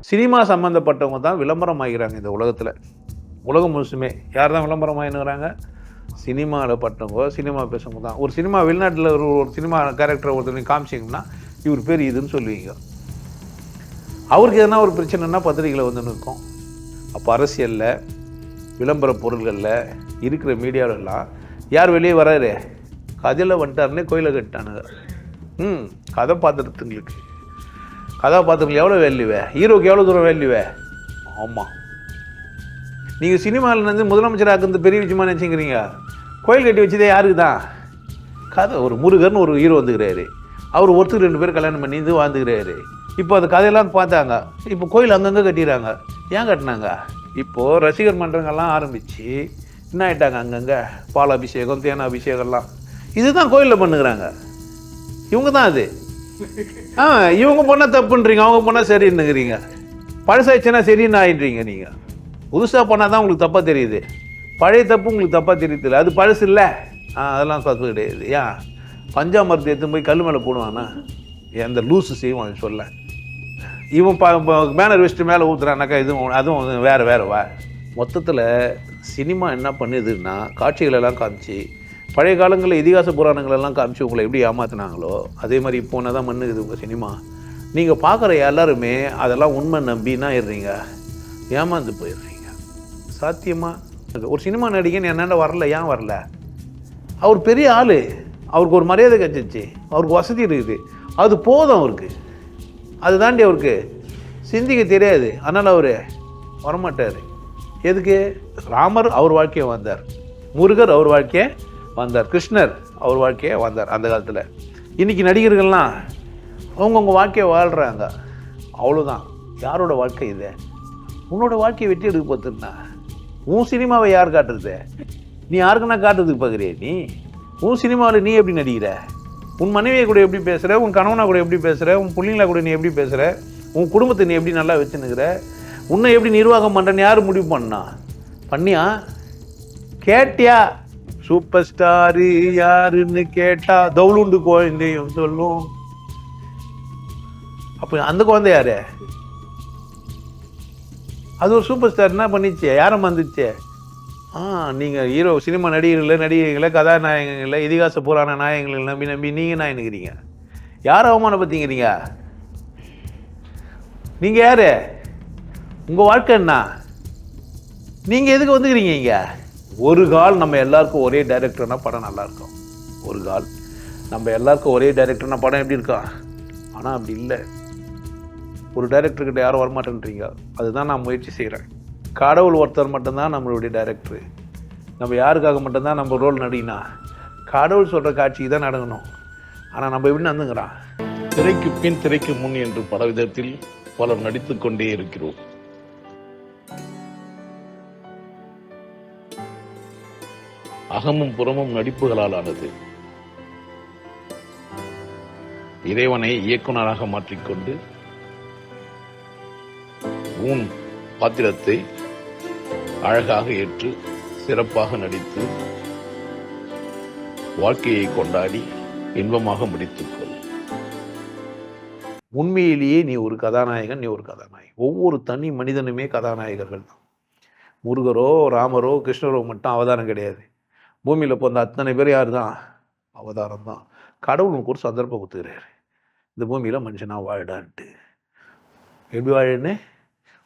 Cinema சம்மந்தப்பட்டவங்க தான் விளம்பரம் ஆகிறாங்க இந்த உலகத்தில். உலகம் முழுசுமே யார் தான் விளம்பரம் ஆகினுங்கிறாங்க? சினிமாவில் பட்டவங்க, சினிமா பேசுறவங்க தான். ஒரு சினிமா வெளிநாட்டில் ஒரு சினிமா கேரக்டர் ஒருத்தர் காமிச்சிங்கன்னா இவர் பேர் இதுன்னு சொல்லுவீங்க. அவருக்கு எதனா ஒரு பிரச்சனைனா பத்திரிகையில் வந்து நிற்கும். அப்போ அரசியலில், விளம்பர பொருள்களில் இருக்கிற மீடியாவிலலாம் யார் வெளியே வராரு? கதையில் வந்துட்டாருன்னே கோயிலை கட்டானுங்க. கதாபாத்திரத்துங்களுக்கு எவ்வளோ வேல்யூவே, ஹீரோக்கு எவ்வளோ தூரம் வேல்யூவே. ஆமாம், நீங்கள் சினிமாவில் வந்து முதலமைச்சர் ஆக்குறது பெரிய விஷயமா நினச்சிக்கிறீங்க. கோயில் கட்டி வச்சதே யாருக்கு தான்? கதை. ஒரு முருகர்னு ஒரு ஹீரோ வந்துக்கிறாரு, அவர் ஒருத்தர் 2 பேர் கல்யாணம் பண்ணி இது வாழ்ந்துக்கிறாரு. இப்போ அது கதையெல்லாம் பார்த்தாங்க. இப்போ கோயில் அங்கங்கே கட்டிடுறாங்க. ஏன் கட்டினாங்க? இப்போது ரசிகர் மன்றங்கள்லாம் ஆரம்பித்து என்ன ஆகிட்டாங்க, அங்கங்கே பால் அபிஷேகம், தேன அபிஷேகம்லாம் இதுதான் கோயிலில் பண்ணுகிறாங்க. இவங்க தான் அது. இவங்க பண்ணால் தப்புன்றீங்க, அவங்க பண்ணால் சரின்னுங்கிறீங்க. பழசாயிடுச்சுன்னா சரின்னு ஆகிடுறீங்க. நீங்கள் புதுசாக பண்ணால் தான் உங்களுக்கு தப்பாக தெரியுது, பழைய தப்பு உங்களுக்கு தப்பாக தெரியுது. அது பழசு இல்லை, அதெல்லாம் தப்பு கிடையாது. ஏன் பஞ்சாமரத்தை எடுத்து போய் கல் மேலே போடுவானா? எந்த லூஸு செய்வான் சொல்ல. இவன் பேனர் வச்சுட்டு மேலே ஊற்றுறானாக்கா இதுவும் அதுவும் வேறு வா. மொத்தத்தில் சினிமா என்ன பண்ணுதுன்னா காட்சிகளெல்லாம் காமிச்சு, பழைய காலங்களில் இதிகாச புராணங்களெல்லாம் காமிச்சு உங்களை எப்படி ஏமாத்தினாங்களோ அதே மாதிரி இப்போ ஒன்று தான் பண்ணுது உங்கள் சினிமா. நீங்கள் பார்க்குற எல்லாருமே அதெல்லாம் உண்மை நம்பினா இருறீங்க, ஏமாந்து போயிடுறீங்க. சாத்தியமாக ஒரு சினிமா நடிகன் என்னென்ன வரல. ஏன் வரல? அவர் பெரிய ஆள், அவருக்கு ஒரு மரியாதை கிடச்சிச்சு, அவருக்கு வசதி இருக்குது, அது போதும் அவருக்கு. அது தாண்டி அவருக்கு சிந்திக்க தெரியாது. அதனால் அவர் வரமாட்டார். எதுக்கு? ராமர் அவர் வாழ்க்கையை வந்தார், முருகர் அவர் வாழ்க்கையை வந்தார், கிருஷ்ணர் அவர் வாழ்க்கையை வந்தார் அந்த காலத்தில். இன்றைக்கி நடிகர்கள்லாம் அவங்கவுங்க வாழ்க்கையை வாழ்கிறாங்க, அவ்வளோதான். யாரோட வாழ்க்கை இது? உன்னோட வாழ்க்கையை வெட்டி எடுக்க பார்த்துருந்தா உன் சினிமாவை யார் காட்டுறது? நீ யாருக்குன்னா காட்டுறதுக்கு பார்க்குறிய? நீ உன் சினிமாவில் நீ எப்படி நடிக்கிற? உன் மனைவியை கூட எப்படி பேசுகிற? உன் கணவனை கூட எப்படி பேசுகிற? உன் பிள்ளைங்கள கூட நீ எப்படி பேசுகிற? உன் குடும்பத்தை நீ எப்படி நல்லா வச்சுன்னுக்கிற? உன்னை எப்படி நிர்வாகம் பண்ணுறேன்னு யார் முடிவு பண்ணா? பண்ணியா? கேட்டியா? சூப்பர் ஸ்டாரு யாருன்னு கேட்டா தவுளுண்டு குழந்தையும் சொல்லும். அப்போ அந்த குழந்தை யாரு? அது ஒரு சூப்பர் ஸ்டார் என்ன பண்ணிச்சு? யாரும் வந்துச்சு? நீங்கள் ஹீரோ சினிமா நடிகர்களை கதாநாயகங்களை இதிகாச புராண நாயகங்களை நம்பி நீங்கள் என்ன நினைக்கிறீங்க? யார் அவமானப்படுத்திக்கிறீங்க? நீங்கள் யார்? உங்கள் வாழ்க்கை என்ன? நீங்கள் எதுக்கு வந்துக்கிறீங்க இங்கே? ஒரு கால் நம்ம எல்லாருக்கும் ஒரே டைரக்டர்னா படம் நல்லாயிருக்கும். ஒரு கால் நம்ம எல்லாருக்கும் ஒரே டைரக்டர்னா படம் எப்படி இருக்கும்? ஆனால் அப்படி இல்லை. ஒரு டைரக்டர்கிட்ட யாரும் வரமாட்டேன்றீங்க. அதுதான் நான் முயற்சி செய்கிறேன். கடவுள் ஒருத்தர் மட்டும்தான் நம்மளுடைய டைரக்டரு. நம்ம யாருக்காக மட்டும்தான் நம்ம ரோல் நடினா? கடவுள் சொல்கிற காட்சிக்கு தான் நடக்கணும். ஆனால் நம்ம எப்படி நடந்துங்கிறான்? திரைக்கு பின் திரைக்கு முன் என்று பல விதத்தில் பலர் நடித்து கொண்டே இருக்கிறோம். அகமும் புறமும் நடிப்புகளால் ஆனது. இறைவனை இயக்குனராக மாற்றிக்கொண்டு உன் பாத்திரத்தை அழகாக ஏற்று சிறப்பாக நடித்து வாழ்க்கையை கொண்டாடி இன்பமாக முடித்துக்கொள். உண்மையிலேயே நீ ஒரு கதாநாயகன், நீ ஒரு கதாநாயகன். ஒவ்வொரு தனி மனிதனுமே கதாநாயகர்கள் தான். முருகரோ ராமரோ கிருஷ்ணரோ மட்டும் அவதாரம் கிடையாது. பூமியில் பிறந்த அத்தனை பேர் யார் தான்? அவதாரம் தான். கடவுள் உனக்கு ஒரு சந்தர்ப்பம் கொடுத்துக்கிறாரு, இந்த பூமியில் மனுஷனா வாழடான்ட்டு. எப்படி வாழன்னு?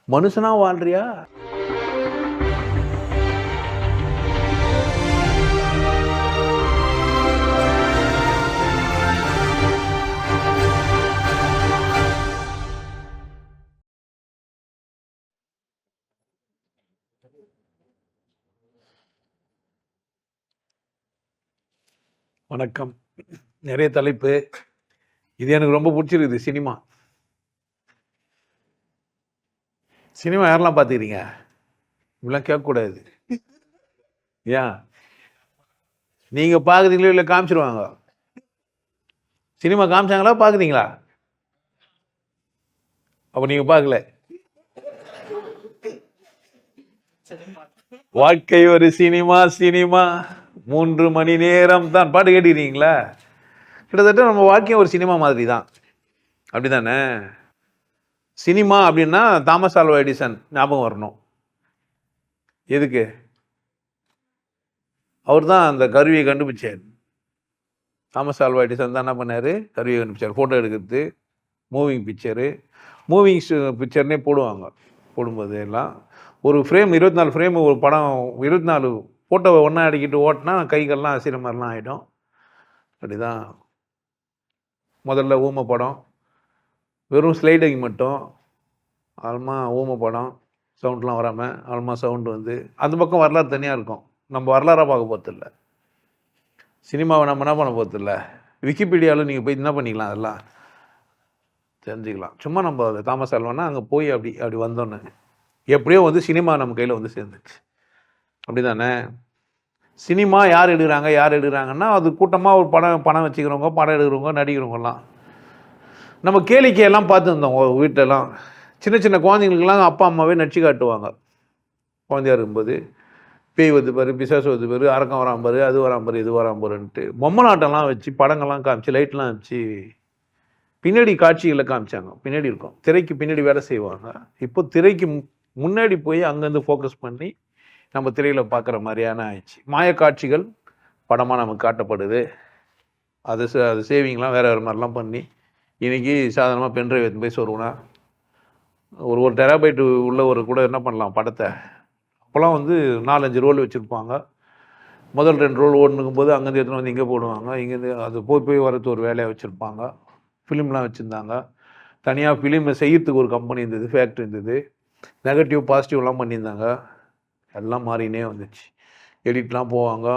மனுஷனா வாழ்றியா? வணக்கம். நிறைய தலைப்பு. இது எனக்கு ரொம்ப பிடிச்சிருக்குது. சினிமா யாரெல்லாம் பார்த்துக்கிறீங்க? இப்படிலாம் கேட்கக்கூடாது. ஏன் நீங்கள் பார்க்குறீங்களோ இல்லை காமிச்சிருவாங்க? சினிமா காமிச்சாங்களா பார்க்குறீங்களா? அப்போ நீங்கள் பார்க்கல. வாழ்க்கை ஒரு சினிமா 3 மணி நேரம் தான். பாட்டு கேட்டுக்கிறீங்களா? கிட்டத்தட்ட நம்ம வாழ்க்கையும் ஒரு சினிமா மாதிரி தான். அப்படி தானே? சினிமா அப்படின்னா தாமஸ் ஆல்வா எடிசன் ஞாபகம் வரணும். எதுக்கு? அவர் தான் அந்த கருவியை கண்டுபிடிச்சார். தாமஸ் ஆல்வா எடிசன் தான் என்ன பண்ணார், கருவியை கண்டுபிடிச்சார். ஃபோட்டோ எடுக்கிறது, மூவிங் பிக்சரு, மூவிங்ஸ் பிக்சர்னே போடுவாங்க. போடும்போது எல்லாம் ஒரு ஃப்ரேம் 24 ஃப்ரேம் ஒரு படம் 24 ஃபோட்டோவை ஒன்றா அடிக்கிட்டு ஓட்டினா கைகள்லாம் அசிற மாதிரிலாம் ஆகிடும். அப்படிதான் முதல்ல ஊமை படம், வெறும் ஸ்லைடிங் மட்டும், ஆல்மா ஊமை படம், சவுண்ட்லாம் வராமல் ஆல்மா சவுண்டு வந்து அந்த பக்கம் வரலாறு தனியாக இருக்கும். நம்ம வரலாறாக பார்க்க போகிறதில்ல. சினிமாவை நம்ம என்ன பண்ண போகிறதில்ல. விக்கிபீடியாவில் நீங்கள் போய் என்ன பண்ணிக்கலாம், அதெல்லாம் தெரிஞ்சுக்கலாம். சும்மா நம்ம அதை தாமஸ் ஆல்வானா அங்கே போய் அப்படி வந்தோன்னு எப்படியோ வந்து சினிமா நம்ம கையில் வந்து சேர்ந்துச்சு. அப்படி தானே? சினிமா யார் எடுக்கிறாங்கன்னா அது கூட்டமாக ஒரு பணம் வச்சுக்கிறவங்க, படம் எடுக்கிறவங்க, நடிக்கிறவங்கலாம். நம்ம கேளிக்கையெல்லாம் பார்த்துருந்தோம் வீட்டிலலாம். சின்ன சின்ன குழந்தைங்களுக்கெல்லாம் அப்பா அம்மாவே நடிச்சு காட்டுவாங்க. குழந்தையா இருக்கும்போது பேய் வந்து பாரு, பிசாசு வந்து பாரு, அரக்கம் வராம பாரு, அது வராம பாரு, இது வராம பாருன்ட்டு பொம்மலாட்டம்லாம் வச்சு படங்கள்லாம் காமிச்சு லைட்லாம் வச்சு பின்னாடி காட்சிகளை காமிச்சாங்க. பின்னாடி இருக்கும், திரைக்கு பின்னாடி வேலை செய்வாங்க. இப்போ திரைக்கு முன்னாடி போய் அங்கேருந்து ஃபோக்கஸ் பண்ணி நம்ம திரையில் பார்க்குற மாதிரியான ஆயிடுச்சு. மாயக்காட்சிகள் படமாக நமக்கு காட்டப்படுது. அது சேவிங்லாம் வேறு மாதிரிலாம் பண்ணி இன்றைக்கி சாதாரணமாக பென்ட்ரைவ் எடுத்து போய் சொல்லுவோன்னா ஒரு டெராபைட்டு உள்ள ஒரு கூட என்ன பண்ணலாம் படத்தை. அப்போல்லாம் வந்து 4-5 ரோல் வச்சுருப்பாங்க. முதல் 2 ரோல் ஓடுனுக்கும் போது அங்கேருந்து எடுத்துன்னு வந்து இங்கே போடுவாங்க. இங்கேருந்து அது போய் வரது ஒரு வேலையாக வச்சுருப்பாங்க. ஃபிலிம்லாம் வச்சுருந்தாங்க. தனியாக ஃபிலிமை செய்யறதுக்கு ஒரு கம்பெனி இருந்தது, ஃபேக்ட்ரி இருந்தது. நெகட்டிவ் பாசிட்டிவ்லாம் பண்ணியிருந்தாங்க. எல்லாம் மாறினே வந்துச்சு. எடிட்லாம் போவாங்க,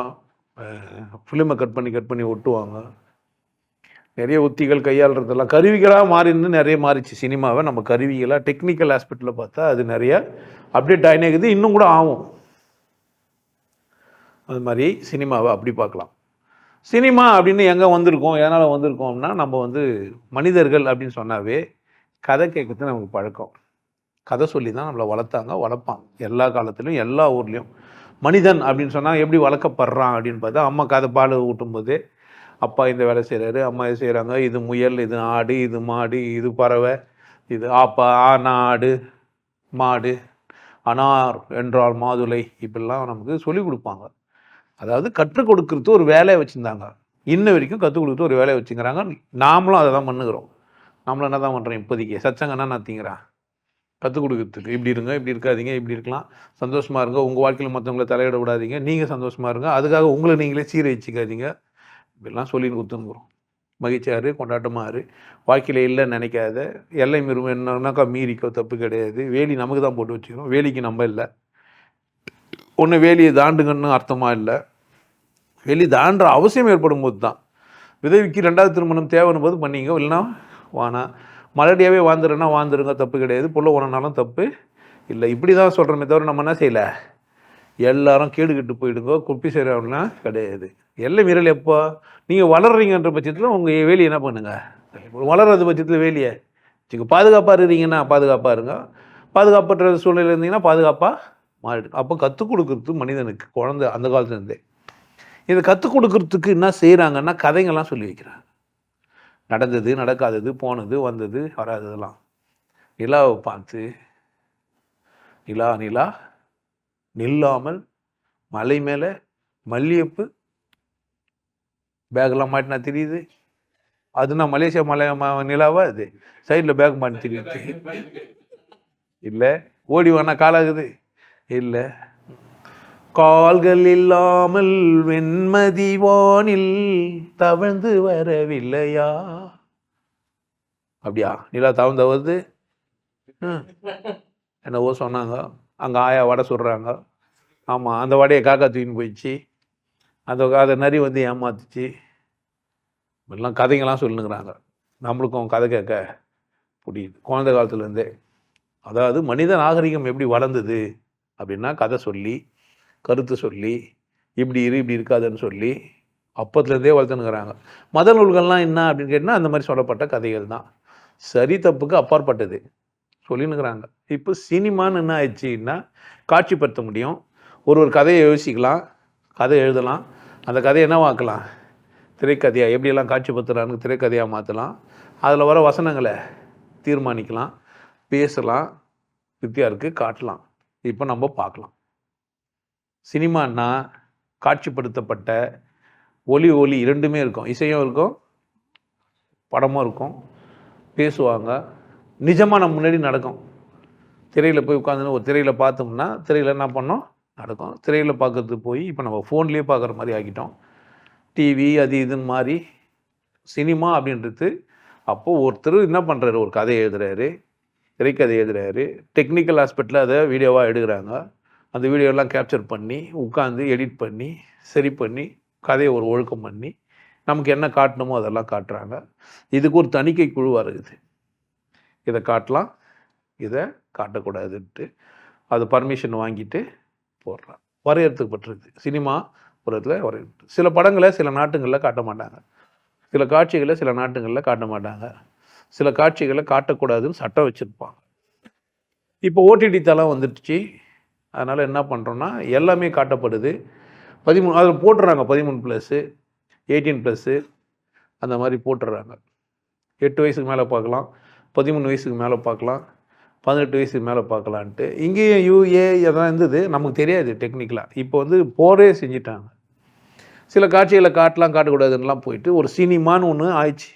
ஃபிலிமை கட் பண்ணி ஒட்டுவாங்க. நிறைய உத்திகள் கையாளுறதெல்லாம் கருவிகளாக மாறின்னு நிறைய மாறிச்சு சினிமாவை. நம்ம கருவிகளாக டெக்னிக்கல் ஆஸ்பெக்டில் பார்த்தா அது நிறைய அப்டேட் ஆகினே இருக்குது, இன்னும் கூட ஆகும். அது மாதிரி சினிமாவை அப்படி பார்க்கலாம். சினிமா அப்படின்னு எங்கே வந்திருக்கோம், எதனால் வந்திருக்கோம்னா நம்ம வந்து மனிதர்கள் அப்படின்னு சொன்னாவே கதை கேட்கறது நமக்கு பழக்கம். கதை சொல்லி தான் நம்மளை வளர்ப்பாங்க எல்லா காலத்துலையும் எல்லா ஊர்லேயும். மனிதன் அப்படின்னு சொன்னால் எப்படி வளர்க்கப்படுறான் அப்படின்னு பார்த்தா அம்மா கதை பால் ஊட்டும்போது அப்பா இந்த வேலை செய்கிறாரு, அம்மா இது செய்கிறாங்க, இது முயல், இது ஆடு, இது மாடு, இது பறவை, இது ஆப்பா, ஆடு, மாடு, அனார் என்றால் மாதுளை, இப்படிலாம் நமக்கு சொல்லிக் கொடுப்பாங்க. அதாவது கற்றுக் கொடுக்கறது ஒரு வேலையை வச்சுருந்தாங்க. இன்ன வரைக்கும் கற்றுக் கொடுக்குறது ஒரு வேலையை வச்சுக்கிறாங்க. நாமளும் அதை தான் பண்ணுகிறோம். நம்மளும் என்ன தான் பண்ணுறோம் இப்போதைக்கு சச்சங்கன்னா நான் திங்கிறேன் கற்றுக் கொடுக்குறதுக்கு. இப்படி இருங்க, இப்படி இருக்காதீங்க, இப்படி இருக்கலாம், சந்தோஷமாக இருங்க, உங்கள் வாழ்க்கையில் மற்றவங்களை தலையிட விடாதீங்க, நீங்கள் சந்தோஷமாக இருங்க, அதுக்காக உங்களை நீங்களே சீரழிச்சிக்காதீங்க, இப்படிலாம் சொல்லின்னு கொடுத்துருக்குறோம். மகிழ்ச்சியாரு, கொண்டாட்டமாரு, வாழ்க்கையில் இல்லைன்னு நினைக்காத, எல்லை மீறும் என்னன்னாக்கா மீறிக்கோ, தப்பு கிடையாது. வேலி நமக்கு தான் போட்டு வச்சுக்கிறோம், வேலிக்கு நம்ம இல்லை. ஒன்று வேலியை தாண்டுங்கன்னு அர்த்தமாக இல்லை. வேலி தாண்டுற அவசியம் ஏற்படும் போது தான். விதவிக்கு 2வது திருமணம் தேவைன்னு போது பண்ணிங்க, இல்லைன்னா வானா. மலடியாகவே வாழ்ந்துருன்னா வாழ்ந்துருங்க, தப்பு கிடையாது. புள்ள உணனாலும் தப்பு இல்லை. இப்படி தான் சொல்கிறோமே தவிர நம்ம என்ன செய்யலை, எல்லாரும் கேடுகிட்டு போயிடுங்க, குப்பி செய்கிறவங்கன்னா கிடையாது. எல்லை மீறல் எப்போ நீங்கள் வளர்றீங்கன்ற பட்சத்தில் உங்கள் வேலியை என்ன பண்ணுங்கள், வளர்றது பட்சத்தில் வேலியை நீங்கள் பாதுகாப்பாக இருக்கிறீங்கன்னா பாதுகாப்பாக இருங்க, பாதுகாப்பற்ற சூழ்நிலை இருந்தீங்கன்னா பாதுகாப்பாக மாறிடு. அப்போ கற்றுக் கொடுக்குறது மனிதனுக்கு குழந்தை அந்த காலத்துலேருந்தே இதை கற்றுக் கொடுக்குறதுக்கு என்ன செய்கிறாங்கன்னா கதைங்கள்லாம் சொல்லி வைக்கிறாங்க. நடந்தது, நடக்காதது, போனது, வந்தது, வராததெல்லாம். நிலாவை பார்த்து நிலா நில்லாமல் மலை மேலே மல்லிகைப்பூ பேக்கெல்லாம் மாட்டினா தெரியுது. அதுனா மலேசியா நிலாவா அது சைடில் பேக் மாட்டி தெரியுது இல்லை. ஓடி வேணா காலாகுது இல்லை. கால்கள் இல்லாமல் வெண்மதி வானில் தவழ்ந்து வரவில்லையா, அப்படியா நிலா தவழ்ந்து வருது. என்னவோ சொன்னாங்க, அங்கே ஆயா வடை சுடுறாங்க. ஆமாம், அந்த வடையை காக்கா தூக்கின்னு போயிடுச்சு, அதை நரி வந்து ஏமாத்துச்சு. இப்படிலாம் கதைங்கள்லாம் சொல்லுங்கிறாங்க. நம்மளுக்கும் கதை கேட்க புரியுது குழந்தை காலத்துலேருந்தே. அதாவது மனித நாகரிகம் எப்படி வளர்ந்தது அப்படின்னா கதை சொல்லி, கருத்து சொல்லி, இப்படி இருக்காதுன்னு சொல்லி அப்பத்துலேருந்தே வளர்த்துனுங்கிறாங்க. மத நூல்கள்லாம் என்ன அப்படின்னு கேட்டால் அந்த மாதிரி சொல்லப்பட்ட கதைகள் தான். சரி தப்புக்கு அப்பாற்பட்டது சொல்லினுங்கிறாங்க. இப்போ சினிமான்னு என்ன ஆயிடுச்சுன்னா காட்சிப்படுத்த முடியும். ஒரு கதையை யோசிக்கலாம், கதை எழுதலாம், அந்த கதையை என்னவாக்கலாம், திரைக்கதையாக எப்படியெல்லாம் காட்சிப்படுத்துகிறான்னு திரைக்கதையாக மாற்றலாம். அதில் வர வசனங்களை தீர்மானிக்கலாம். பேசலாம், திருப்தியாக இருக்குது, காட்டலாம். இப்போ நம்ம பார்க்கலாம். சினிமான்னா காட்சிப்படுத்தப்பட்ட ஒலி இரண்டுமே இருக்கும். இசையும் இருக்கும், படமும் இருக்கும், பேசுவாங்க. நிஜமாக நம்ம முன்னாடி நடக்கும். திரையில் போய் உட்காந்துன்னு ஒரு திரையில் பார்த்தோம்னா திரையில் என்ன பண்ணோம் நடக்கும். திரையில் பார்க்கறது போய் இப்போ நம்ம ஃபோன்லேயே பார்க்குற மாதிரி ஆக்கிட்டோம். டிவி அது இதுன்னு மாதிரி சினிமா அப்படின்றது அப்போது ஒருத்தர் என்ன பண்ணுறாரு, ஒரு கதையை எழுதுறாரு, திரைக்கதை எழுதுறாரு, டெக்னிக்கல் ஆஸ்பெக்டில் அதை வீடியோவாக எடுக்கிறாங்க. அந்த வீடியோலாம் கேப்சர் பண்ணி உட்காந்து எடிட் பண்ணி சரி பண்ணி கதையை ஒரு ஒழுக்கம் பண்ணி நமக்கு என்ன காட்டணுமோ அதெல்லாம் காட்டுறாங்க. இதுக்கு ஒரு தணிக்கை குழுவாக இருக்குது. இதை காட்டலாம், இதை காட்டக்கூடாதுன்ட்டு அது பர்மிஷன் வாங்கிட்டு போடுறான். வரையறுத்துப்பட்டிருக்கு சினிமா புறத்தில் வரையறுத்து. சில படங்களை சில நாட்டுகளில் காட்ட மாட்டாங்க, சில காட்சிகளை சில நாட்டுகளில் காட்ட மாட்டாங்க, சில காட்சிகளை காட்டக்கூடாதுன்னு சட்டம் வச்சுருப்பாங்க. இப்போ ஓடிடி தளம் வந்துடுச்சு, அதனால் என்ன பண்ணுறோன்னா எல்லாமே காட்டப்படுது. 13 அதில் போட்டுடுறாங்க, 13+, 18+, அந்த மாதிரி போட்டுடுறாங்க. 8 வயசுக்கு மேலே பார்க்கலாம், 13 வயசுக்கு மேலே பார்க்கலாம், 18 வயசுக்கு மேலே பார்க்கலான்ட்டு. இங்கேயும் யூஏ எதாவது இருந்தது, நமக்கு தெரியாது டெக்னிக்கலாக. இப்போ வந்து போரே செஞ்சிட்டாங்க. சில காட்சிகளை காட்டலாம் காட்டக்கூடாதுன்னெலாம் போயிட்டு ஒரு சினிமான்னு ஒன்று ஆயிடுச்சு.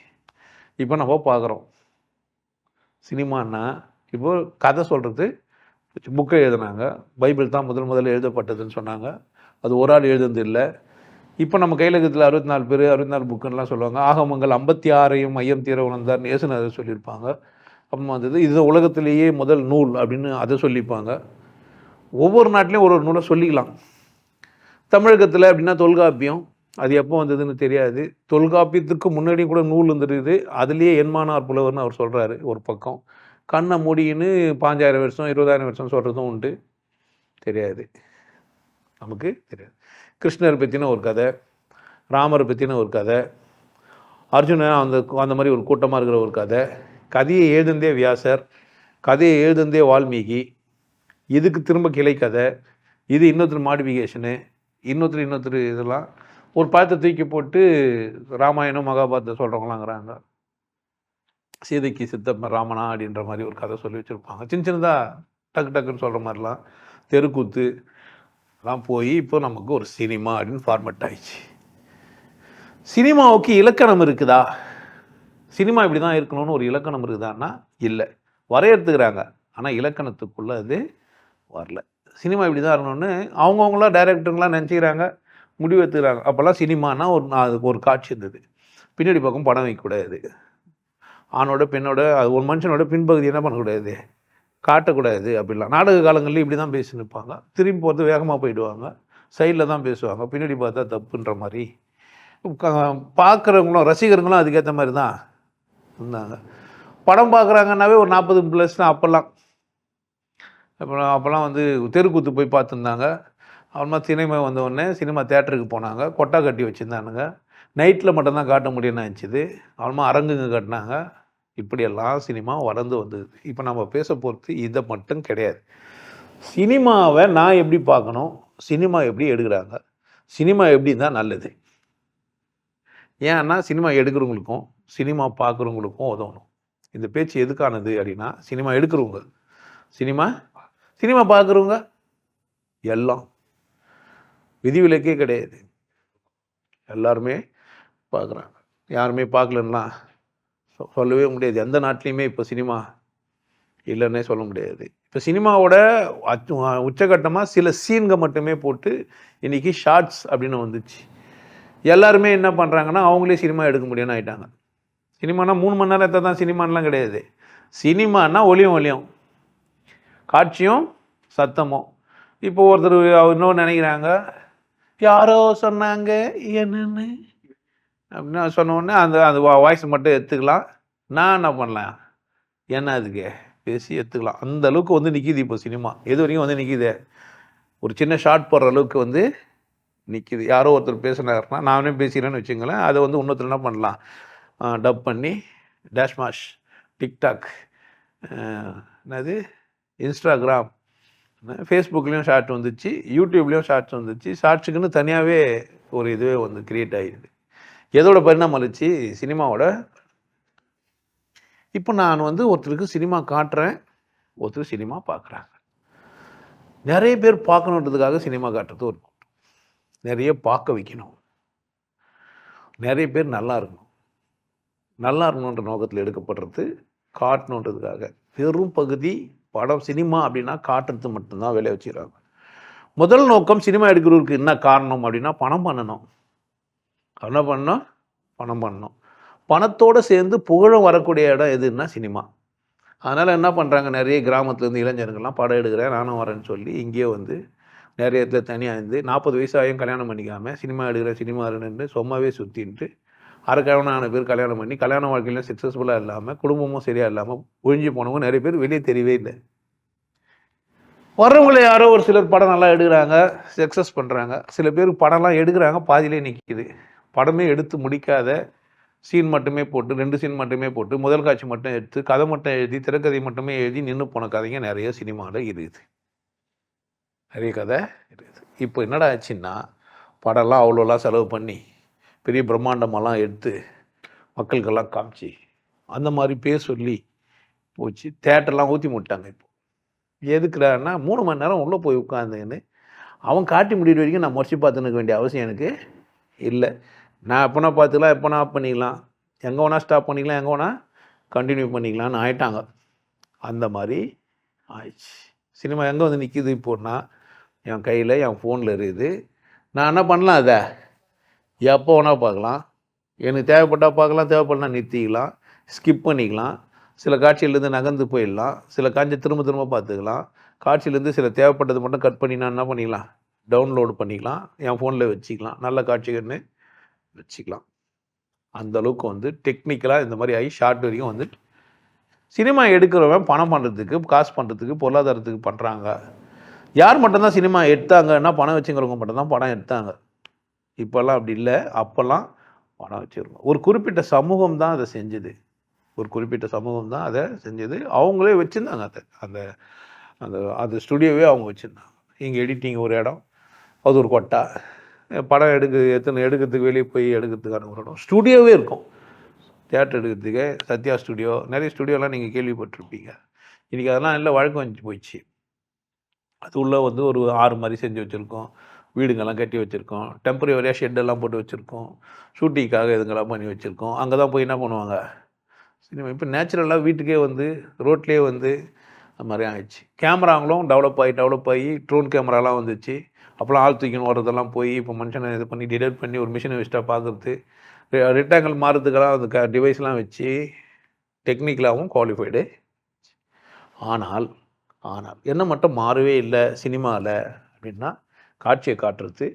இப்போ நம்ம பார்க்குறோம். சினிமான்னா இப்போ கதை சொல்கிறது, புக்கை எழுதுனாங்க, பைபிள் தான் முதல்ல எழுதப்பட்டதுன்னு சொன்னாங்க. அது ஒரு ஆள் எழுதுனது இல்லை. இப்போ நம்ம கையில் இருக்கிறதுல 64 பேர் 64 புக்குன்னெலாம் சொல்லுவாங்க. ஆகமங்கள் 56ஐயும் ஐயம் தீர உணர்ந்தார் இயேசுநாதர் சொல்லியிருப்பாங்க. அப்புறமா வந்தது இது உலகத்திலேயே முதல் நூல் அப்படின்னு அதை சொல்லிப்பாங்க. ஒவ்வொரு நாட்டிலையும் ஒரு நூலை சொல்லிக்கலாம். தமிழகத்தில் அப்படின்னா தொல்காப்பியம், அது எப்போ வந்ததுன்னு தெரியாது. தொல்காப்பியத்துக்கு முன்னாடி கூட நூல் இருந்துருக்குது. அதுலேயே என்மானார் புலவர்னு அவர் சொல்கிறாரு. ஒரு பக்கம் கண்ணை மூடின்னு 5000 வருஷம் 20,000 வருஷம் சொல்கிறதும் உண்டு. தெரியாது, நமக்கு தெரியாது. கிருஷ்ணரை பற்றின ஒரு கதை, ராமரை பற்றின ஒரு கதை, அர்ஜுனன் அந்த மாதிரி ஒரு கூட்டமாக இருக்கிற ஒரு கதை, கதையை எழுதுந்தே வியாசர், கதையை எழுதுந்தே வால்மீகி, இதுக்கு திரும்ப கிளை கதை, இது இன்னொருத்தர் மாடிஃபிகேஷனு, இன்னொருத்தர் இதெல்லாம் ஒரு பாயத்தை தூக்கி போட்டு ராமாயணம் மகாபாரதத்தை சொல்கிறவங்களாங்கிறாங்க. சீதைக்கு சித்தப்ப ராமனா அப்படின்ற மாதிரி ஒரு கதை சொல்லி வச்சுருப்பாங்க. சின்னதாக டக்குன்னு சொல்கிற மாதிரிலாம் தெருக்கூத்து எல்லாம் போய் இப்போ நமக்கு ஒரு சினிமா அப்படின்னு ஃபார்மேட் ஆயிடுச்சு. சினிமாவுக்கு இலக்கணம் இருக்குதா? சினிமா இப்படி தான் இருக்கணும்னு ஒரு இலக்கணம் இருக்குதான்னா இல்லை. வரையறுத்துக்கிறாங்க, ஆனால் இலக்கணத்துக்குள்ளே அது வரல. சினிமா இப்படி தான் இருக்கணும்னு அவங்கவுங்களாம் டைரக்டருங்களாம் நினச்சிக்கிறாங்க, முடிவு எடுத்துக்கிறாங்க. அப்போல்லாம் சினிமானா அதுக்கு ஒரு காட்சி இருந்தது. பின்னாடி பக்கம் படம் வைக்கக்கூடாது, ஆணோட பெண்ணோட ஒரு மனுஷனோட பின்பகுதி என்ன பண்ணக்கூடாது, காட்டக்கூடாது அப்படிலாம். நாடக காலங்கள்லேயும் இப்படி தான் பேசி நிற்பாங்க. திரும்பி போகிறது வேகமாக போயிடுவாங்க, சைடில் தான் பேசுவாங்க, பின்னாடி பார்த்தா தப்புன்ற மாதிரி. பார்க்குறவங்களும் ரசிகர்களும் அதுக்கேற்ற மாதிரி தான் இருந்தாங்க. படம் பார்க்குறாங்கன்னாவே ஒரு 40+ தான் அப்போல்லாம். அப்போல்லாம் வந்து தெருக்கூத்து போய் பார்த்துருந்தாங்க. அப்புறமா சினிமா வந்தவுடனே சினிமா தேட்டருக்கு போனாங்க, கொட்டா கட்டி வச்சுருந்தானுங்க. நைட்டில் மட்டும்தான் காட்ட முடியும்னு நினச்சிது. அப்புறமா அரங்குங்க கட்டினாங்க. இப்படியெல்லாம் சினிமா வளர்ந்து வந்தது. இப்போ நம்ம பேச போகிறது இதை மட்டும் கிடையாது. சினிமாவை நான் எப்படி பார்க்கணும், சினிமா எப்படி எடுக்கிறாங்க, சினிமா எப்படி இருந்தால் நல்லது. ஏன்னா சினிமா எடுக்கிறவங்களுக்கும் சினிமா பார்க்குறவங்களுக்கும் உதவணும். இந்த பேச்சு எதுக்கானது அப்படின்னா, சினிமா எடுக்கிறவங்க, சினிமா பார்க்குறவங்க எல்லாம் விதிவிலக்கே கிடையாது, எல்லாருமே பார்க்குறாங்க. யாருமே பார்க்கலன்னா சொல்லவே முடியாது. எந்த நாட்டிலையுமே இப்போ சினிமா இல்லைன்னே சொல்ல முடியாது. இப்போ சினிமாவோட உச்சகட்டமாக சில சீன்கள் மட்டுமே போட்டு இன்றைக்கி ஷார்ட்ஸ் அப்படின்னு வந்துச்சு. எல்லாருமே என்ன பண்ணுறாங்கன்னா அவங்களே சினிமா எடுக்க முடியும்னு ஆகிட்டாங்க. சினிமானா 3 மணி நேரத்தை தான் சினிமானெலாம் கிடையாது. சினிமானா ஒளியும் காட்சியும் சத்தமும். இப்போ ஒருத்தர் இன்னொன்று நினைக்கிறாங்க, யாரோ சொன்னாங்க என்னன்னு அப்படின்னா சொன்னோடனே அந்த வாய்ஸ் மட்டும் எடுத்துக்கலாம். நான் என்ன பண்ணலாம், என்ன அதுக்கு பேசி எடுத்துக்கலாம். அந்த அளவுக்கு வந்து நிற்கிது இப்போ சினிமா. எது வரைக்கும் வந்து நிற்கிது, ஒரு சின்ன ஷார்ட் போடுற அளவுக்கு வந்து நிற்கிது. யாரோ ஒருத்தர் பேசினாருன்னா நானே பேசிக்கிறேன்னு வச்சுங்களேன், அதை வந்து இன்னொருத்தர் என்ன பண்ணலாம், டப் பண்ணி டேஷ்மாஷ், டிக்டாக், என்னது இன்ஸ்டாகிராம், ஃபேஸ்புக்லேயும் ஷார்ட் வந்துச்சு, யூடியூப்லேயும் ஷார்ட்ஸ் வந்துச்சு. ஷார்ட்ஸுக்குன்னு தனியாகவே ஒரு இதுவே வந்து க்ரியேட் ஆகிடுது. எதோட பரிணாமம் அளிச்சு, சினிமாவோட. இப்போ நான் வந்து ஒருத்தருக்கு சினிமா காட்டுறேன், ஒருத்தர் சினிமா பார்க்குறாங்க. நிறைய பேர் பார்க்கணுன்றதுக்காக சினிமா காட்டுறது ஒரு நோக்கம். நிறைய பார்க்க வைக்கணும், நிறைய பேர் நல்லா இருக்கணும், நல்லா இருக்கணுன்ற நோக்கத்தில் எடுக்கப்படுறது காட்டணுன்றதுக்காக. பெரும் பகுதி படம் சினிமா அப்படின்னா காட்டுறது மட்டும்தான் வேலையை வச்சுக்கிறாங்க. முதல் நோக்கம் சினிமா எடுக்கிறவருக்கு என்ன காரணம் அப்படின்னா பணம் பண்ணணும். என்ன பண்ணணும்? பணம் பண்ணணும். பணத்தோடு சேர்ந்து புகழும் வரக்கூடிய இடம் எதுன்னா சினிமா. அதனால் என்ன பண்ணுறாங்க, நிறைய கிராமத்துலேருந்து இளைஞர்கள்லாம் படம் எடுக்கிறேன் நானும் வரேன்னு சொல்லி இங்கேயே வந்து நிறைய இடத்துல தனியாக இருந்து 40 வயசாயும் கல்யாணம் பண்ணிக்காமல் சினிமா எடுக்கிறேன் சினிமா எடுன்னு சும்மாவே சுற்றின்ட்டு அரைக்கவனான பேர் கல்யாணம் பண்ணி கல்யாண வாழ்க்கையிலும் சக்ஸஸ்ஃபுல்லாக இல்லாமல் குடும்பமும் சரியாக இல்லாமல் ஒழிஞ்சு போனவங்க நிறைய பேர் வெளியே தெரியவே இல்லை. வர்றவங்கள யாரோ ஒரு சிலர் படம் நல்லா எடுக்கிறாங்க, சக்ஸஸ் பண்ணுறாங்க. சில பேர் படம்லாம் எடுக்கிறாங்க, பாதியிலே நிற்கிது. படமே எடுத்து முடிக்காத சீன் மட்டுமே போட்டு 2 சீன் மட்டுமே போட்டு முதல் காட்சி மட்டும் எடுத்து கதை மட்டும் எழுதி திரைக்கதை மட்டுமே எழுதி நின்று போன கதைங்க நிறைய சினிமாவில் இருக்குது. நிறைய கதை இருக்குது. இப்போ என்னடா ஆச்சுன்னா படம்லாம் அவ்வளோலாம் செலவு பண்ணி பெரிய பிரம்மாண்டமெல்லாம் எடுத்து மக்களுக்கெல்லாம் காமிச்சு அந்த மாதிரி பேர் சொல்லி போச்சு. தேட்டர்லாம் ஊற்றி முட்டாங்க. இப்போ எதுக்குறான்னா 3 மணி நேரம் உள்ளே போய் உட்காந்துன்னு அவன் காட்டி முடிகிற வரைக்கும் நான் முறைச்சி பார்த்துனுக்க வேண்டிய அவசியம் எனக்கு இல்லை. நான் எப்போனா பார்த்துக்கலாம், எப்போனா ஆஃப் பண்ணிக்கலாம், எங்கே வேணால் ஸ்டாப் பண்ணிக்கலாம், எங்கே வேணால் கண்டினியூ பண்ணிக்கலான்னு ஆயிட்டாங்க. அந்த மாதிரி ஆயிடுச்சு. சினிமா எங்கே வந்து நிற்கிது இப்போன்னா என் கையில் என் ஃபோனில் இருக்குது. நான் என்ன பண்ணலாம், அதை எப்போ வேணால் பார்க்கலாம், எனக்கு தேவைப்பட்டால் பார்க்கலாம், தேவைப்படலாம் நிறுத்திக்கலாம், ஸ்கிப் பண்ணிக்கலாம், சில காட்சியிலேருந்து நகர்ந்து போயிடலாம், சில காட்சி திரும்ப திரும்ப பார்த்துக்கலாம், காட்சியிலேருந்து சில தேவைப்பட்டது மட்டும் கட் பண்ணி நான் என்ன பண்ணிக்கலாம், டவுன்லோடு பண்ணிக்கலாம், என் ஃபோனில் வச்சுக்கலாம், நல்ல காட்சிகள்னு வச்சுக்கலாம். அந்த அளவுக்கு வந்து டெக்னிக்கலாக இந்த மாதிரி ஆகி ஷார்ட் வரைக்கும் வந்து சினிமா எடுக்கிறவன் பணம் பண்ணுறதுக்கு காசு பண்ணுறதுக்கு பொருளாதாரத்துக்கு பண்ணுறாங்க. யார் மட்டும்தான் சினிமா எடுத்தாங்கன்னா பணம் வச்சுங்கிறவங்க மட்டும்தான் படம் எடுத்தாங்க. இப்போல்லாம் அப்படி இல்லை. அப்போல்லாம் பணம் வச்சுருக்கோம். ஒரு குறிப்பிட்ட சமூகம் தான் அதை செஞ்சுது. ஒரு குறிப்பிட்ட சமூகம் தான் அதை செஞ்சது. அவங்களே வச்சுருந்தாங்க. அதை அந்த அந்த அந்த ஸ்டுடியோவே அவங்க வச்சுருந்தாங்க. இங்கே எடிட்டிங் ஒரு இடம், அது ஒரு கொட்டா, படம் எடுக்கிறதுக்கு வெளியே போய் எடுக்கிறதுக்கான ஒரு இடம், ஸ்டுடியோவே இருக்கும். தியேட்டர் எடுக்கிறதுக்கு சத்யா ஸ்டுடியோ, நிறைய ஸ்டுடியோலாம் நீங்கள் கேள்விப்பட்டிருப்பீங்க. இன்றைக்கி அதெல்லாம் எல்லாம் வழக்கம் வந்துச்சு போயிடுச்சு. அது உள்ளே வந்து ஒரு 6 மாதிரி செஞ்சு வச்சுருக்கோம், வீடுங்கள்லாம் கட்டி வச்சுருக்கோம், டெம்பரவரியாக ஷெட்டெல்லாம் போட்டு வச்சுருக்கோம், ஷூட்டிங்காக இதுங்கெல்லாம் பண்ணி வச்சுருக்கோம். அங்கே தான் போய் என்ன பண்ணுவாங்க சினிமா. இப்போ நேச்சுரலாக வீட்டுக்கே வந்து ரோட்லேயே வந்து அது மாதிரி ஆகிடுச்சு. கேமராங்களும் டெவலப் ஆகி ட்ரோன் கேமராலாம் வந்துச்சு. அப்போலாம் ஆள் தூக்கின்னு ஓடுறதெல்லாம் போய் இப்போ மனுஷனை இது பண்ணி டிடெக்ட் பண்ணி ஒரு மிஷினை வச்சுட்டா பார்க்குறது, ரெக்டாங்கிள் மாறுறதுக்கெல்லாம் அந்த டிவைஸ்லாம் வச்சு டெக்னிக்கலாகவும் குவாலிஃபைடு. ஆனால் என்ன மட்டும் மாறவே இல்லை சினிமாவில் அப்படின்னா காட்சியை காட்டுறது,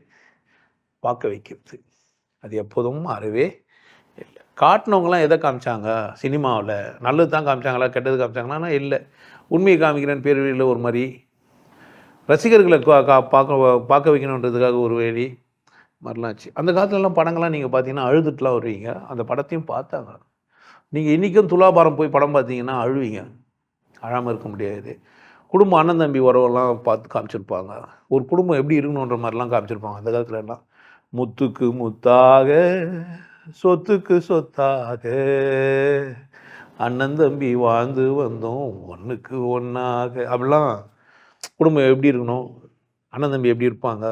பார்க்க வைக்கிறது, அது எப்போதும் மாறவே இல்லை. காட்டினவங்களாம் எதை காமிச்சாங்க சினிமாவில்? நல்லது தான் காமிச்சாங்களா, கெட்டது காமிச்சாங்களான்னா இல்லை. உண்மையை காமிக்கிறேன்னு பேர் ஒரு மாதிரி, ரசிகர்களை பார்க்க வைக்கணுன்றதுக்காக ஒரு வேலி மாதிரிலாம் ஆச்சு. அந்த காலத்துலலாம் படங்கள்லாம் நீங்கள் பார்த்தீங்கன்னா அழுதுட்டுலாம் வருவீங்க. அந்த படத்தையும் பார்த்தாங்க. நீங்கள் இன்றைக்கும் துலாபாரம் போய் படம் பார்த்தீங்கன்னா அழுவீங்க, அழாமல் இருக்க முடியாது. குடும்பம் அண்ணன் தம்பி உறவெல்லாம் பார்த்து காமிச்சிருப்பாங்க. ஒரு குடும்பம் எப்படி இருக்கணுன்ற மாதிரிலாம் காமிச்சிருப்பாங்க அந்த காலத்துலலாம். முத்துக்கு முத்தாக சொத்துக்கு சொத்தாக அண்ணன் தம்பி வாழ்ந்து வந்தோம் ஒன்றுக்கு ஒன்றாக, அப்படிலாம் குடும்பம் எப்படி இருக்கணும், அண்ணன் தம்பி எப்படி இருப்பாங்க,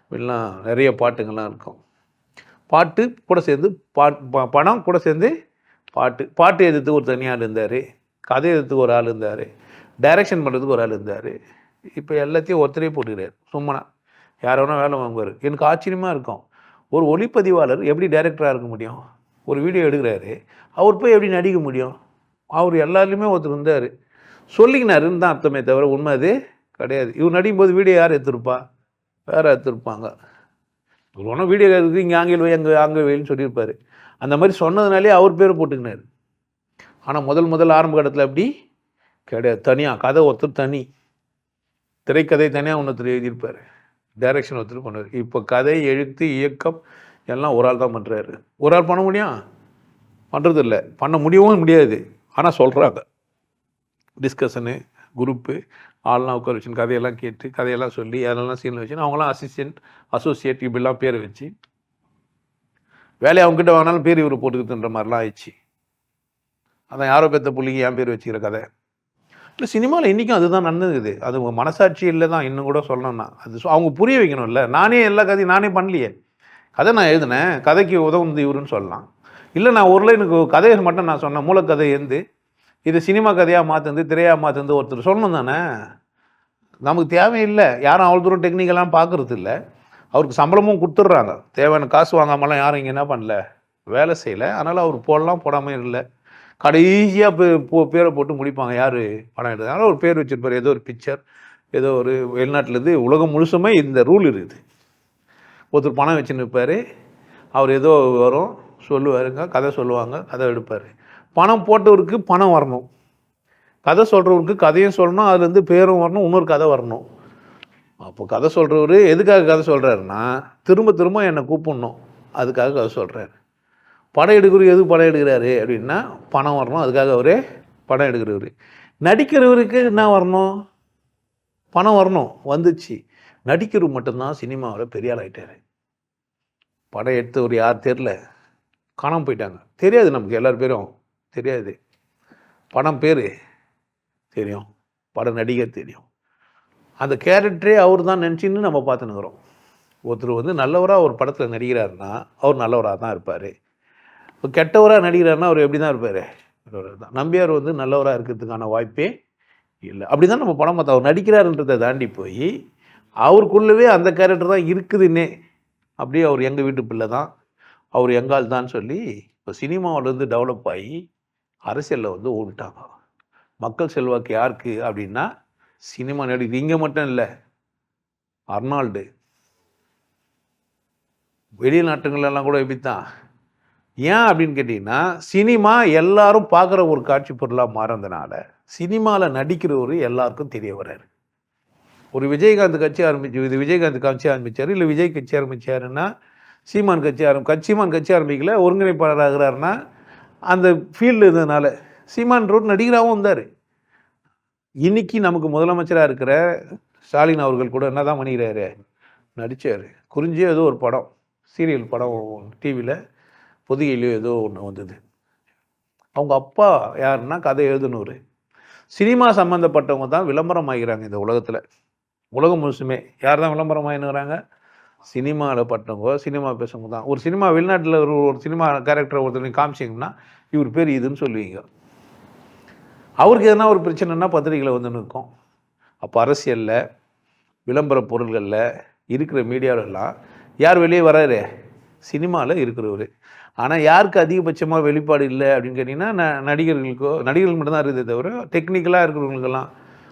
இப்படிலாம் நிறைய பாட்டுங்கள்லாம் இருக்கும். பாட்டு கூட சேர்ந்து படம் கூட சேர்ந்து பாட்டு எதிர்த்து ஒரு தனியார் இருந்தார், கதை எதிர்த்து ஒரு ஆள் இருந்தார், டைரக்ஷன் பண்ணுறதுக்கு ஒரு ஆள் இருந்தார். இப்போ எல்லாத்தையும் ஒருத்தரே போட்டுக்கிறார். சும்மா யார் வேணால் வேலை வாங்குவார். எனக்கு ஆச்சரியமாக இருக்கும், ஒரு ஒளிப்பதிவாளர் எப்படி டைரக்டராக இருக்க முடியும்? ஒரு வீடியோ எடுக்கிறாரு, அவர் போய் எப்படி நடிக்க முடியும்? அவர் எல்லாருலேயுமே ஒருத்தர் இருந்தார், சொல்லிக்கினாருன்னு தான் அர்த்தமே தவிர உண்மை அது கிடையாது. இவர் நடிக்கும்போது வீடியோ யார் எடுத்துருப்பா? வேறு எடுத்துருப்பாங்க. இவர் ஒன்றும் வீடியோ எடுத்து இங்கே ஆங்கில வை அங்கே வெயில்னு சொல்லியிருப்பார். அந்த மாதிரி சொன்னதுனாலே அவர் பேர் போட்டுக்கினார். ஆனால் முதல் ஆரம்ப கட்டத்தில் அப்படி கிடையாது. தனியாக கதை ஒருத்தர் தனி, திரைக்கதை தனியாக ஒருத்தர் எழுதியிருப்பார், டைரக்ஷன் ஒருத்தர் பண்ணுவார். இப்போ கதை எழுத்து இயக்கம் எல்லாம் ஒரு ஆள் தான் பண்ணுறாரு. ஒரு ஆள் பண்ண முடியும்? பண்ணுறதில்ல, பண்ண முடியவும் முடியாது. ஆனால் சொல்கிறாங்க, டிஸ்கஷனு குரூப்பு ஆள்லாம் உட்கார வச்சுன்னு கதையெல்லாம் கேட்டு கதையெல்லாம் சொல்லி அதெல்லாம் சீனில் வச்சுன்னு அவங்களாம் அசிஸ்டன்ட் அசோசியேட் இப்படிலாம் பேர் வச்சு வேலையை அவங்ககிட்ட வாங்கினாலும் பேர் இவர் போட்டுக்குதுன்ற மாதிரிலாம் ஆயிடுச்சு. அதான் யாரோ பெற்ற பிள்ளைங்க என் பேர் வச்சுக்கிற கதை. இல்லை சினிமாவில் இன்றைக்கும் அதுதான் நடந்துக்குது. அது உங்கள் மனசாட்சி இல்லை தான் இன்னும் கூட சொல்லணும்னா. அது அவங்க புரிய வைக்கணும்ல. நானே எல்லா கதையும் நானே பண்ணலையே. கதை நான் எழுதினேன், கதைக்கு உதவுனது இவருன்னு சொல்லலாம். இல்லை நான் ஒரு லைனுக்கு கதையை மட்டும் நான் சொன்னேன், மூலக்கதை எந்து இது சினிமா கதையாக மாற்றுந்து திரையாக மாற்றுந்து ஒருத்தர் சொல்லணும் தானே. நமக்கு தேவையில்லை. யாரும் அவ்வளோ தூரம் டெக்னிக்கெல்லாம் பார்க்குறது இல்லை. அவருக்கு சம்பளமும் கொடுத்துட்றாங்க. தேவையான காசு வாங்காமலாம் யாரும் இங்கே என்ன பண்ணல, வேலை செய்யலை. அதனால் அவர் போடலாம் போடாமல் இல்லை. கடைசியாக பேரை போட்டு முடிப்பாங்க யார் படம் எடுத்து. அதனால் ஒரு பேர் வச்சுருப்பார். ஏதோ ஒரு பிக்சர், ஏதோ ஒரு வெளிநாட்டிலேருந்து உலகம் முழுசுமே இந்த ரூல் இருக்குது. ஒருத்தர் பணம் வச்சுன்னு இருப்பார். அவர் ஏதோ வரும் சொல்லுவாருங்க, கதை சொல்லுவாங்க, கதை எடுப்பார். பணம் போட்டவருக்கு பணம் வரணும், கதை சொல்கிறவருக்கு கதையும் சொல்லணும், அதுலேருந்து பேரும் வரணும், இன்னொரு கதை வரணும். அப்போ கதை சொல்கிறவர் எதுக்காக கதை சொல்கிறாருன்னா, திரும்ப திரும்ப என்னை கூப்பிடணும், அதுக்காக கதை சொல்கிறாரு. படம் எடுக்கிறவர் எதுக்கு படம் எடுக்கிறாரு அப்படின்னா, பணம் வரணும், அதுக்காக அவரே படம் எடுக்கிறவர். நடிக்கிறவருக்கு என்ன வரணும், பணம் வரணும், வந்துச்சு. நடிக்கிறவர் மட்டும்தான் சினிமாவில் பெரிய ஆள் ஆகிட்டார். படம் எடுத்தவர் யார் தெரில, காணாமல் போயிட்டாங்க. தெரியாது நமக்கு, எல்லார் பேரும் தெரியாது. படம் பேர் தெரியும், படம் நடிகர் தெரியும். அந்த கேரக்டரே அவர் தான் நினச்சின்னு நம்ம பார்த்துன்னுக்குறோம். ஒருத்தர் வந்து நல்லவராக ஒரு படத்தில் நடிக்கிறாருன்னா அவர் நல்லவராக தான் இருப்பார். இப்போ கெட்டவராக நடிக்கிறாருன்னா அவர் எப்படி தான் இருப்பார், தான். நம்பியார் வந்து நல்லவராக இருக்கிறதுக்கான வாய்ப்பே இல்லை. அப்படி தான் நம்ம படம் பார்த்தோம். அவர் நடிக்கிறாருன்றதை தாண்டி போய் அவருக்குள்ளவே அந்த கேரக்டர் தான் இருக்குதுன்னே, அப்படியே அவர் எங்கள் வீட்டு பிள்ளை தான், அவர் எங்கால் தான் சொல்லி இப்போ சினிமாவிலேருந்து டெவலப் ஆகி அரசியலில் வந்து ஓடிட்டாங்க. மக்கள் செல்வாக்கு யாருக்கு அப்படின்னா சினிமா நடிகர். இங்கே மட்டும் இல்லை, அர்னால்டு வெளிநாட்டுங்களெல்லாம் கூட இப்படித்தான். ஏன் அப்படின்னு கேட்டிங்கன்னா, சினிமா எல்லாரும் பார்க்குற ஒரு காட்சி பொருளாக மாறதுனால சினிமாவில் நடிக்கிறவர் எல்லாருக்கும் தெரிய வர்றாரு. ஒரு விஜயகாந்த் கட்சி ஆரம்பிச்சு, இது விஜயகாந்த் கட்சி ஆரம்பித்தார், இல்லை விஜய் கட்சி ஆரம்பித்தாருன்னா சீமான் கட்சி சீமான் கட்சி ஆரம்பிக்கல, ஒருங்கிணைப்பாளர் ஆகிறாருன்னா அந்த ஃபீல்டு இருந்ததுனால சீமான் ரோட் நடிகராகவும் இருந்தார். இன்னைக்கு நமக்கு முதலமைச்சராக இருக்கிற ஸ்டாலின் அவர்கள் கூட என்ன தான் பண்ணிக்கிறாரு, நடித்தார். குறிஞ்சியோ ஏதோ ஒரு படம், சீரியல் படம் டிவியில் பொதிகையிலையோ ஏதோ ஒன்று வந்தது. அவங்க அப்பா யாருன்னா கதை எழுதுனவர். சினிமா சம்மந்தப்பட்டவங்க தான் விளம்பரம் ஆகிறாங்க இந்த உலகத்தில். உலகம் முழுசுமே யார் தான் விளம்பரம் ஆகினுங்கிறாங்க, சினிமாவில் பட்டவங்க, சினிமா பேசுறவங்க தான். ஒரு சினிமா வெளிநாட்டில் ஒரு சினிமா கேரக்டர் ஒருத்தர் காமிச்சிங்கன்னா இவர் பேர் இதுன்னு சொல்லுவீங்க. அவருக்கு எதனா ஒரு பிரச்சனைனா பத்திரிகையில் வந்து நிற்கும். அப்போ அரசியலில், விளம்பர பொருள்களில், இருக்கிற மீடியாவிலலாம் யார் வெளியே வராரு, சினிமாவில் இருக்கிறவர். ஆனால் யாருக்கு அதிகபட்சமாக வெளிப்பாடு இல்லை அப்படின்னு கேட்டிங்கன்னா நடிகர்கள் மட்டும்தான் இருக்குதே தவிர டெக்னிக்கலாக இருக்கிறவங்களுக்கெல்லாம்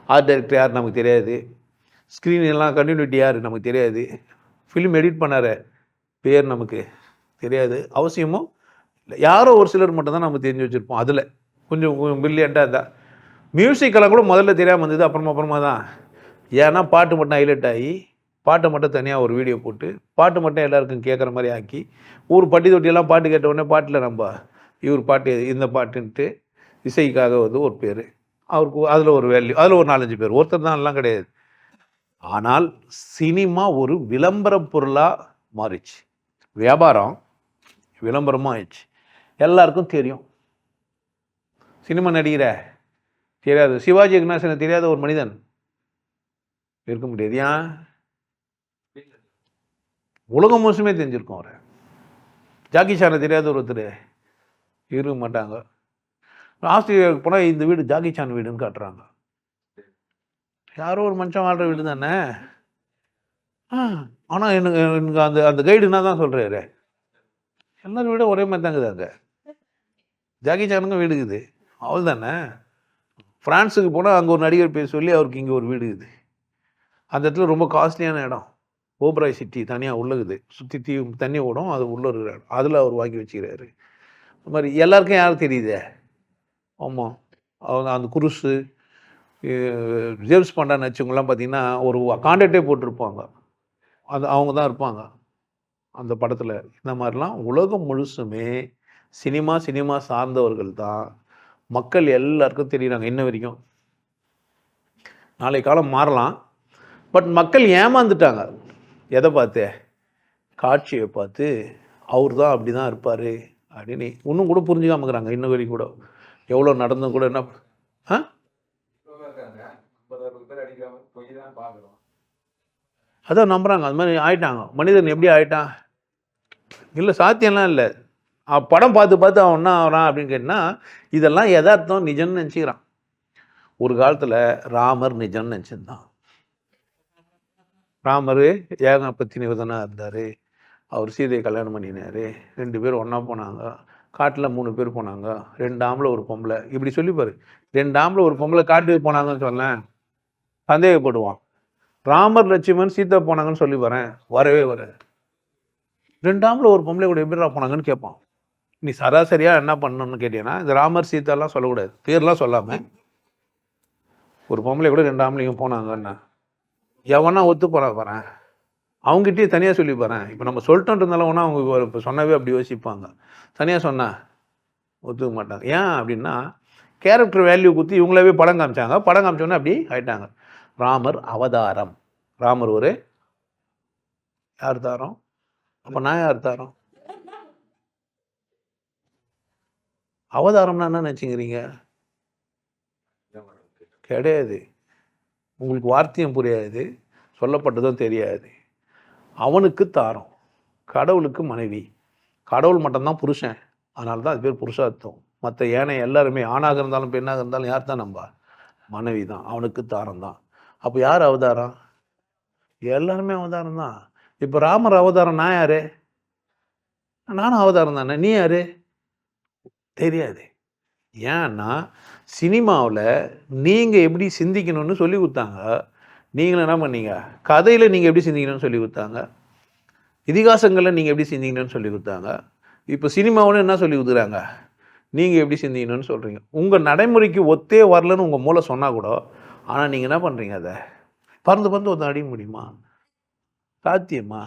ஆர்ட் டைரக்டர் யார் நமக்கு தெரியாது, ஸ்க்ரீன் எல்லாம் கண்டினியூட்டி யார் நமக்கு தெரியாது, ஃபிலிம் எடிட் பண்ணார் பேர் நமக்கு தெரியாது, அவசியமும் இல்லை. யாரோ ஒரு சிலர் மட்டும்தான் நம்ம தெரிஞ்சு வச்சுருப்போம். அதில் கொஞ்சம் பிரில்லியண்ட்டாக இருந்தால். மியூசிக்கெல்லாம் கூட முதல்ல தெரியாமல் வந்தது, அப்புறமா தான். ஏன்னா பாட்டு மட்டும் ஹைலைட் ஆகி பாட்டை மட்டும் தனியாக ஒரு வீடியோ போட்டு பாட்டு மட்டும் எல்லாருக்கும் கேட்குற மாதிரி ஆக்கி ஊர் பட்டி தொட்டியெல்லாம் பாட்டு கேட்ட உடனே பாட்டில் நம்ம இவர் பாட்டு இந்த பாட்டுன்ட்டு இசைக்காக வந்து ஒரு பேர், அவருக்கு அதில் ஒரு வேல்யூ, அதில் ஒரு 4-5 பேர், ஒருத்தர் தான் எல்லாம் கிடையாது. ஆனால் சினிமா ஒரு விளம்பர பொருளாக மாறிச்சு. வியாபாரம் விளம்பரமாக ஆயிடுச்சு. எல்லாருக்கும் தெரியும். சினிமா நடிகிற தெரியாது, சிவாஜி கணேசனை தெரியாத ஒரு மனிதன் இருக்க முடியாது. ஏன், உலகம் முழுசுமே தெரிஞ்சிருக்கும். அவரை ஜாக்கி சானை தெரியாத ஒருத்தர் இருக்க மாட்டாங்க. ஆஸ்திரேலியாவுக்கு போனால் இந்த வீடு ஜாக்கி சான் வீடுன்னு காட்டுறாங்க. யாரோ ஒரு மனுஷன் வாழ்கிற வீடு தானே. ஆனால் எனக்கு அந்த கைடு என்ன தான் சொல்கிறாரு, எல்லாரும் வீடும் ஒரே மாதிரி தாங்குது. அங்கே ஜாக்கி சானுங்க வீடு இருக்குது, அவள் தானே. ஃப்ரான்ஸுக்கு போனால் அங்கே ஒரு நடிகர் பேர் சொல்லி அவருக்கு இங்கே ஒரு வீடு இருக்குது. அந்த இடத்துல ரொம்ப காஸ்ட்லியான இடம், ஓப்ராய் சிட்டி தனியாக உள்ளகுது, சுற்றி தண்ணி ஓடும், அது உள்ள இருக்கிற இடம், அதில் அவர் வாங்கி வச்சுக்கிறாரு. அது மாதிரி எல்லாருக்கும் யாரும் தெரியுதே. ஆமாம், அவங்க அந்த குருசு ஜேம்ஸ் பாண்டான்னு வச்சவங்கலாம் பார்த்தீங்கன்னா ஒரு கான்டாக்டே போட்டிருப்பாங்க, அது அவங்க தான் இருப்பாங்க அந்த படத்தில். இந்த மாதிரிலாம் உலகம் முழுசுமே சினிமா சார்ந்தவர்கள் தான் மக்கள் எல்லாருக்கும் தெரியுறாங்க இன்ன வரைக்கும். நாளை காலம் மாறலாம், பட் மக்கள் ஏமாந்துட்டாங்க. எதை பார்த்து, காட்சியை பார்த்து அவர் தான் அப்படி தான் இருப்பார் அப்படின்னு இன்னும் கூட புரிஞ்சுக்காமக்கிறாங்க இன்ன வரைக்கும் கூட. எவ்வளோ நடந்தும் கூட என்ன அதான் நம்புறாங்க. அது மாதிரி ஆயிட்டாங்க. மனிதன் எப்படி ஆயிட்டான்? இல்லை, சாத்தியம்லாம் இல்லை. படம் பார்த்து பார்த்து அவன் என்ன ஆகிறான் அப்படின்னு கேட்டால், இதெல்லாம் யதார்த்தம் நிஜம்னு நினச்சிக்கிறான். ஒரு காலத்தில் ராமர் நிஜம்னு நினச்சிருந்தான். ராமர் ஏகப்பத்தி நிவதனாக இருந்தார். அவர் சீதையை கல்யாணம் பண்ணினார். 2 பேரும் ஒன்றா போனாங்க. காட்டில் 3 பேர் போனாங்க. 2 ஆம்பளை ஒரு பொம்பளை. இப்படி சொல்லிப்பாரு. 2 ஆம்பளை ஒரு பொம்பளை காட்டுக்கு போனாங்கன்னு சொன்னேன், சந்தேகப்படுவான். ராமர் லட்சுமணன் சீதா போனாங்கன்னு சொல்லி வரேன், வரவே வராது. 2 ஆம்பளை ஒரு பொம்பளை கூட எப்படிடா போனாங்கன்னு கேட்பான். நீ சராசரியாக என்ன பண்ணணும்னு கேட்டீங்கன்னா, இந்த ராமர் சீதாலாம் சொல்லக்கூடாது, பேர்லாம் சொல்லாமல் ஒரு பொம்பளை கூட 2 ஆம்பளையும் போனாங்கன்னா எவனா ஒத்து போகிறான் வரேன், அவங்ககிட்டயே தனியாக சொல்லி போகிறேன். இப்போ நம்ம சொல்லிட்டோன்றதுனால ஒன்றா அவங்க இப்போ சொன்னவே அப்படி யோசிப்பாங்க. தனியாக சொன்னால் ஒத்துக்க மாட்டாங்க. ஏன் அப்படின்னா, கேரக்டர் வேல்யூ குத்தி இவங்களாவே படம் காமிச்சாங்க. படம் காமிச்சோன்னே அப்படி ஆயிட்டாங்க. ராமர் அவதாரம். ராமர் ஒரு யார் தாரம்? அப்போ நான் யார் தாரம்? அவதாரம்னா என்ன நினச்சிக்கிறீங்க? கிடையாது. உங்களுக்கு வார்த்தையும் புரியாது, சொல்லப்பட்டதும் தெரியாது. அவனுக்கு தாரம், கடவுளுக்கு மனைவி. கடவுள் மட்டும்தான் புருஷன், அதனால தான் அது பேர் புருஷார்த்தம். மற்ற ஏனைய எல்லாருமே ஆணாக இருந்தாலும் பெண்ணாக இருந்தாலும் யார் தான்? நம்ம மனைவி தான். அவனுக்கு தாரம் தான். அப்போ யார் அவதாரம்? எல்லாருமே அவதாரம் தான். இப்போ ராமர் அவதாரம். நான் யாரு? நானும் அவதாரம் தானே. நீ யாரு? தெரியாது. ஏன்னா சினிமாவில் நீங்கள் எப்படி சிந்திக்கணும்னு சொல்லி கொடுத்தாங்க. நீங்களும் என்ன பண்ணீங்க? கதையில் நீங்கள் எப்படி சிந்திக்கணும்னு சொல்லி கொடுத்தாங்க. இதிகாசங்களில் நீங்கள் எப்படி சிந்திக்கணும்னு சொல்லி கொடுத்தாங்க. இப்போ சினிமாவில் என்ன சொல்லி கொடுக்குறாங்க? நீங்கள் எப்படி சிந்திக்கணும்னு சொல்கிறீங்க. உங்கள் நடைமுறைக்கு ஒத்தே வரலன்னு உங்கள் மூளை சொன்னால் கூட, ஆனால் நீங்கள் என்ன பண்ணுறீங்க? அதை பறந்து பறந்து ஒருத்தன் அடிக்க முடியுமா? சாத்தியமா?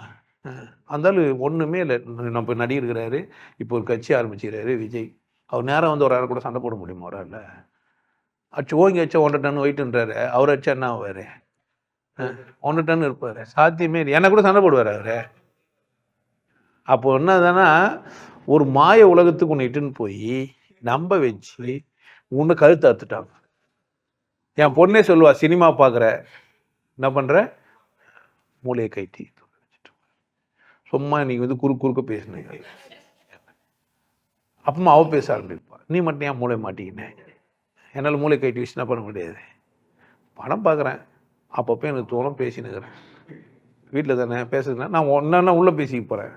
அந்தாலும் ஒன்றுமே இல்லை. நம்ம நடிகர் இருக்கிறாரு, இப்போ ஒரு கட்சி ஆரம்பிச்சுக்கிறாரு விஜய். அவர் நேரம் வந்து ஒரு ஆள் கூட சண்டை போட முடியுமா? ஒரு ஆள் அச்சு ஓங்கி வச்சா 1.5 டன் வெயிட்டுன்றாரு. அவர் அச்சா என்ன ஆவார்? 1 டன் இருப்பார். சாத்தியமே இல்லை. என்ன கூட சண்டை போடுவார் அவர். அப்போ என்னதானா, ஒரு மாய உலகத்துக்கு ஒன்று இட்டுன்னு போய் நம்ப வச்சு உன்னை கழுத்து அறுத்துட்டாங்க. என் பொண்ணே சொல்லுவா, சினிமா பார்க்குற என்ன பண்ணுற, மூளையை கைட்டி சும்மா நீங்கள் வந்து குறுக்க பேசினீங்க. அப்பமா அவ பேச ஆரம்பிப்பா, நீ மட்டும் ஏன் மூளை மாட்டிக்கினேன்? என்னால் மூளை கைட்டி வச்சு என்ன பண்ண முடியாது. படம் பார்க்குறேன், அப்பப்போ எனக்கு தோணும், பேசினுக்கிறேன். வீட்டில் தானே பேசுறதுனா நான் ஒன்றா உள்ளே பேசிக்க போகிறேன்.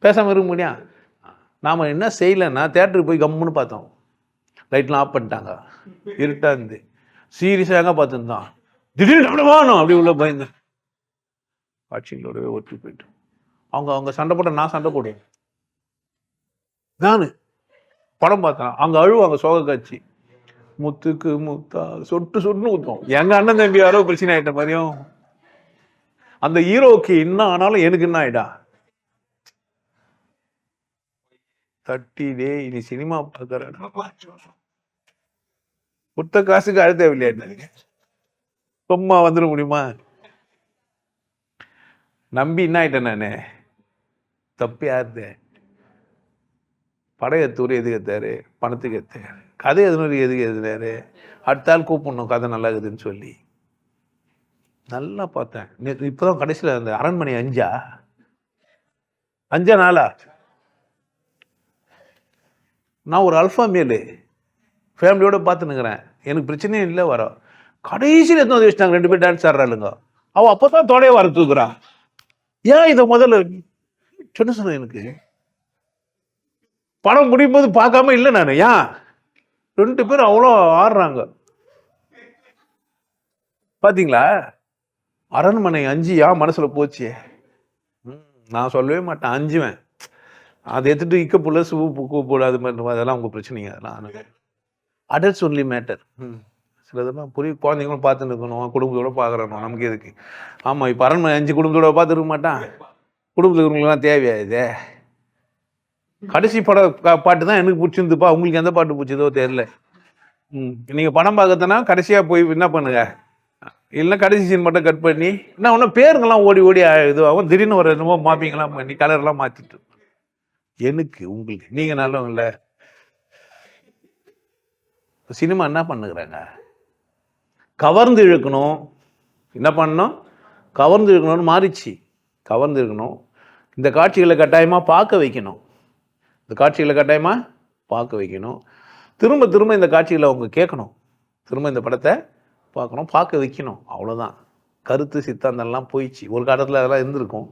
பேசாமல் இருக்க முடியும். நாம் என்ன செய்யலைன்னா, தேட்டருக்கு போய் கம்முன்னு பார்த்தோம். லைட்லாம் ஆஃப் பண்ணிட்டாங்க, இருட்டாக இருந்து சீரியஸாக எங்கே பார்த்துருந்தான். திடீர்னு நம்மளும் அப்படி உள்ள பயந்தேன். காட்சிகளோடவே ஒட்டி போயிட்டு அவங்க சண்டை போட்ட நான் சண்டை போடுவேன். நான் படம் பார்த்தேன், அங்கே அழுவாங்க. சோக காட்சி, முத்துக்கு முத்தா சொட்டுன்னு ஊற்றும். எங்கள் அண்ணன் தம்பி யாரோ பிரச்சனை ஆகிட்ட மாதிரியும். அந்த ஹீரோவுக்கு என்ன ஆனாலும் எனக்கு என்ன ஆகிடா தட்டிடே. இனி சினிமா பார்க்குறேன், புத்த காசுக்கு அழுத்த விளையாடு சும்மா வந்துட முடியுமா? நம்பி என்ன ஆயிட்டேன் நான். தப்பு யாருது? படம் எடுத்தவர் எதுக்கு எடுத்தாரு? பணத்துக்கு எடுத்தாரு. கதை எதுனு எதுக்கு எழுதினாரு? அடுத்த ஆள் கூப்பிடணும், கதை நல்லா இருக்குதுன்னு சொல்லி. நல்லா பார்த்தேன். இப்போதான் கடைசியில் அந்த அரண்மனை 5 நாளா நான் ஒரு அல்ஃபா மேலு ஃபேமிலியோட பார்த்துன்னுக்கிறேன். எனக்கு பிரச்சனையும் இல்லை. வரோம் கடைசியில் எத்தனை வச்சுட்டாங்க, 2 பேர் டான்ஸ் ஆடுறாளுங்க. அவள் அப்போ தான் தோடையே வர தூக்குறான். ஏன் இதை முதல்ல சொன்ன எனக்கு படம் முடியும் போது பார்க்காம இல்லை நான். ஏன் 2 பேர் அவ்வளோ ஆடுறாங்க பார்த்தீங்களா? அரண்மனை 5 மனசுல போச்சு. நான் சொல்லவே மாட்டேன், 5. அதை எடுத்துட்டு இக்க புள்ள கூப்பிடு, அது மாதிரி அதெல்லாம் உங்க பிரச்சனைங்க. அதெல்லாம் அடல்ட்ஸ் ஒன்லி மேட்டர். சிலதெல்லாம் புரிய குழந்தைங்களும் பார்த்துன்னு இருக்கணும், குடும்பத்தோட பார்க்குறணும். நமக்கு எதுக்கு? ஆமாம், இப்போ அரண்மனை 5 குடும்பத்தோட பார்த்துருக்க மாட்டான். குடும்பத்தில் இருக்கிறவங்களாம் தேவையா இது? கடைசி பாட்டு தான் எனக்கு பிடிச்சிருந்துப்பா. உங்களுக்கு எந்த பாட்டு பிடிச்சதோ தெரியல. நீங்கள் படம் பார்க்கறதுனா கடைசியாக போய் என்ன பண்ணுங்க, இல்லைன்னா கடைசி சீன் மட்டும் கட் பண்ணி என்ன ஒன்றும் பேருங்கெல்லாம் ஓடி இதுவாகும். திடீர்னு ஒரு என்னமோ மாப்பிங்கெல்லாம் பண்ணி கலர்லாம் மாற்றிட்டு எனக்கு உங்களுக்கு நீங்கள் நல்லவங்கள. சினிமா என்ன பண்ணுகிறாங்க? கவர்ந்து இழுக்கணும், என்ன பண்ணணும்? கவர்ந்து இருக்கணும்னு மாறிச்சு. கவர்ந்து இருக்கணும். இந்த காட்சிகளை கட்டாயமாக பார்க்க வைக்கணும். இந்த காட்சிகளை கட்டாயமாக பார்க்க வைக்கணும். திரும்ப திரும்ப இந்த காட்சிகளை அவங்க கேட்கணும். திரும்ப இந்த படத்தை பார்க்கணும், பார்க்க வைக்கணும். அவ்வளோதான். கருத்து சித்தாந்தம்லாம் போயிடுச்சு. ஒரு காலத்தில் அதெல்லாம் இருந்திருக்கும்.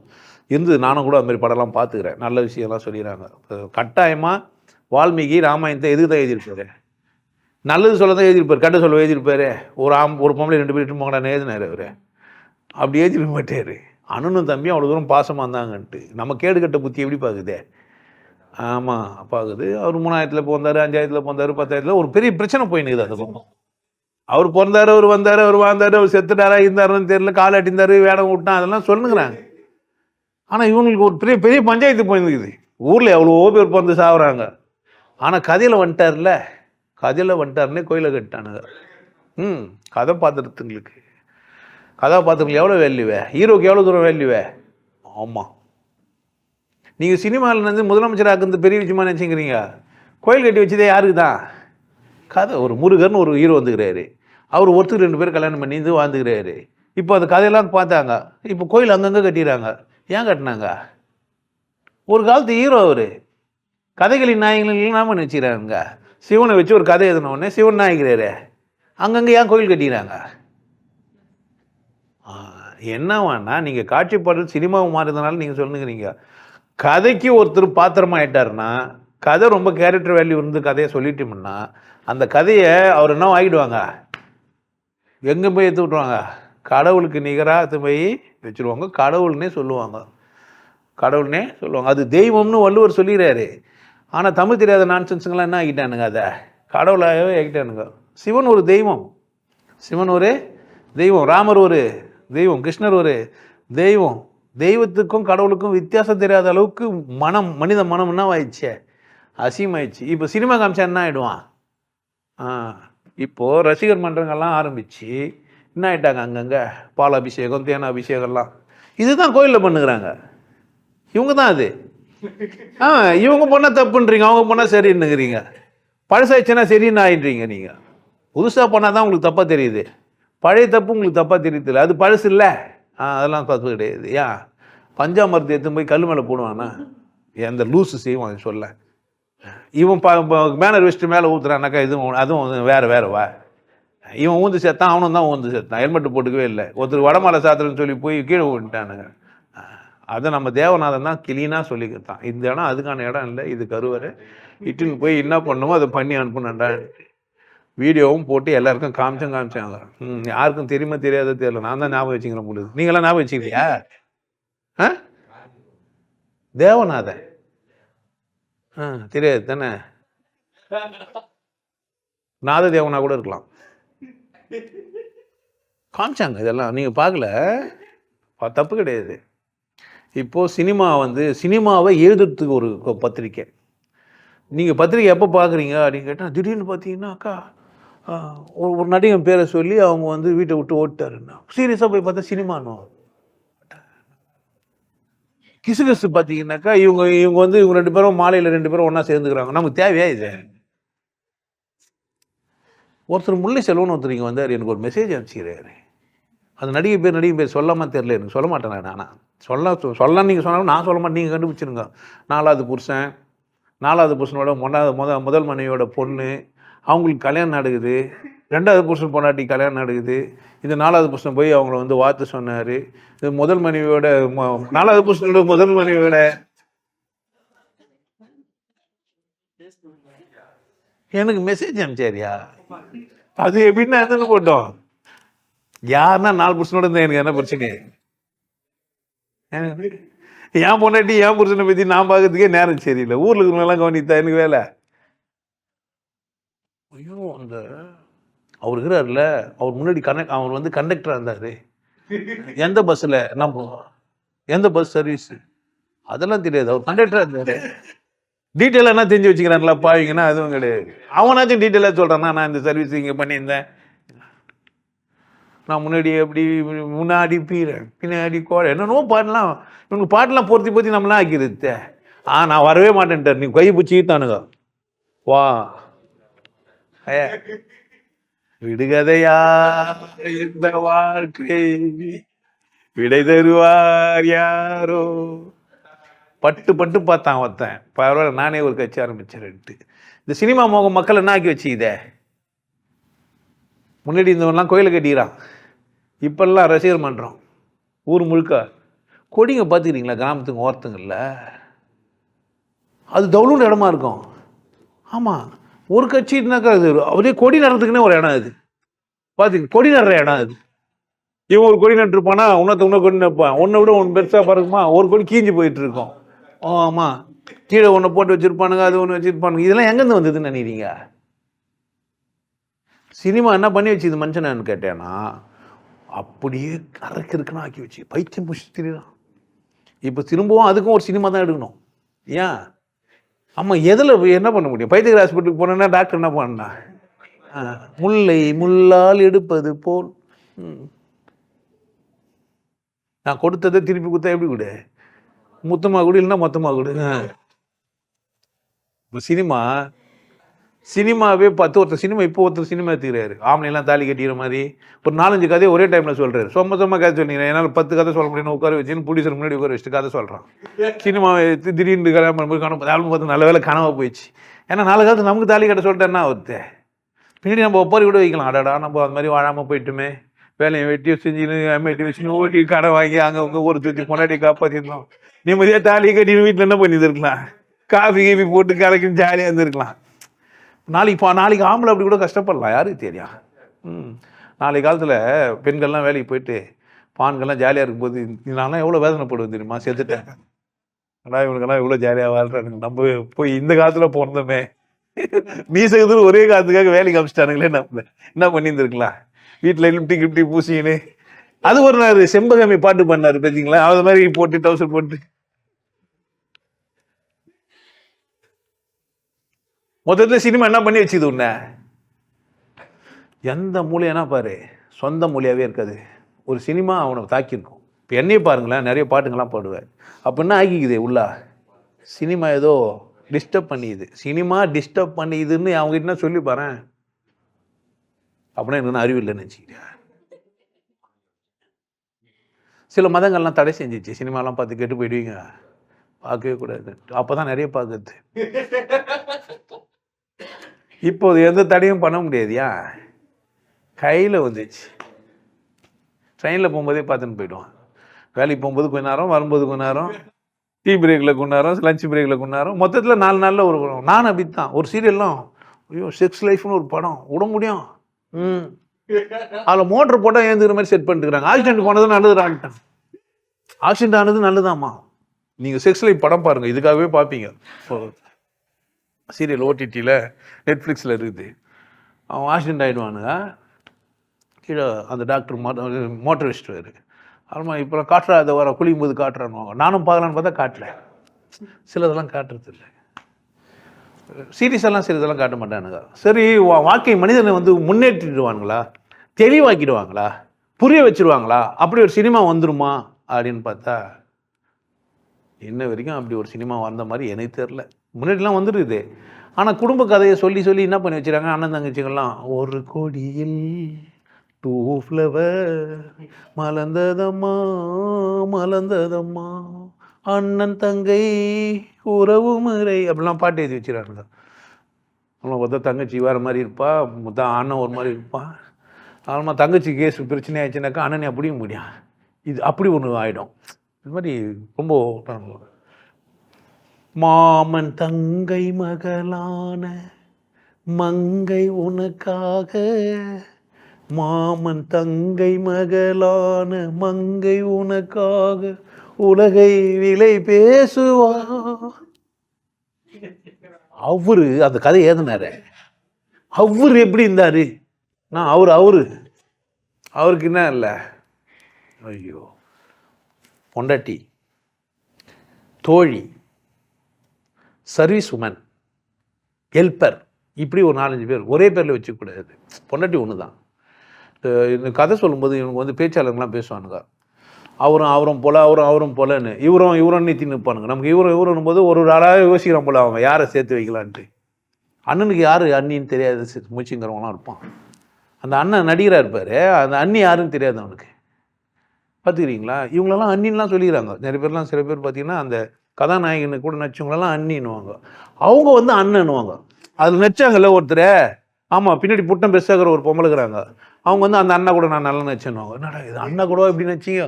நானும் கூட அதுமாதிரி படம்லாம் பார்த்துக்கிறேன். நல்ல விஷயம்லாம் சொல்லிடுறாங்க. கட்டாயமாக வால்மீகி ராமாயணத்தை எதுக்கு தான் எழுதியிருப்பாரு? நல்லது சொல்ல தான் எழுதியிருப்பார். கட்ட சொல்ல எழுதியிருப்பாரு. ஒரு பொம்பளை 2 பேர் இட்டு போங்கடான்னு எழுதினார் அவர். அப்படி எழுதிருக்க மாட்டார். அண்ணனும் தம்பியும் அவ்வளோ தூரம் பாசமாக இருந்தாங்கன்ட்டு. நம்ம கேடு கட்ட புத்தி எப்படி பார்க்குதே? ஆமாம் பார்க்குது. அவர் 3000த்தில் பிறந்தார், 5000த்தில் பிறந்தார், 10,000த்தில் ஒரு பெரிய பிரச்சனை போயினுக்குது அந்த பக்கம். அவர் பிறந்தார், அவர் வந்தார், அவர் வாழ்ந்தார், அவர் செத்துட்டாரா இருந்தாருன்னு தெரியல, கால் அட்டிந்தார், வேடம் விட்டான், அதெல்லாம் சொல்லுங்கிறாங்க. ஆனால் இவங்களுக்கு ஒரு பெரிய பெரிய பஞ்சாயத்து போயிருக்குது. ஊரில் எவ்வளோ பேர் பிறந்து சாகுறாங்க. ஆனால் கதையில் வந்துட்டார்ல, கதையில் வந்துட்டாருன்னே கோயிலை கட்டானுங்க. கதாபாத்திரத்துங்களுக்கு எவ்வளோ வேல்யூவே, ஹீரோக்கு எவ்வளோ தூரம் வேல்யூவே. ஆமாம், நீங்கள் சினிமாவில் வந்து முதலமைச்சர் ஆக்குறது பெரிய விஷயமா நினச்சிக்கிறீங்க. கோயில் கட்டி வச்சதே யாருக்கு தான்? கதை. ஒரு முருகர்னு ஒரு ஹீரோ வந்துக்கிறாரு. அவர் ஒருத்தருக்கு 2 பேர் கல்யாணம் பண்ணி இது வாழ்ந்துக்கிறாரு. இப்போ அந்த கதையெல்லாம் பார்த்தாங்க. இப்போ கோயில் அங்கங்கே கட்டிடுறாங்க. ஏன் கட்டினாங்க? ஒரு காலத்து ஹீரோ அவர். கதைகளின் நாயகங்கள் நாம வச்சுக்கிறாங்க. சிவனை வச்சு ஒரு கதை எழுதின உடனே சிவன் நாயகிறாரு. அங்கங்கே ஏன் கோயில் கட்டிக்கிறாங்க? என்னவானா, நீங்கள் காட்சி பாடல் சினிமாவை மாறுறதுனால நீங்கள் சொல்லுங்கிறீங்க. கதைக்கு ஒருத்தர் பாத்திரமாயிட்டாருன்னா, கதை ரொம்ப கேரக்டர் வேல்யூ இருந்து கதையை சொல்லிட்டோம்னா, அந்த கதையை அவர் என்ன ஆகிடுவாங்க? எங்கே போய் எடுத்து விட்ருவாங்க? கடவுளுக்கு நிகராக எடுத்து போய் வச்சுருவாங்க. கடவுள்னே சொல்லுவாங்க. அது தெய்வம்னு வள்ளுவர் சொல்லிடுறாரு. ஆனால் தமிழ் தெரியாத நான்சென்ஸுங்களாம் என்ன ஆகிட்டானுங்க? அதை கடவுளாகவே ஆகிட்டானுங்க. சிவன் ஒரு தெய்வம். ராமர் ஒரு தெய்வம், கிருஷ்ணர் ஒரு தெய்வம். தெய்வத்துக்கும் கடவுளுக்கும் வித்தியாசம் தெரியாத அளவுக்கு மனித மனம் என்ன ஆயிடுச்சு? அசியமாயிடுச்சு. இப்போ சினிமா காமிச்சா என்ன ஆகிடுவான்? இப்போது ரசிகர் மன்றங்கள்லாம் ஆரம்பித்து என்ன ஆகிட்டாங்க? அங்கங்கே பால் அபிஷேகம், தேன அபிஷேகம்லாம் இதுதான் கோயிலில் பண்ணுகிறாங்க. இவங்க தான் அது. இவங்க பண்ணால் தப்புன்றீங்க, அவங்க பண்ணால் சரின்னுங்கிறீங்க. பழசாயிடுச்சுன்னா சரின்னு ஆயிடுறீங்க. நீங்கள் புதுசாக பண்ணால் தான் உங்களுக்கு தப்பாக தெரியுது. பழைய தப்பு உங்களுக்கு தப்பாக தெரியுதில்ல. அது பழசு இல்லை. அதெல்லாம் தப்பு கிடையாது. ஏன் பஞ்சாமிரத்தை எடுத்து போய் கல் மேலே போடுவானா? எந்த லூஸு செய்வான் சொல்ல. இவன் பேனர் வச்சுட்டு மேலே ஊற்றுறான்னாக்கா அதுவும் வேறு வா. இவன் ஊந்து சேர்த்தான், அவனும் தான் ஊந்து சேர்த்தான். ஹெல்மெட்டு போட்டுக்கவே இல்லை. ஒருத்தர் வடமலை சாத்திரன்னு சொல்லி போய் கீழே விட்டானுங்க. அதை நம்ம தேவநாதன் தான் கிளீனாக சொல்லிக்கிட்டான். இந்த இடம் அதுக்கான இடம் இல்லை, இது கருவறை. இட்டுன்னு போய் என்ன பண்ணுமோ அதை பண்ணி அனுப்புனாண்டா. வீடியோவும் போட்டு எல்லாருக்கும் காமிச்சாங்க. யாருக்கும் தெரியுமா தெரியாத தெரியல. நான் தான் ஞாபகம் வச்சுக்கிறேன் உங்களுக்கு. நீங்களாம் ஞாபகம் வச்சுக்கிறியா? தேவநாதன் தெரியாது தானே? நாத தேவனா கூட இருக்கலாம். காமிச்சாங்க. இதெல்லாம் நீங்கள் பார்க்கல, தப்பு கிடையாது. இப்போது சினிமாவை எழுதுறதுக்கு ஒரு பத்திரிக்கை. நீங்கள் பத்திரிக்கை எப்போ பார்க்குறீங்க அப்படின்னு கேட்டால், திடீர்னு பார்த்தீங்கன்னா அக்கா ஒரு நடிகன் பேரை சொல்லி அவங்க வீட்டை விட்டு ஓட்டாருன்னா, சீரியஸாக போய் பார்த்தா சினிமானோ கிசுகிசு பார்த்தீங்கன்னாக்கா இவங்க 2 பேரும் மாலையில் 2 பேரும் ஒன்றா சேர்ந்துக்கிறாங்க. நமக்கு தேவையா இது? ஒருத்தர் முல்லை செல்வன் ஒருத்தர் இங்கே வந்தார், எனக்கு ஒரு மெசேஜ் அனுப்பிச்சிக்கிறாரு. அந்த நடிகை பேர் சொல்லாமல் தெரியல, எனக்கு சொல்ல மாட்டேன் நான். ஆனால் சொல்லலாம் நீங்கள் சொன்னாலும் நான் சொல்ல மாட்டேன், நீங்கள் கண்டுபிடிச்சிருங்க. 4வது புருஷனோட முதல் மனைவியோட பொண்ணு, அவங்களுக்கு கல்யாணம் நடக்குது. 2வது புருஷன் பொண்டாட்டி கல்யாணம் நடக்குது. இந்த 4வது புருஷன் போய் அவங்கள வாழ்த்து சொன்னார். இது முதல் மனைவியோட 4வது புருஷனோட முதல் மனைவியோட எனக்கு மெசேஜ் அனுப்பிச்சாரியா? அது எப்படின்னா எதுன்னு போட்டோம். யாருன்னா 4 புருஷனோட இருந்தால் எனக்கு என்ன பிரச்சனை? ஏன் பொண்டாட்டி ஏன் புருஷனை பற்றி நான் பார்க்கறதுக்கே நேரம் சரியில்லை. ஊரில் இருக்கிறவங்களாம் கவனித்தா எனக்கு வேலை. ஐயோ, அவர் இருக்கிறார்ல, அவர் முன்னாடி அவர் கண்டக்டராக இருந்தார். எந்த பஸ்ஸில் எந்த பஸ் சர்வீஸ் அதெல்லாம் தெரியாது. அவர் கண்டக்டராக இருந்தார். டீட்டெயிலாக என்ன தெரிஞ்சு வச்சுக்கிறாங்களா பாவீங்கன்னா? அதுவும் கிடையாது. அவனாச்சும் டீட்டெயிலாக சொல்கிறான்னா, நான் இந்த சர்வீஸ் இங்கே பண்ணியிருந்தேன், நான் முன்னாடி பீறேன், பின்னாடி கோடை, என்னென்னமோ பாட்டெலாம். இவங்க பாட்டெலாம் பொருத்தி நம்மளாம் ஆக்கிடுது. நான் வரவே மாட்டேன்ட்டார். நீ கை பிடிச்சித்தானுங்க வா. விடுகதையா இந்த வாழ்க்கை, விடை தருவார் யாரோ. பட்டு பட்டு பார்த்தான் ஒருத்தன், பரவாயில்ல நானே ஒரு கட்சி ஆரம்பிச்சிருன்ட்டு. இந்த சினிமா மோகம் மக்கள் என்ன ஆக்கி வச்சு இதை, முன்னாடி இருந்தவன்லாம் கோயிலை கட்டிக்கிறான், இப்பெல்லாம் ரசிகர் மன்றம் ஊர் முழுக்க. கொடிங்க பார்த்துக்கிறீங்களா கிராமத்துக்கு ஓரத்துங்கள்ல, அது தவுளுண்டு இடமா இருக்கும். ஆமாம், ஒரு கட்சினாக்கா அது அப்படியே கொடி நடுறதுக்குன்னே ஒரு இடம் அது. பார்த்துங்க, கொடி நடுற இடம் அது. இவன் ஒரு கொடி நட்டுருப்பானா, இன்னொரு கொடி நட்பான், ஒன்றை விட ஒன்று பெருசாக பறக்குமா, ஒரு கொடி கீஞ்சி போயிட்டு இருக்கோம். ஆமாம், கீழே ஒன்று போட்டு வச்சுருப்பானுங்க, அது ஒன்று வச்சுருப்பானுங்க. இதெல்லாம் எங்கேருந்து வந்ததுன்னு நினைக்கிறீங்க? சினிமா என்ன பண்ணி வச்சு இது மனுஷனான்னு கேட்டேன்னா, அப்படியே கறக்கிறதுக்குன்னு ஆக்கி வச்சு பைத்தியம் பிடிச்சி திரிதான். இப்போ திரும்பவும் அதுக்கும் ஒரு சினிமா தான் எடுக்கணும். ஏன்? ஆமாம், எதில் என்ன பண்ண முடியும்? பைத்தியர் ஹாஸ்பிட்டலுக்கு போனோன்னா டாக்டர் என்ன பண்ணா, முல்லை முள்ளால் எடுப்பது போல், நான் கொடுத்ததை திருப்பி கொடுத்தா எப்படி கொடு, மொத்தமாக கொடு இல்லைன்னா மொத்தமாக கொடு. இப்போ சினிமாவே ஒருத்தர் சினிமா இப்போ ஒருத்தர் சினிமா எடுத்துக்கிறாரு. ஆம்பளைலாம் தாலி கட்டிக்கிற மாதிரி ஒரு 4-5 கதையை ஒரே டைமில் சொல்கிறாரு. சொந்தமாக கதை சொன்னீங்க, என்னால் 10 கதை சொல்ல முடியும், உட்கார வச்சுன்னு ப்ரொடியூசர் முன்னாடி உட்கார வச்சுட்டு கதை சொல்கிறான். சினிமா திடீர்னு கல்யாணம் பண்ணும்போது காணும் ஆல்பம் பார்த்து நல்ல வேலை கனவாக போயிடுச்சு. ஏன்னா 4 காலத்து நமக்கு தாலி கட்ட சொல்லிட்டேன்னா ஒருத்த பின்னாடி நம்ம ஒப்பாரி கூட வைக்கலாம். அடாடா, நம்ம அது மாதிரி வாழாமல் போயிட்டுமே, வேலையை வெட்டி செஞ்சுன்னு எம்ஐடி வச்சுன்னு ஓட்டி கடை வாங்கி அங்கே உங்க ஒரு சுற்றி கொண்டாடி காப்பாற்றிருந்தோம். நிம்மதியாக தாலி கட்டி வீட்டில் என்ன பண்ணியிருந்துருக்கலாம், காஃபி கீஃபி போட்டு கலக்கின்னு ஜாலியாக இருந்திருக்கலாம். நாளைக்கு ஆம்பளை அப்படி கூட கஷ்டப்படலாம், யாருக்கு தெரியும். நாளைக்கு காலத்தில் பெண்கள்லாம் வேலைக்கு போயிட்டு பான்கள்லாம் ஜாலியாக இருக்கும்போது நான்லாம் எவ்வளோ வேதனைப்படுவேன் தெரியுமா, செத்துட்டேன் ஆனால் இவனுக்கெல்லாம் எவ்வளோ ஜாலியாக வாழ்றானுங்க, நம்ம போய் இந்த காலத்தில் பிறந்தோமே, மீசகத்தில் ஒரே காலத்துக்காக வேலைக்கு அமிச்சிட்டானுங்களே, நம்ம என்ன பண்ணியிருந்துருக்கலாம், வீட்டில் லிப்டி கிப்டி பூசிக்கின்னு. அது ஒரு நாள் செம்பகமே பாட்டு பண்ணார் பார்த்தீங்களா, அது மாதிரி போட்டு டவுசர் போட்டு மொத்தத்தில் சினிமா என்ன பண்ணி வச்சுது உன்ன, எந்த மூலையானா பாரு சொந்த மூலையாகவே இருக்காது. ஒரு சினிமா அவனை தாக்கியிருக்கும். இப்போ என்னையே பாருங்களேன், நிறைய பாட்டுங்கள்லாம் பாடுவேன். அப்போ என்ன ஆக்கிக்குது உள்ளா, சினிமா ஏதோ டிஸ்டர்ப் பண்ணிக்குது, சினிமா டிஸ்டர்ப் பண்ணிக்குதுன்னு அவங்ககிட்ட சொல்லி பாறேன். அப்படின்னா என்னென்ன அறிவு இல்லைன்னு நினச்சிக்கிறேன். சில மதங்கள்லாம் தடை செஞ்சிச்சு, சினிமாலாம் பார்த்து கெட்டு போயிடுவீங்க, பார்க்கவே கூடாது. அப்போ தான் நிறைய பார்க்குறது. இப்போது எந்த தடையும் பண்ண முடியாதுயா, கையில் வந்துச்சு. ட்ரெயினில் போகும்போதே பார்த்துன்னு போயிடுவான். வேலைக்கு போகும்போது கொஞ்ச நேரம், வரும்போது கொஞ்ச நேரம், டீ பிரேக்கில் கொஞ்ச நேரம், லஞ்ச் பிரேக்கில் கொஞ்ச நேரம், மொத்தத்தில் 4 நாளில் ஒரு படம். நான் அப்படி தான் ஒரு சீரியல்லாம், ஐயோ செக்ஸ் லைஃப்னு ஒரு படம் விட முடியும். அதில் மோட்டர் போட்டால் ஏந்துக்கிற மாதிரி செட் பண்ணிட்டுருக்காங்க. ஆக்சிடென்ட் போனது நல்லது, ஆகிட்டான் ஆக்சிடென்ட் ஆனது நல்லதாம்மா. நீங்கள் செக்ஸ் லைஃப் படம் பாருங்கள், இதுக்காகவே பார்ப்பீங்க. சீரியல் ஓடிடியில் நெட்ஃப்ளிக்ஸில் இருக்குது. அவன் ஆக்சிடென்ட் ஆகிடுவானுங்க, கீழே அந்த டாக்டர் மோட்டர் வச்சுட்டு ஆமாம். இப்போ காட்டுறா, அதை வர குளிக்கும்போது காட்டுறானுவாங்க. நானும் பார்க்கலான்னு பார்த்தா காட்டல, சிலதெல்லாம் காட்டுறது இல்லை. சீரியஸெல்லாம் சிலதெல்லாம் காட்ட மாட்டானுங்க. சரி, வாழ்க்கை மனிதனை வந்து முன்னேற்றிடுவானுங்களா, தெளிவாக்கிடுவாங்களா, புரிய வச்சுருவாங்களா, அப்படி ஒரு சினிமா வந்துருமா அப்படின்னு பார்த்தா இன்ன வரைக்கும் அப்படி ஒரு சினிமா வந்த மாதிரி எனக்கு தெரில. முன்னாடிலாம் வந்துடுது, ஆனால் குடும்ப கதையை சொல்லி சொல்லி என்ன பண்ணி வச்சுருக்காங்க, அண்ணன் தங்கச்சிங்கள்லாம் ஒரு கோடியில் 2 ஃப்ளவர் மலர்ந்ததம்மா மலர்ந்ததம்மா, அண்ணன் தங்கை உறவு முறை அப்படிலாம் பாட்டு எழுதி வச்சுருக்காங்க. அவன் பார்த்தா தங்கச்சி வேறு மாதிரி இருப்பா, தான் அண்ணன் ஒரு மாதிரி இருப்பான். ஆமாம், தங்கச்சி கேஸ் பிரச்சனை ஆயிடுச்சுனாக்கா அண்ணனே அப்படியே முடியும், இது அப்படி ஒன்று ஆகிடும். இது மாதிரி ரொம்ப மாமன் தங்கை மகளான மங்கை உனக்காக, மாமன் தங்கை மகளான மங்கை உனக்காக உலகை விலை பேசுவா. அவரு அந்த கதை ஏதுனாரு, அவரு எப்படி இருந்தாரு, நான் அவருக்கு என்ன இல்லை, ஐயோ பொண்டாட்டி, தோழி, சர்வீஸ் உமன், ஹெல்ப்பர், இப்படி ஒரு 4-5 பேர் ஒரே பேரில் வச்சுக்கூடாது. பொண்டாட்டி ஒன்று தான். இந்த கதை சொல்லும்போது இவனுக்கு வந்து பேச்சாளர்கள்லாம் பேசுவானுங்க, அவரும் போலன்னு, இவரும் நீத்தி நிற்பானுங்க. நமக்கு இவரும் போது ஒரு ஆளாக யோசிக்கிறான் போல, அவங்க யாரை சேர்த்து வைக்கலான்ட்டு. அண்ணனுக்கு யார் அண்ணின்னு தெரியாது மூச்சுங்கிறவங்களாம் இருப்பான். அந்த அண்ணன் நடிகராக இருப்பார், அந்த அண்ணி யாருன்னு தெரியாது அவனுக்கு. பார்த்துக்கிறீங்களா? இவங்களெல்லாம் அண்ணின்லாம் சொல்லிக்கிறாங்க. நிறைய பேர்லாம், சில பேர் பார்த்தீங்கன்னா அந்த கதாநாயகனுக்கு கூட நடிச்சவங்களெல்லாம் அண்ணின்னுவாங்க. அவங்க வந்து அண்ணன்னுவாங்க. அதில் நடிச்சாங்கல்ல ஒருத்தர், ஆமாம், பின்னாடி புட்டம் பெருசாகிற ஒரு பொம்பளைக்கிறாங்க, அவங்க வந்து அந்த அண்ணா கூட நான் நல்லா நடிச்சேன்னுவாங்க. என்னடா இது, அண்ணா கூட இப்படி நடிச்சிங்க,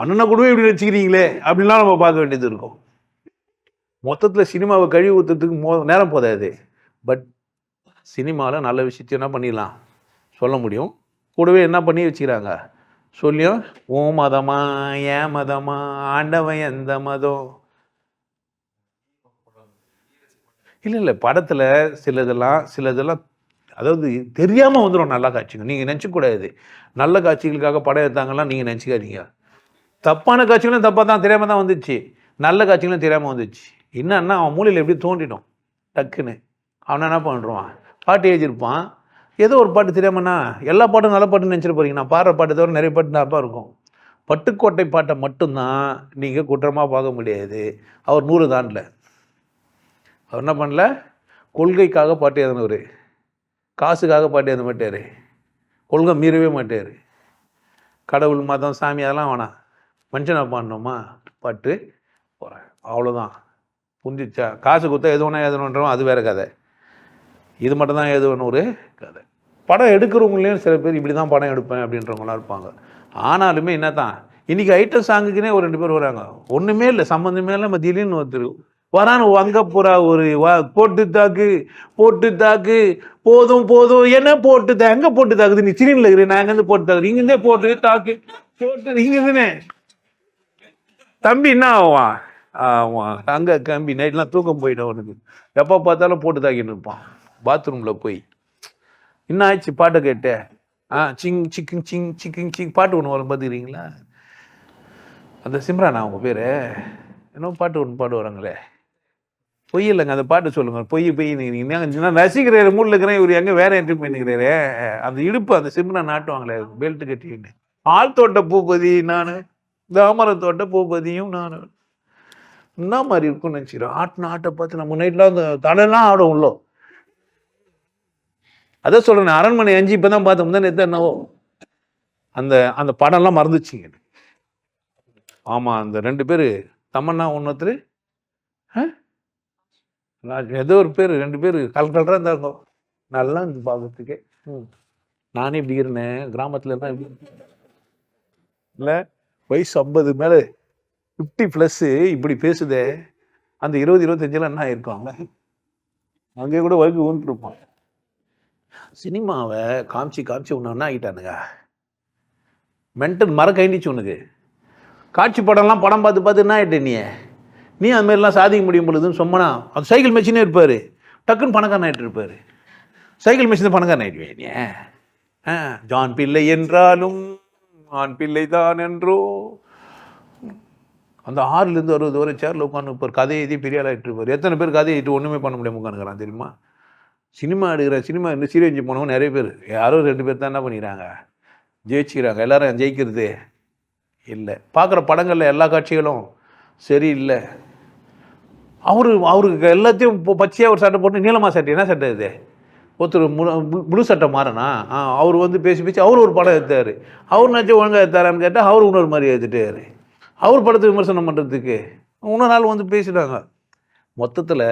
அண்ணனை கூடவே இப்படி நடிச்சிக்கிறீங்களே அப்படின்லாம் நம்ம பார்க்க வேண்டியது இருக்கும். மொத்தத்தில் சினிமாவை கழுவி ஊற்றுறதுக்கு நேரம் போதாது. பட் சினிமாவில் நல்ல விஷயத்தையும் என்ன பண்ணிடலாம் சொல்ல முடியும். கூடவே என்ன பண்ணி வச்சுக்கிறாங்க சொல்லியும், ஓ மதமா ஏன் மதமா ஆண்டவன் எந்த மதம். இல்லை படத்தில் சிலதெல்லாம் அதாவது தெரியாமல் வந்துடும் நல்ல காட்சிங்க. நீங்கள் நினச்சிக்கூடாது நல்ல காட்சிகளுக்காக படம் எடுத்தாங்கலாம் நீங்கள் நினச்சிக்காதீங்க. தப்பான காட்சிகளும் தப்பாக தான் தெரியாமல் தான் வந்துச்சு, நல்ல காட்சிகளும் தெரியாமல் வந்துச்சு. என்னன்னா அவன் மூலையில் எப்படி தோண்டிடும் டக்குன்னு. அவனை என்ன பண்ணுறான், பாட்டு எழுதியிருப்பான், ஏதோ ஒரு பாட்டு தெரியாமண்ணா, எல்லா பாட்டும் நல்ல பாட்டுன்னு நினச்சிட்டு போறீங்க. நான் பாடுற பாட்டு தவிர நிறைய பாட்டு நல்லா இருக்கும். பட்டுக்கோட்டை பாட்டை மட்டும்தான் நீங்கள் குற்றமாக பார்க்க முடியாது. அவர் 100 தாண்டல. அவர் என்ன பண்ணல, கொள்கைக்காக பாட்டு எழுதினவர், காசுக்காக பாட்டு எழுத மாட்டார், கொள்கை மீறவே மாட்டார். கடவுள் மதம் சாமி அதெல்லாம் வேணாம், மனுஷனை பாடணுமா பாட்டு போகிறேன், அவ்வளோதான். புரிஞ்சிச்சா? காசு கொடுத்தா எதுவும் அது வேறு கதை, இது மட்டும் தான் எதுவும் ஒரு கதை. படம் எடுக்கிறவங்களையும் சில பேர் இப்படி தான் படம் எடுப்பேன் அப்படின்றவங்களாம் இருப்பாங்க. ஆனாலுமே என்ன தான், இன்றைக்கி ஐட்டம் சாங்குக்குனே ஒரு 2 பேர் வராங்க, ஒன்றுமே இல்லை சம்மந்தமே இல்லை, மத்தியிலேன்னு ஒருத்தர் வரான்னு அங்கே பூரா ஒரு போட்டு தாக்கு போதும் என்ன போட்டு தா, எங்கே போட்டு தாக்குது, நீ சிரியில் இருக்கிறேன், நான் எங்கேருந்து போட்டு தாக்குது, இங்கேருந்தே போட்டு தாக்கு போட்டு இங்கேருந்துனே தம்பி என்ன ஆவான். ஆமாம், அங்கே கம்பி நைட்லாம் தூக்கம் போயிடும் அவனுக்கு, எப்போ பார்த்தாலும் போட்டு தாக்கின்னு இருப்பான் பாத்ரூமில் போய். என்ன ஆச்சு பாட்டை கேட்ட, சிங் சிக்கிங் சிங் சிக்கிங் சிங் பாட்டு ஒன்று வரும் பார்த்துக்கிறீங்களா, அந்த சிம்ரானா அவங்க பேர், என்ன பாட்டு ஒன்று பாடு வராங்களே, பொய் இல்லைங்க அந்த பாட்டு சொல்லுங்க, பொய் நீங்கள் ரசிக்கிற மூடில் இருக்கிறேன், இவர் எங்கே வேற என்ட்ரி பண்ணிக்கிறாரு, அந்த இடுப்பு அந்த சிம்ரான் நாட்டுவாங்களே பெல்ட் கட்டிக்கிட்டு, ஆள் தோட்ட பூபதி நான், தாமரை தோட்ட பூபதியும் நான், என்ன மாதிரி இருக்கும்னு நினச்சிக்கிறோம். ஆட்டை பார்த்து நம்ம நைட்லாம் அந்த தலையெல்லாம் ஆடும் உள்ளோ. அதான் சொல்கிறேன், அரண்மனை 5 இப்போ தான் பார்த்தோம் தான் நேற்று என்னவோ, அந்த அந்த படம்லாம் மறந்துச்சிங்க. ஆமாம், அந்த 2 பேர் தமன்னா ஒன்றுத்தர் ஏதோ ஒரு பேர், 2 பேர் கலராக இருந்தாங்க, நல்லா இருந்து பார்க்கறதுக்கே. நானே இப்படி இருந்தேன் கிராமத்தில் இருந்தால் இப்படி இல்லை, வயசு 50 மேலே 50+ இப்படி பேசுதே, அந்த 20-25 என்ன ஆயிருக்காங்க, அங்கே கூட வகுப்பு ஊன்ட்டுருப்பான். சினிமாவை காமிச்சு ஒன்று என்ன ஆகிட்டானுங்க, மென்டல் மர கைண்டிச்சு உனக்கு. காட்சி படம்லாம் படம் பார்த்து என்ன ஆகிட்டே நீ அது மாதிரிலாம் சாதிக்க முடியும் பொழுதுன்னு சொம்மனா, அது சைக்கிள் மிஷினே இருப்பார், டக்குன்னு பணக்காரன் ஆகிட்டு இருப்பார், சைக்கிள் மிஷின் பணக்காரன் ஆகிடுவேன் நீ. ஜான் பிள்ளை என்றாலும் ஆண் பிள்ளை தான் என்றோ, அந்த 6லேருந்து 60 வரை சேரில் உட்காந்து இருப்பார், கதை எழுதி பெரிய ஆள் ஆகிட்டு இருப்பார். எத்தனை பேர் கதை எழுதிட்டு ஒன்றுமே பண்ண முடியாமல் உட்காந்துக்கிறான் தெரியுமா? சினிமா இன்னும் சீரழிஞ்சு போனவங்க நிறைய பேர், யாரோ 2 பேர் தான் என்ன பண்ணிக்கிறாங்க, ஜெயிச்சுக்கிறாங்க. எல்லாரும் ஜெயிக்கிறது இல்லை. பார்க்குற படங்களில் எல்லா காட்சிகளும் சரியில்லை. அவருக்கு எல்லாத்தையும் பச்சையாக ஒரு சட்டை போட்டு, நீளமாக சட்டை, என்ன சட்டை இது, ஒருத்தர் முழு சட்டை மாறனா, அவர் வந்து பேசி அவர் ஒரு படம் எடுத்தார், அவர் நினச்சி ஒழுங்காக எடுத்தாரான்னு கேட்டால் அவர் இன்னொரு மாதிரி எடுத்துட்டார். அவர் படத்தை விமர்சனம் பண்ணுறதுக்கு இன்னொரு நாள் வந்து பேசிட்டாங்க. மொத்தத்தில்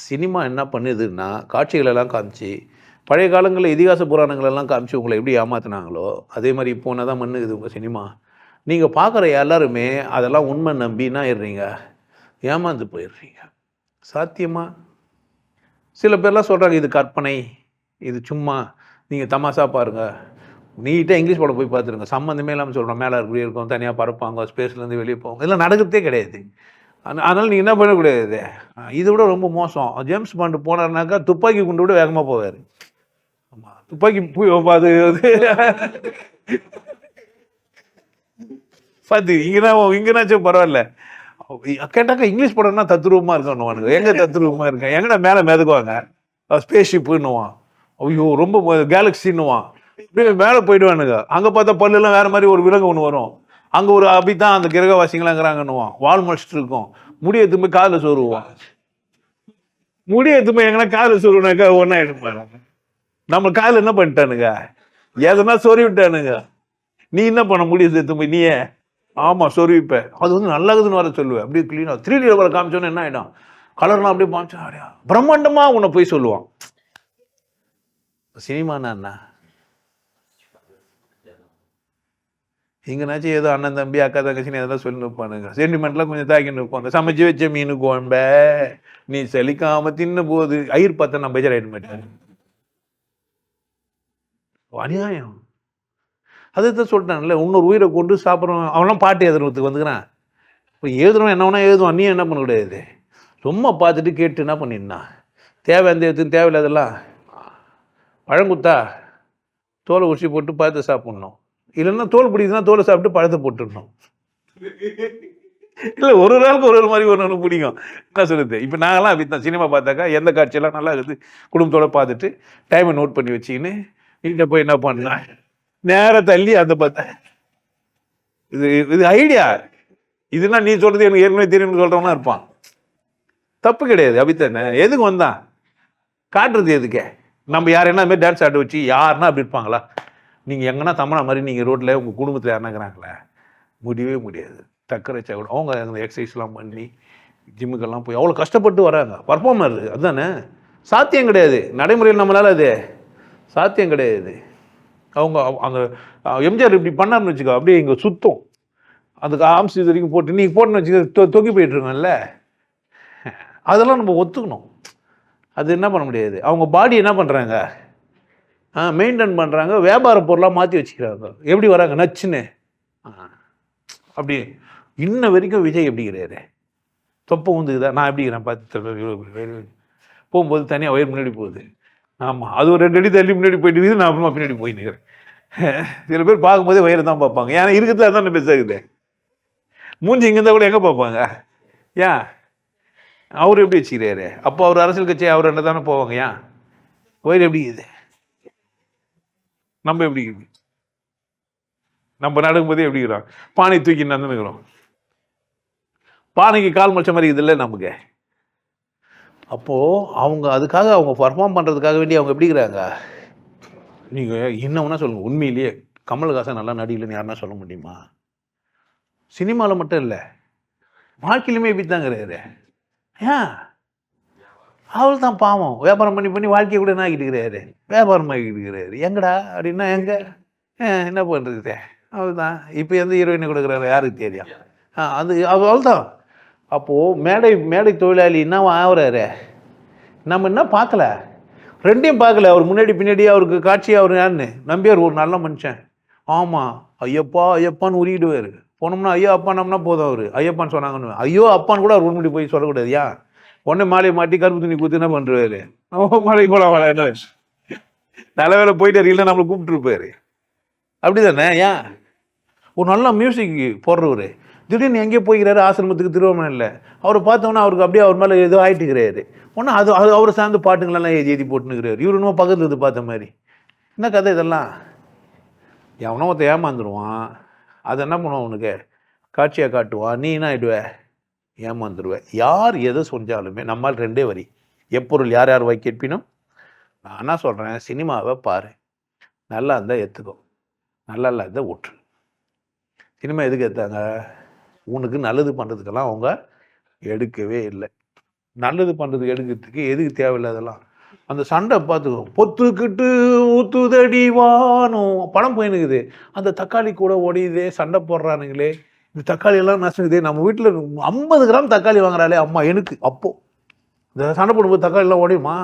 சினிமா என்ன பண்ணுதுன்னா, காட்சிகளெல்லாம் காமிச்சு, பழைய காலங்களில் இதிகாச புராணங்களெல்லாம் காமிச்சு உங்களை எப்படி ஏமாத்தினாங்களோ அதே மாதிரி இப்போ ஒன்றா தான் பண்ணுது உங்கள் சினிமா. நீங்கள் பார்க்குற எல்லாருமே அதெல்லாம் உண்மை நம்பினா இருறீங்க, ஏமாந்து போயிடுறீங்க. சாத்தியமா? சில பேர்லாம் சொல்கிறாங்க இது கற்பனை, இது சும்மா, நீங்கள் தமாஷா பாருங்கள், நீட்டாக இங்கிலீஷ் படம் போய் பார்த்துருங்க, சம்மந்தமே இல்லாமல் சொல்கிறோம், மேலே இப்படி இருக்கும், தனியாக பறப்பாங்க, ஸ்பேஸ்லேருந்து வெளியே போவாங்க, இதெல்லாம் நடக்கிறதே கிடையாது. அதனால் நீங்கள் என்ன பண்ணக்கூடாது, இதை விட ரொம்ப மோசம், ஜேம்ஸ் பாண்டு போனார்னாக்கா துப்பாக்கி குண்டு விட வேகமாக போவார். ஆமாம், துப்பாக்கி அது பார்த்து இங்கேனாச்சும் பரவாயில்ல. கேட்டாக்கா இங்கிலீஷ் படம்னா தத்ரூபமாக இருக்கணுவானுங்க, எங்கே தத்ரூபமாக இருக்கேன், எங்கடா மேலே மிதக்குவாங்க, ஸ்பேஸ் ஷிப்புன்னுவான், ஐயோ ரொம்ப கேலக்ஸின்னுவான், மேலே போயிடுவானுங்க. அங்கே பார்த்தா பல்லுலாம் வேறு மாதிரி ஒரு விலங்கு ஒன்று வரும், அங்கே ஒரு அப்படித்தான் அந்த கிரகவாசிங்களாங்கிறாங்கன்னுவான், வால் முடிச்சுட்டு இருக்கும், முடிய எதுவுமே காதில் சொருவான், முடிய எதுவுமே எங்கன்னா காதில் சொருவினாக்கா ஒன்றா எடுப்பாங்க. நம்ம காதில் என்ன பண்ணிட்டானுங்க, எதனா சொறி விட்டானுங்க. நீ என்ன பண்ண முடியும் சேர்த்து போய் நீயே? ஆமா சொருவிப்ப. அது வந்து நல்லாகுதுன்னு வர சொல்லுவேன். அப்படியே கிளீனா 3D காமிச்சோன்னு என்ன ஆயிடும்? கலர்லாம் அப்படியே பாமிச்சா பிரம்மாண்டமா உன்னை போய் சொல்லுவான். சினிமானா என்ன? இங்கனாச்சும் ஏதோ அண்ணன் தம்பி அக்கா தங்கச்சின்னு எதாவது சொல்லி நிற்பானுங்க. சென்டிமெண்ட்லாம் கொஞ்சம் தாக்கின்னு இருப்பாங்க. சமைச்சு வச்ச மீனு குழம்ப நீ செலிக்காம தின்னு போது ஐயர் பார்த்தா நான் பேஜர் ஆயிட மாட்டேன். அநியாயம். அதுதான் சொல்லிட்டான்ல, இன்னொரு உயிரை கொண்டு சாப்பிட்றவன் அவன்லாம் பாட்டு எழுதுறதுக்கு வந்துக்கிறான். இப்போ எழுதுறவன் என்ன வேணா எழுதுவான், நீ என்ன பண்ண கிடையாது. சும்மா பார்த்துட்டு கேட்டு என்ன பண்ணிருந்தான், தேவை எந்த எடுத்து தேவையில்லாதெல்லாம் பழங்குத்தா தோலை உரிச்சி போட்டு பழத்தை சாப்பிட்ணும். இல்லைன்னா தோல் பிடிக்குதுன்னா தோலை சாப்பிட்டு பழத்தை போட்டுடணும். இல்லை ஒரு நாளுக்கு ஒரு மாதிரி ஒன்று பிடிக்கும். என்ன சொல்லுது, இப்போ நாங்களாம் அப்படி தான் சினிமா பார்த்தாக்கா எந்த காட்சியெல்லாம் நல்லா இருக்குது குடும்பத்தோடு பார்த்துட்டு டைமை நோட் பண்ணி வச்சுக்கின்னு வீட்டில் போய் என்ன பண்ணலாம் நேரம் தள்ளி அந்த பார்த்தேன். இது ஐடியா. இதுனா நீ சொல்றது எனக்கு ஏற்கனவே தெரியும்னு சொல்றவனா இருப்பான். தப்பு கிடையாது. அப்படித்தானே? எதுக்கு வந்தான் காட்டுறது எதுக்கே? நம்ம யார் என்ன மாதிரி டான்ஸ் ஆட வச்சு யாருன்னா அப்படி இருப்பாங்களா? நீங்க எங்கன்னா தமிழா மாதிரி நீங்க ரோட்ல உங்க குடும்பத்தில் யாருனாங்கிறாங்களே, முடியவே முடியாது. டக்கரை கூட அவங்க அந்த எக்ஸசைஸ்லாம் பண்ணி ஜிம்முக்கெல்லாம் போய் அவ்வளோ கஷ்டப்பட்டு வராங்க. பர்ஃபார்மர் அதுதானே, சாத்தியம் கிடையாது நடைமுறையில். நம்மளால அது சாத்தியம் கிடையாது. அவங்க அந்த எம்ஜிஆர் இப்படி பண்ணார்னு வச்சுக்கோ, அப்படியே இங்கே சுத்தம் அதுக்கு ஆம்ஸ் இது வரைக்கும் போட்டு நீங்கள் போட்டுன்னு வச்சுக்க தொங்கி போயிட்டுருக்கோம்ல. அதெல்லாம் நம்ம ஒத்துக்கணும். அது என்ன பண்ண முடியாது. அவங்க பாடி என்ன பண்ணுறாங்க, மெயின்டைன் பண்ணுறாங்க, வியாபார பொருளாக மாற்றி வச்சுக்கிறாங்க. எப்படி வராங்க நச்சுன்னு. அப்படி இன்ன வரைக்கும் விஜய் எப்படி கிடையாது. தொப்பை உந்துக்குதா, நான் எப்படி இருக்கிறேன் பார்த்து போகும்போது தனியாக வயிறு முன்னாடி போகுது. ஆமாம், அது ஒரு 2 அடி தள்ளி முன்னாடி போயிட்டு இருக்குது, நான் அப்புறமா பின்னாடி போய் நிற்கிறேன். சில பேர் பார்க்கும்போதே வயிறு தான் பார்ப்பாங்க. ஏன்னா இருக்கிறதுல தான் பெருசாகுது. மூஞ்சி இங்கே இருந்தால் கூட எங்கே பார்ப்பாங்க? ஏன் அவர் எப்படி வச்சுக்கிறாரு? அப்போ அவர் அரசியல் கட்சி அவர் என்ன தானே போவாங்க. ஏன் வயிறு எப்படி இருக்குது? நம்ம எப்படி இருக்குது? நம்ம நடக்கும்போதே எப்படி இருக்கிறோம்? பானை தூக்கி நடந்துக்கிறோம். பானைக்கு கால் மச்ச மாதிரி இருக்குதுல்ல நமக்கு. அப்போது அவங்க அதுக்காக அவங்க பர்ஃபார்ம் பண்ணுறதுக்காக வேண்டி அவங்க எப்படி இருக்கிறாங்க? நீங்கள் என்ன வேணால் சொல்லுங்கள், உண்மையிலேயே கமல்ஹாசன் நல்லா நடிகலைன்னு யாருன்னா சொல்ல முடியுமா? சினிமாவில் மட்டும் இல்லை, வாழ்க்கையிலுமே இப்படி தாங்கிறாரு. ஏன் அவள் தான் பாவம் வியாபாரம் பண்ணி பண்ணி வாழ்க்கையை கூட என்ன ஆகிட்டு இருக்கிறாரு, வியாபாரம் ஆகிட்டு இருக்கிறாரு. எங்கடா அப்படின்னா எங்கே என்ன பண்ணுறது? அவள் தான் இப்போ எந்த ஹீரோயினை கொடுக்குறாரு யாருக்கு தெரியும்? அது அவள் தான். அப்போது மேடை தொழிலாளி என்ன ஆகுறாரு, நம்ம என்ன பார்க்கல, ரெண்டையும் பார்க்கல. அவர் முன்னாடி பின்னாடி அவருக்கு காட்சி அவர் யாருன்னு நம்பியார் ஒரு நல்ல மனுஷன். ஆமாம் ஐயப்பா ஐயப்பான்னு உருகிடுவார். போனோம்னா ஐயோ அப்பானோம்னா போதும். அவர் ஐயப்பான்னு சொன்னாங்கன்னு ஐயோ அப்பான்னு கூட அவர் முன்னாடி போய் சொல்லக்கூடாது. ஏன் உடனே மாலையை மாட்டி கருப்பு துணி கூத்து என்ன பண்ணுறாரு, மாலை போல என்ன நல்ல வேலை போயிட்டு இல்லை நம்மளை கூப்பிட்டுருப்பாரு. அப்படி தானே? ஏன் ஒரு நல்ல மியூசிக் போடுறவர் திடீர்னு எங்கேயோ போய்கிறாரு ஆசிரமத்துக்கு திருவண்ணாமலையில். அவரை பார்த்தோன்னா அவருக்கு அப்படியே அவர் மேலே ஏதோ ஆகிட்டுக்கிறாரு. ஒன்றும் அது அவரை சார்ந்து பாட்டுங்களெல்லாம் எழுதி போட்டுனுக்கிறாரு. இவர் இன்னும் பக்கத்தில் இது பார்த்த மாதிரி. என்ன கதை இதெல்லாம்? எவனோ ஒருத்த ஏமாந்துருவான், அதை என்ன பண்ணுவான், அவனுக்கு காட்சியாக காட்டுவான், நீ என்ன ஆகிடுவ, ஏமாந்துருவேன். யார் எதை செஞ்சாலுமே நம்மால் 2 வரி, எப்பொருள் யார் யார் வாய் கேட்பினும். நான் என்ன சொல்கிறேன், சினிமாவை பாரு, நல்லா இருந்தால் எடுத்துக்கோ, நல்லா இல்லாத விட்டுரு. சினிமா எதுக்கு எடுத்தாங்க? உனக்கு நல்லது பண்ணுறதுக்கெல்லாம் அவங்க எடுக்கவே இல்லை. நல்லது பண்ணுறதுக்கு எடுக்கிறதுக்கு எதுக்கு தேவையில்லாதெல்லாம் அந்த சண்டை பார்த்துக்கோ. பொத்துக்கிட்டு ஊத்துதடி வானம் படம் போயினுக்குது, அந்த தக்காளி கூட உடையுதே, சண்டை போடுறானுங்களே, இந்த தக்காளி எல்லாம் நசுக்குதே. நம்ம வீட்டில் 50 கிராம் தக்காளி வாங்குறாளே அம்மா எனக்கு. அப்போது இந்த சண்டை போடும்போது தக்காளி எல்லாம் உடையுமா?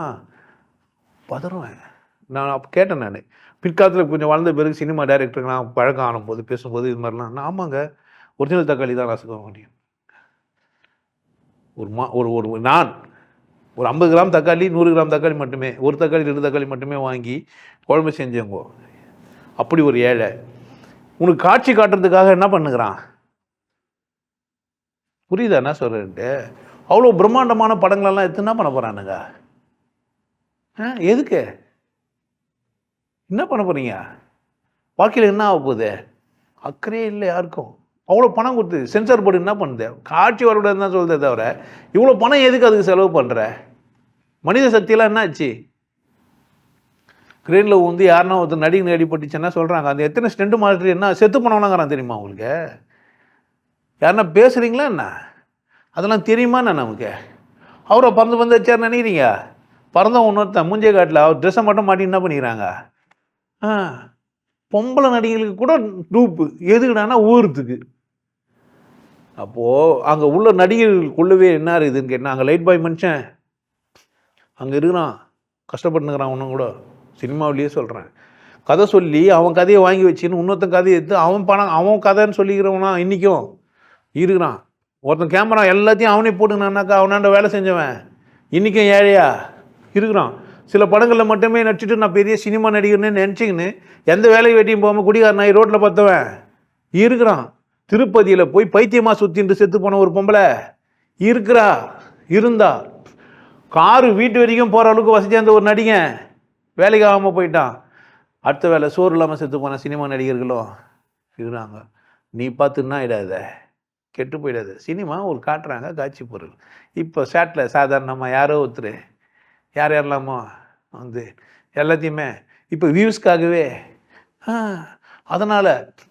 பதறுவேன். நான் அப்போ கேட்டேன். நான் பிற்காலத்தில் கொஞ்சம் வளர்ந்த பிறகு சினிமா டைரக்டருக்கு நான் பழக்கம் ஆனும்போது பேசும்போது இது மாதிரிலாம் ஆமாங்க, ஒரிஜினல் தக்காளி தான் நசுக்க முடியும். ஒரு நான் ஒரு 50 கிராம் தக்காளி 100 கிராம் தக்காளி மட்டுமே, ஒரு தக்காளி 2 தக்காளி மட்டுமே வாங்கி குழம்பு செஞ்சவங்க. அப்படி ஒரு ஏழை உனக்கு காட்சி காட்டுறதுக்காக என்ன பண்ணுகிறான்? புரியுதா என்ன சொல்கிறேன்ட்டு? அவ்வளோ பிரம்மாண்டமான படங்களெல்லாம் எடுத்து என்ன பண்ண போகிறானுங்க? எதுக்கு என்ன பண்ண போகிறீங்க? வாழ்க்கையில் என்ன ஆக போகுது? அக்கறையே இல்லை யாருக்கும். அவ்வளோ பணம் கொடுத்து சென்சார் போர்டு என்ன பண்ணுது? காட்சி வரக்கூடாதுன்னு தான் சொல்கிறதே தவிர இவ்வளோ பணம் எதுக்கு அதுக்கு செலவு பண்ணுற? மனித சக்தியெல்லாம் என்ன ஆச்சு? கிரெயினில் வந்து யாருன்னா ஒருத்தர் நடிகை அடிபட்டுச்சுன்னா சொல்கிறாங்க. அந்த எத்தனை ஸ்டெண்ட் மாஸ்டர் என்ன செத்து போனவனாங்கிறான் தெரியுமா உங்களுக்கு? யாருன்னா பேசுகிறீங்களா என்ன? அதெல்லாம் தெரியுமா என்ன நமக்கு? அவரை பறந்து வந்து வச்சார் நினைக்கிறீங்க? பறந்தவன் இன்னொருத்தன் மூஞ்சே காட்டில் அவர் ட்ரெஸ்ஸை மட்டும் மாட்டி என்ன பண்ணிக்கிறாங்க? பொம்பளை நடிகைகளுக்கு கூட டூப்பு எதுக்குடானா ஊறுறதுக்கு. அப்போது அங்கே உள்ள நடிகர்களுக்குள்ளவே என்ன இருக்குதுன்னு கேட்டால், அங்கே லைட் பாய் மனுஷன் அங்கே இருக்கிறான், கஷ்டப்பட்டுனுக்கிறான். ஒன்றும் கூட சினிமாவிலேயே சொல்கிறேன், கதை சொல்லி அவன் கதையை வாங்கி வச்சுன்னு இன்னொருத்தன் கதையை எடுத்து அவன் பணம் அவன் கதைன்னு சொல்லிக்கிறவனா இன்றைக்கும் இருக்கிறான். ஒருத்தன் கேமரா எல்லாத்தையும் அவனே போட்டுக்கினான்னாக்கா அவனாண்ட வேலை செஞ்சவன் இன்றைக்கும் ஏழையா இருக்கிறான். சில படங்களில் மட்டுமே நடிச்சுட்டு நான் பெரிய சினிமா நடிகர்னு நினச்சிக்கின்னு எந்த வேலையை வெட்டியும் போகாமல் குடிகார நாய் ரோட்டில் பார்த்தவன் இருக்கிறான். திருப்பதியில் போய் பைத்தியமாக சுற்றிட்டு செத்து போன ஒரு பொம்பளை இருந்தா. காரு வீட்டு வரைக்கும் போகிற அளவுக்கு வசதியாக இருந்த ஒரு நடிகன் வேலைக்கு ஆகாமல் போயிட்டான். அடுத்த வேலை சோறு இல்லாமல் செத்து போன சினிமா நடிகர்களும் இருக்கிறாங்க. நீ பார்த்துன்னா இடாத, கெட்டு போயிடாது. சினிமா ஒரு காட்டுறாங்க காட்சி பொருள். இப்போ ஷாட்டில் சாதாரணமாக யாரோ ஒருத்தர் யாரெல்லாமோ வந்து எல்லாத்தையுமே இப்போ வியூஸ்க்காகவே அதனால்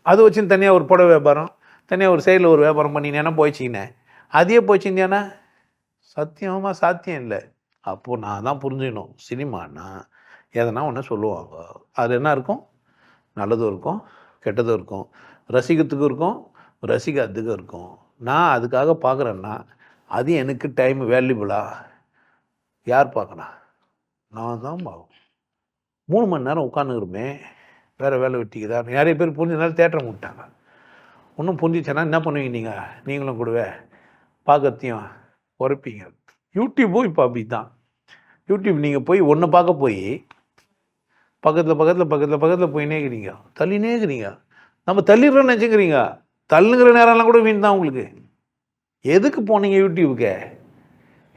அதை வச்சுன்னு தனியாக ஒரு புடவை வியாபாரம், தனியாக ஒரு சைடில் ஒரு வியாபாரம் பண்ணினேன்னா போயிடுச்சிங்கண்ணே. அதையே போயிடுச்சிருந்தியானா சத்தியமாக சாத்தியம் இல்லை. அப்போது நான் தான் புரிஞ்சுக்கணும், சினிமானா எதனா ஒன்று சொல்லுவாங்க, அது என்ன இருக்கும், நல்லதும் இருக்கும் கெட்டதும் இருக்கும், ரசிக்கிறதுக்கும் இருக்கும் ரசிக்காததுக்கும் இருக்கும். நான் அதுக்காக பார்க்குறேன்னா அது எனக்கு டைம் வேல்யூபிளா? யார் பார்க்கணும்? நான் தான் பார்க்கணும். 3 மணி நேரம் உட்காந்துருமே, வேறு வேலை வெட்டிக்குதா? நிறைய பேர் புரிஞ்சதுனால தேட்டரை விட்டாங்க. ஒன்றும் புரிஞ்சிச்சேன்னா என்ன பண்ணுவீங்க நீங்களும் கூடவே பார்க்கறதையும் குறைப்பீங்க. யூடியூப்பும் இப்போ அப்படி தான். யூடியூப் நீங்கள் போய் ஒன்று பார்க்க போய் பக்கத்தில் போயினே இருக்கிறீங்க, தள்ளினே இருக்கிறீங்க. நம்ம தள்ளிடுறோன்னு நினச்சிக்கிறீங்க. தள்ளுங்கிற நேரம்லாம் கூட வீண் தான் உங்களுக்கு. எதுக்கு போனீங்க யூடியூபுக்கு?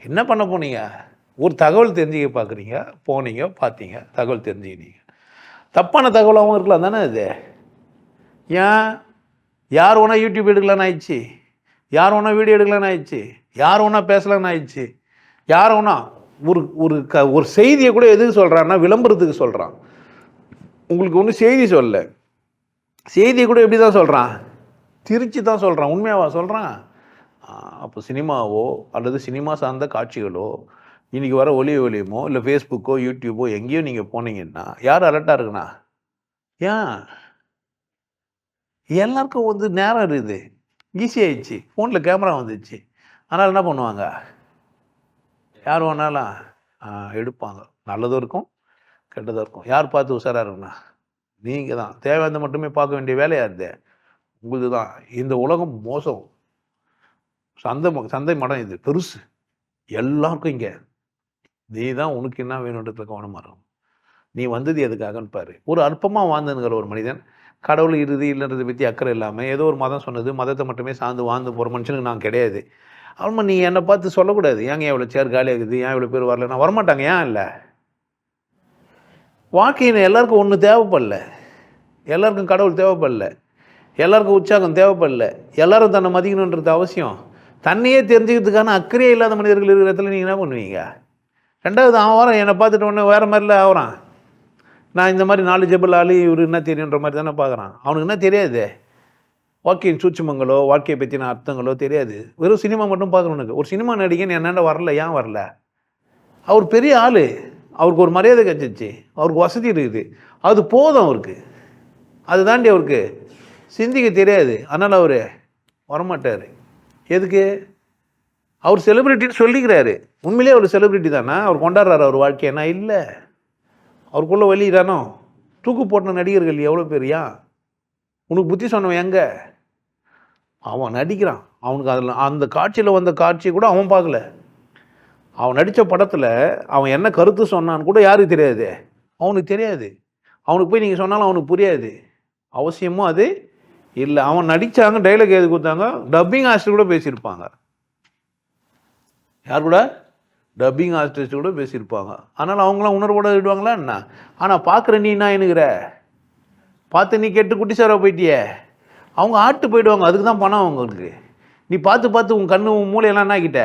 என்ன பண்ண போனீங்க? ஒரு தகவல் தெரிஞ்சுக்க பார்க்குறீங்க, போனீங்க பார்த்தீங்க, தகவல் தெரிஞ்சுக்கினீங்க. தப்பான தகவலாகவும் இருக்கலாம் தானே அது? ஏன் யார் வேணால் யூடியூப் எடுக்கலான்னு ஆயிடுச்சு, யார் வேணால் வீடியோ எடுக்கலான்னு ஆயிடுச்சு, யார் வேணால் பேசலான்னு ஆயிடுச்சு. யார் வேணா ஒரு செய்தியை கூட எதுக்கு சொல்கிறான்னா விளம்பரத்துக்கு சொல்கிறான். உங்களுக்கு ஒன்றும் செய்தி சொல்ல, செய்தியை கூட எப்படி தான் சொல்கிறான், திருச்சி தான் சொல்கிறான். உண்மையாவா சொல்கிறான்? அப்போ சினிமாவோ அல்லது சினிமா சார்ந்த காட்சிகளோ இன்றைக்கி வர ஒளியமோ இல்லை ஃபேஸ்புக்கோ யூடியூப்போ எங்கேயோ நீங்கள் போனீங்கன்னா யார் அலர்ட்டாக இருக்குண்ணா? ஏன் எல்லாருக்கும் வந்து நேரம் இருக்குது, ஈஸியாகிடுச்சு, ஃபோனில் கேமரா வந்துடுச்சு. அதனால் என்ன பண்ணுவாங்க, யார் வேணாலும் எடுப்பாங்க. நல்லதும் இருக்கும் கெட்டதாக இருக்கும். யார் பார்த்து உஷாராக இருக்குண்ணா? நீங்கள் தான். தேவையானது மட்டுமே பார்க்க வேண்டிய வேலையாக இருந்தே உங்களுக்கு தான். இந்த உலகம் மோசம், சந்தை மடம் இது பெருசு, எல்லாருக்கும் இங்கே. நீ தான் உனக்கு என்ன வேணுன்றதுல கவனமாக இருக்கும். நீ வந்தது எதுக்காகன்னு பாரு. ஒரு அல்பமாக வாழ்ந்துங்கிற ஒரு மனிதன் கடவுள் இறுதி இல்லைன்றதை பற்றி அக்கறை இல்லாமல் ஏதோ ஒரு மதம் சொன்னது, மதத்தை மட்டுமே சார்ந்து வாழ்ந்து போகிற மனுஷனுக்கு நான் கிடையாது. ஆமாம், நீ என்னை பார்த்து சொல்லக்கூடாது, ஏங்க எவ்வளோ சேர் காலியாகுது, ஏன் இவ்வளோ பேர் வரலன்னா வரமாட்டாங்க. ஏன் இல்லை? வாழ்க்கையில் எல்லாருக்கும் ஒன்று தேவைப்படல, எல்லாருக்கும் கடவுள் தேவைப்படல, எல்லாருக்கும் உற்சாகம் தேவைப்படல, எல்லாரும் தன்னை மதிக்கணுன்றது அவசியம். தன்னையே தெரிஞ்சுக்கிறதுக்கான அக்கறையே இல்லாத மனிதர்கள் இருக்கிற இடத்துல நீங்கள் என்ன பண்ணுவீங்க? ரெண்டாவது, அவன் வரான் என்னை பார்த்துட்டு ஒன்று வேறு மாதிரில ஆகிறான். நான் இந்த மாதிரி நாலேஜபிள் ஆளு, இவர் என்ன தெரியுன்ற மாதிரி தானே பார்க்குறான். அவனுக்கு என்ன தெரியாது, வாழ்க்கையின் சூட்சுமங்களோ வாழ்க்கையை பற்றின அர்த்தங்களோ தெரியாது. வெறும் சினிமா மட்டும் பார்க்குறவனுக்கு. ஒரு சினிமா நடிகன் என்னென்ன வரல, ஏன் வரல? அவர் பெரிய ஆள், அவருக்கு ஒரு மரியாதை கிடச்சிச்சு, அவருக்கு வசதி இருக்குது, அது போதும் அவருக்கு. அது தாண்டி அவருக்கு சிந்திக்க தெரியாது. அதனால் அவர் வரமாட்டார். எதுக்கு? அவர் செலிப்ரிட்டின்னு சொல்லிக்கிறாரு. உண்மையிலே அவர் செலிப்ரிட்டி தானே? அவர் கொண்டாடுறாரு அவர் வாழ்க்கையனா? இல்லை, அவருக்குள்ள வழி தானோ. தூக்கு போட்ட நடிகர்கள் எவ்வளோ பேரியா? உனக்கு புத்தி சொன்னவன் எங்கே? அவன் நடிக்கிறான். அவனுக்கு அதில் அந்த காட்சியில் வந்த காட்சியை கூட அவன் பார்க்கல. அவன் நடித்த படத்தில் அவன் என்ன கருத்து சொன்னான்னு கூட யாருக்கு தெரியாது, அவனுக்கு தெரியாது. அவனுக்கு போய் நீங்கள் சொன்னாலும் அவனுக்கு புரியாது. அவசியமும் அது இல்லை. அவன் நடித்தாங்க, டைலாக் எழுதி கொடுத்தாங்க, டப்பிங் ஆர்டிஸ்ட் கூட பேசியிருப்பாங்க. யார் கூட? டப்பிங் ஆர்டிஸ்ட் கூட பேசியிருப்பாங்க. அதனால் அவங்களாம் உணர்வோட விடுவாங்களா என்ன? ஆனால் பார்க்குற நீ என்ன என்கிற, பார்த்து நீ கெட்டு குட்டி சாராக போயிட்டியே. அவங்க ஆட்டு போயிடுவாங்க, அதுக்கு தான் பணம் அவங்களுக்கு. நீ பார்த்து உன் கண்ணு உன் மூளையெல்லாம் என்ன ஆகிட்ட,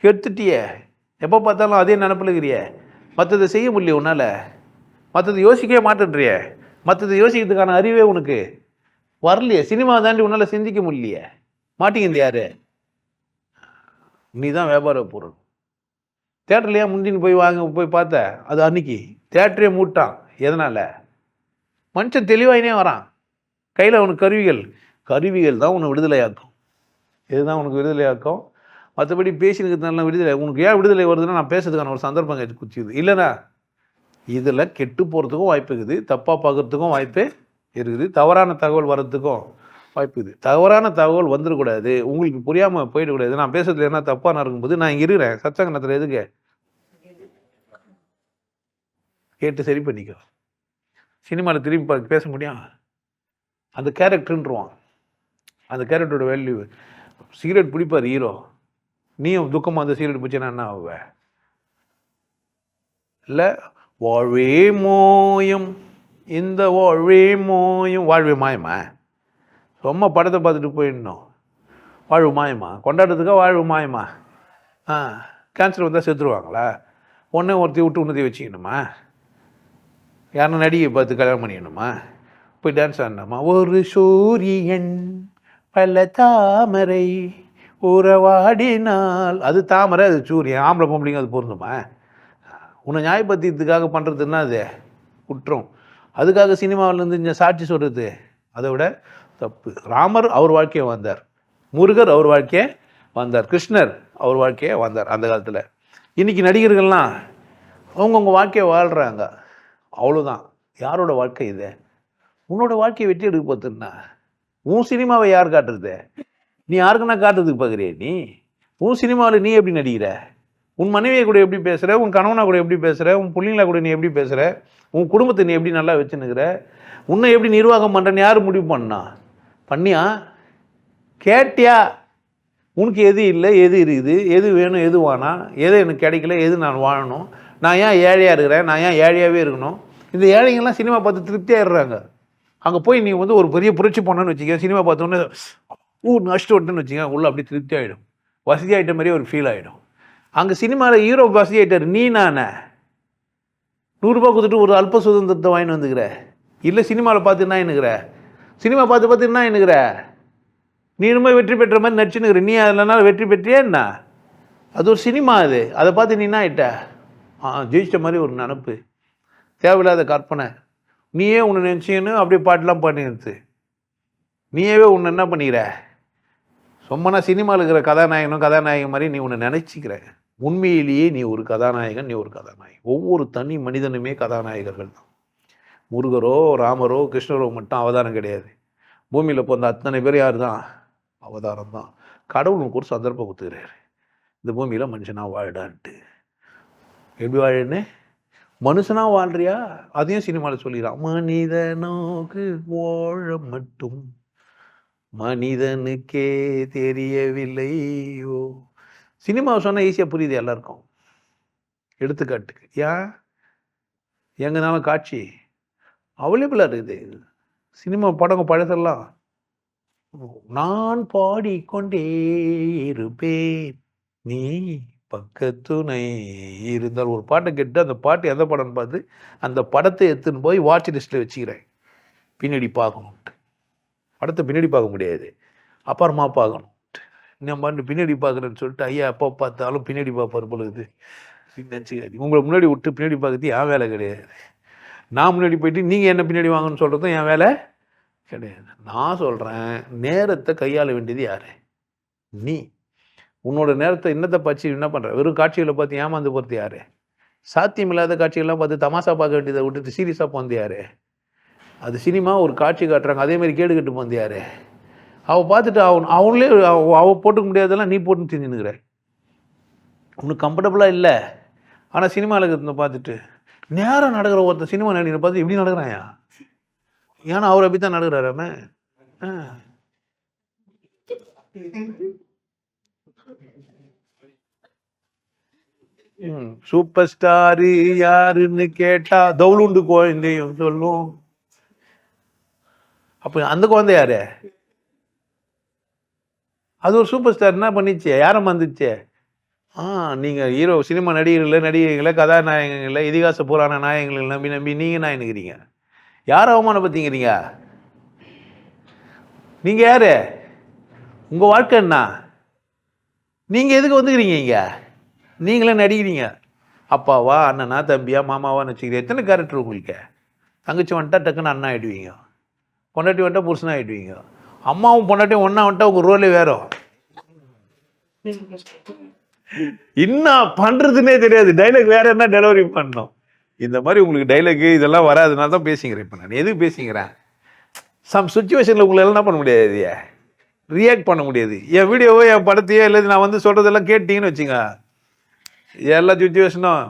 கெடுத்துட்டியே. எப்போ பார்த்தாலும் அதே நினப்பில் இருக்கிறியே, மற்றதை செய்ய முடியல உன்னால். மற்றது யோசிக்கவே மாட்டேன்றியே. மற்றது யோசிக்கிறதுக்கான அறிவே உனக்கு வரலையே. சினிமா தாண்டி உன்னால் சிந்திக்க முடியலையே. மாட்டிங்க யாரு? நீ தான் வியாபார பொருள். தேட்டர்லையா முந்தின்னு போய் பார்த்த? அது அன்னைக்கு தேட்டரே மூட்டான். எதனால்? மனுஷன் தெளிவாயினே வரான். கையில் அவனுக்கு கருவிகள் தான் உன்னை விடுதலையாக்கும். இதுதான் உனக்கு விடுதலையாக்கும். மற்றபடி பேசினுக்கிறதுனால விடுதலை. உனக்கு ஏன் விடுதலை வருதுன்னா, நான் பேசுறதுக்கான ஒரு சந்தர்ப்பம் குச்சிது. இல்லைனா இதில் கெட்டு போகிறதுக்கும் வாய்ப்பு இருக்குது, தப்பாக பார்க்குறதுக்கும் வாய்ப்பு இருக்குது, தவறான தகவல் வர்றதுக்கும் வாய்ப்பு இருக்குது. தவறான தகவல் வந்துடக்கூடாது, உங்களுக்கு புரியாமல் போயிடக்கூடாது. நான் பேசுறதுல என்ன தப்பாக நடக்கும்போது நான் இங்கே இருக்கிறேன் சத்சங்கத்தில். எதுக்கு? கேட்டு சரி பண்ணிக்கோ. சினிமாவில் திரும்பி பேச முடியும்? அந்த கேரக்டர்ன்றான். அந்த கேரக்டரோட வேல்யூ. சிகரெட் பிடிப்பார் ஹீரோ, நீயும் துக்கமாக அந்த சிகரெட் பிடிச்சேன்னா என்ன ஆகுவ? இல்லை, வாழ்வே மோயம் இந்த வாழ்வே மோயம். வாழ்வே மாயமா? ரொம்ப படத்தை பார்த்துட்டு போயிடணும். வாழ்வு மாயமா? கொண்டாடுறதுக்கா வாழ்வு மாயமா? கேன்சர் வந்தால் செத்துருவாங்களா? ஒன்றே ஒருத்தி விட்டு உன்னதி வச்சுக்கணுமா? யாரும் நடிகை பார்த்து கல்யாணம் பண்ணிக்கணுமா? போய் டான்ஸ் ஆடணுமா? ஒரு சூரியன் பல தாமரை உறவாடினால், அது தாமரை, அது சூரியன். ஆம்பளை பொம்பளைங்க அது பொருந்துமா? உன்னை நியாயப்படுத்தியதுக்காக பண்ணுறதுன்னா அது குற்றம். அதுக்காக சினிமாவிலேருந்து இந்த சாட்சி சொல்கிறது அதை விட தப்பு. ராமர் அவர் வாழ்க்கையை வந்தார், முருகர் அவர் வாழ்க்கையை வந்தார், கிருஷ்ணர் அவர் வாழ்க்கையை வந்தார் அந்த காலத்தில். இன்றைக்கி நடிகர்கள்லாம் அவங்கவுங்க வாழ்க்கையை வாழ்கிறாங்க, அவ்வளோதான். யாரோட வாழ்க்கை இது? உன்னோட வாழ்க்கையை வெற்றி எடுக்க பார்த்துன்னா உன் சினிமாவை யார் காட்டுறது? நீ யாருக்குன்னா காட்டுறதுக்கு பார்க்குறிய? நீ உன் சினிமாவில் நீ எப்படி நடிக்கிற? உன் மனைவியை கூட எப்படி பேசுகிற? உன் கணவனை கூட எப்படி பேசுகிற? உன் பிள்ளைங்கள கூட நீ எப்படி பேசுகிற? உன் குடும்பத்தை நீ எப்படி நல்லா வச்சுன்னுக்கிற? உன்னை எப்படி நிர்வாகம் பண்ணுறன்னு யார் முடிவு பண்ணா? பண்ணியா? கேட்டியா? உனக்கு எது இல்லை, எது இருக்குது, எது வேணும், எது வேணாம், எது எனக்கு கிடைக்கல, எது நான் வாழணும், நான் ஏன் ஏழையாக இருக்கிறேன், நான் ஏன் ஏழையாகவே இருக்கணும்? இந்த ஏழைங்கள்லாம் சினிமா பார்த்து திருப்தியாகிடுறாங்க. அங்கே போய் நீ ஒரு பெரிய புரட்சி பண்ணணும்னு வச்சுக்க, சினிமா பார்த்தோன்னே நஷ்டம் விட்டுன்னு வச்சுக்க, உள்ள அப்படி திருப்தி ஆகிடும், வசதி ஆகிட்ட மாதிரியே ஒரு ஃபீல் ஆகிடும். அங்கே சினிமாவில் ஹீரோ வசதி ஆகிட்டார், நீ நானே 100 ரூபா கொடுத்துட்டு ஒரு அல்ப சுதந்திரத்தை வாங்கிட்டு வந்துக்கிற. இல்லை சினிமாவில் பார்த்து என்ன என்னுக்கிற? சினிமா பார்த்து என்ன என்னுக்கிற? நீ ரொம்ப வெற்றி பெற்ற மாதிரி நடிச்சுன்னுக்கிற. நீ அதனால வெற்றி பெற்றியா என்ன? அது ஒரு சினிமா. அதை பார்த்து நீ என்ன ஆகிட்ட? ஜெயிச்சிட்ட மாதிரி ஒரு நினப்பு, தேவையில்லாத கற்பனை. நீயே உன்னை நினச்சின்னு அப்படியே பாட்டெலாம் பண்ணிடுது. நீயே உன்னை என்ன பண்ணிக்கிற? சும்மா சினிமாவில் இருக்கிற கதாநாயகன் மாதிரி நீ உன்னை நினச்சிக்கிற. உண்மையிலேயே நீ ஒரு கதாநாயகன், நீ ஒரு கதாநாயகன். ஒவ்வொரு தனி மனிதனுமே கதாநாயகர்கள் தான். முருகரோ ராமரோ கிருஷ்ணரோ மட்டும் அவதாரம் கிடையாது. பூமியில் பிறந்த அத்தனை பேர் யார் தான்? அவதாரம் தான். கடவுள் உனக்கு ஒரு சந்தர்ப்பம் கொடுத்துக்கிறாரு, இந்த பூமியில் மனுஷனாக வாழடான்ட்டு. எப்படி வாழன்னு? மனுஷனாக வாழ்றியா? அதையும் சினிமாவில் சொல்லிடுறான். மனிதனோக்கு வாழ மட்டும் மனிதனுக்கே தெரியவில்லையோ. சினிமாவை சொன்னால் ஈஸியாக புரியுது எல்லாருக்கும். எடுத்துக்காட்டுக்கு எங்கனாலும் காட்சி அவைலபிளாக இருக்குது. சினிமா படங்க பழசெல்லாம் நான் பாடிக்கொண்டே இருப்பேன் நீ பக்கத்துணை இருந்தால். ஒரு பாட்டை கேட்டு அந்த பாட்டு எந்த படம்னு பார்த்து அந்த படத்தை எடுத்துன்னு போய் வாட்ச் லிஸ்ட்டில் வச்சுக்கிறேன். பின்னாடி பார்க்கணுன்ட்டு. படத்தை பின்னாடி பார்க்க முடியாது, அப்புறமா பார்க்கணும். நம்ம பின்னாடி பார்க்குறேன்னு சொல்லிட்டு ஐயா எப்போ பார்த்தாலும் பின்னாடி பார்ப்பார் பொழுது நினச்சிக்காது. உங்களை முன்னாடி விட்டு பின்னாடி பார்க்கறது என் வேலை கிடையாது. நான் முன்னாடி போயிட்டு நீங்கள் என்ன பின்னாடி வாங்கன்னு சொல்கிறதும் என் வேலை கிடையாது. நான் சொல்கிறேன், நேரத்தை கையாள வேண்டியது யார்? நீ. உன்னோட நேரத்தை இன்னத்தை பற்றி என்ன பண்ணுற? வெறும் காட்சிகளை பார்த்து ஏமாந்து போகிறது யார்? சாத்தியமில்லாத காட்சிகள்லாம் பார்த்து தமாசா பார்க்க வேண்டியதை விட்டுட்டு சீரியஸாக போந்து யார்? அது சினிமா ஒரு காட்சி காட்டுறாங்க, அதேமாதிரி கேடு கட்டு போந்து யார்? அவள் பார்த்துட்டு அவங்களே அவள் போட்டுக்க முடியாதெல்லாம் நீ போட்டுன்னு செஞ்சுன்னுக்கிற. உனக்கு கம்ஃபர்டபுளாக இல்லை. ஆனால் சினிமாவில் இருக்கிறத பார்த்துட்டு நேரம் நடக்கிற ஒருத்தர் சினிமா நடிகரை பார்த்து இப்படி நடக்கிறாயா? ஏன்னா அவர் அப்படி தான் நடக்கிறாராம. சூப்பர் ஸ்டாரு யாருன்னு கேட்டா தவுளுண்டு குழந்தையும் சொல்லும். அப்போ அந்த குழந்தை யாரு? அது ஒரு சூப்பர் ஸ்டார் என்ன பண்ணிச்சு? யாரை வந்துச்சு? நீங்கள் ஹீரோ சினிமா நடிகர்களை கதாநாயகங்களை இதிகாச புராண நாயகங்களை நம்பி நம்பி நீங்கள் நான் என்னங்கிறீங்க. யார் அவமானப்படுத்திங்கிறீங்க? நீங்கள் யார்? உங்கள் வாழ்க்கை என்ன? நீங்கள் எதுக்கு வந்துக்கிறீங்க இங்கே? நீங்களே நடிக்கிறீங்க. அப்பாவா, அண்ணனா, தம்பியா, மாமாவான்னு வச்சுக்கிறீங்க. எத்தனை கேரக்டர் உங்களுக்கு? தங்கச்சி வந்துட்டா டக்குன்னு அண்ணா ஆகிடுவீங்க, பொண்டாட்டி வந்துட்டா புருஷனாக ஆகிடுவீங்க. அம்மாவும் பொண்டாட்டியும் ஒன்றா வந்துட்டா உங்கள் ரோலே வேறு. என்ன பண்ணுறதுனே தெரியாது. டைலாக் வேறு என்ன டெலிவரி பண்ணணும். இந்த மாதிரி உங்களுக்கு டைலாக் இதெல்லாம் வராதுனால தான் பேசிக்கிறேன். இப்போ நான் எதுக்கு பேசிக்கிறேன்? சம் சுச்சுவேஷனில் உங்களை எல்லாம் என்ன பண்ண முடியாது, ரியாக்ட் பண்ண முடியாது. என் வீடியோவோ என் படத்தையோ இல்லை நான் வந்து சொல்கிறதெல்லாம் கேட்டிங்கன்னு வச்சுங்க, எல்லா சுச்சுவேஷனும்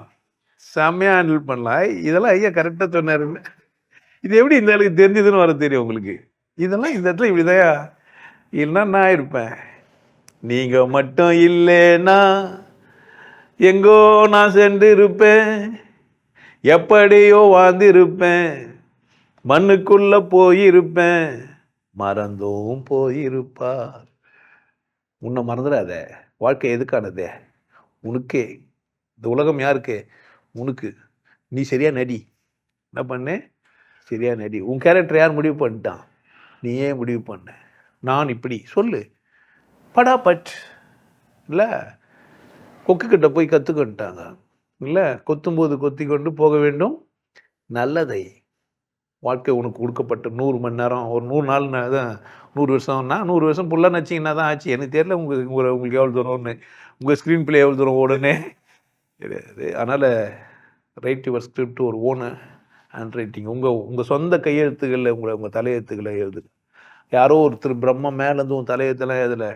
செம்மையாக ஹேண்டில் பண்ணலாம். இதெல்லாம் ஐயா கரெக்டாக சொன்னாருன்னு இது எப்படி இந்த அளவுக்கு தெரிஞ்சதுன்னு வர தெரியும் உங்களுக்கு? இதெல்லாம் இந்த இடத்துல இப்படிதான் இல்லைன்னா நான் இருப்பேன். நீங்கள் மட்டும் இல்லைன்னா எங்கோ நான் சென்று இருப்பேன், எப்படியோ வாழ்ந்து இருப்பேன், மண்ணுக்குள்ள போயிருப்பேன், மறந்தும் போயிருப்பார். உன்னை மறந்துடாத. வாழ்க்கை எதுக்கானது? உனக்கே. இந்த உலகம் யாருக்கு? உனக்கு. நீ சரியா நடி. என்ன பண்ணு? சரியா நடி. உன் கேரக்டர் யார் முடிவு பண்ணிட்டான்? நீயே முடிவு பண்ண. நான் இப்படி சொல்லு, படாபட். இல்லை கொக்குக்கிட்ட போய் கற்றுக்கிட்டாங்க இல்லை, கொத்தும்போது கொத்தி கொண்டு போக வேண்டும் நல்லதை. வாழ்க்கை உனக்கு கொடுக்கப்பட்ட 100 மணி நேரம், ஒரு 100 நாள் தான் 100 வருஷம்னா 100 வருஷம் ஃபுல்லாக நச்சிங்கன்னா தான் ஆச்சு. எனக்கு தெரியல உங்களுக்கு எவ்வளோ தூரம்னு, உங்கள் ஸ்க்ரீன் பிளே எவ்வளோ தூரம் ஓடுன்னு கிடையாது. அதனால் ரைட் யுவர் ஸ்கிரிப்ட் ஒரு ஓனு ஹேண்ட் ரைட்டிங். உங்கள் சொந்த கையெழுத்துக்களில் உங்கள் தலையெழுத்துக்களை எழுது. யாரோ ஒருத்தர் பிரம்ம மேலேருந்து உன் தலையெழுத்தெல்லாம் எழுதலை.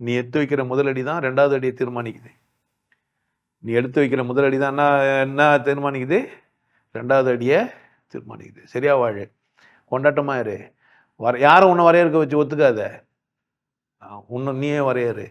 நீ எடுத்து வைக்கிற முதலடி தான் 2வது அடியை தீர்மானிக்குது. நீ எடுத்து வைக்கிற முதலடி தான் என்ன தீர்மானிக்குது? 2வது அடியை தீர்மானிக்குது. சரியா வாழு, கொண்டாட்டமாக இரு. யாரும் உன்னை வரையறுக்க வச்சு ஒத்துக்காத. உன்னை நீயே வரையறு.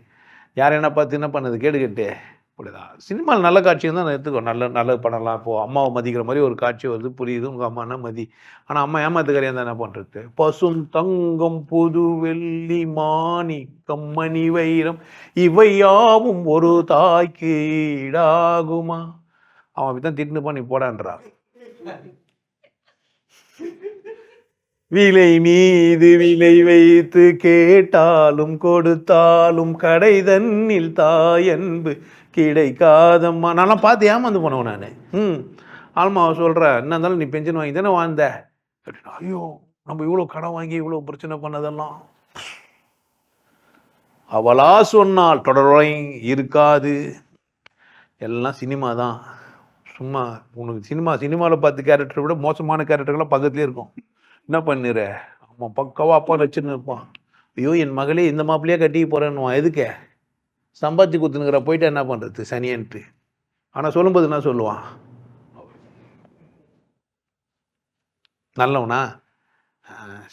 யார் என்ன பார்த்து என்ன பண்ணுது கேட்டு அப்படிதான். சினிமாவில் நல்ல காட்சியும் தான் எடுத்துக்கோ. நல்ல படம்லாம் இப்போது அம்மாவை மதிக்கிற மாதிரி ஒரு காட்சி வருது, புரியுது, உங்கள் அம்மானா மதி. ஆனால் அம்மா ஏமாத்துக்காரியாக தான் என்ன பண்ணுறது? பசும் தங்கம் புது வெள்ளி மாணிக்கம் மணி வைரம் இவை யாவும் ஒரு தாய்க்கு ஈடாகுமா? அவன் அப்படித்தான் திட்டுன்னு பண்ணி போடான்றா. விலை மீது விலை வைத்து கேட்டாலும் கொடுத்தாலும் கடை தன்னில் தாயன்பு கிடைக்காதம்மா. நான்லாம் பார்த்து ஏமாந்து போனவன் நான். ஆல்மாவை சொல்கிறேன், என்ன இருந்தாலும் நீ பென்ஷன் வாங்கி தானே வாழ்ந்த அப்படின்னா, ஐயோ நம்ம இவ்வளோ கடன் வாங்கி இவ்வளோ பிரச்சனை பண்ணதெல்லாம் அவளா சொன்னால் தொடரை இருக்காது. எல்லாம் சினிமா தான். சும்மா உனக்கு சினிமாவில் பார்த்து கேரக்டரை விட மோசமான கேரக்டர்கள்லாம் பக்கத்துலேயே இருக்கும். என்ன பண்ணிடுற? அவன் பக்கவா அப்பா வச்சுன்னு இருப்பான். ஐயோ என் மகளே இந்த மாப்பிள்ளையே கட்டிக்க போகிறேன்னுவான். எதுக்க? சம்பாத்தி குத்துனுங்கிற போயிட்டு என்ன பண்ணுறது சனியன்ட்டு. ஆனால் சொல்லும்போது என்ன சொல்லுவான்? நல்லவனா?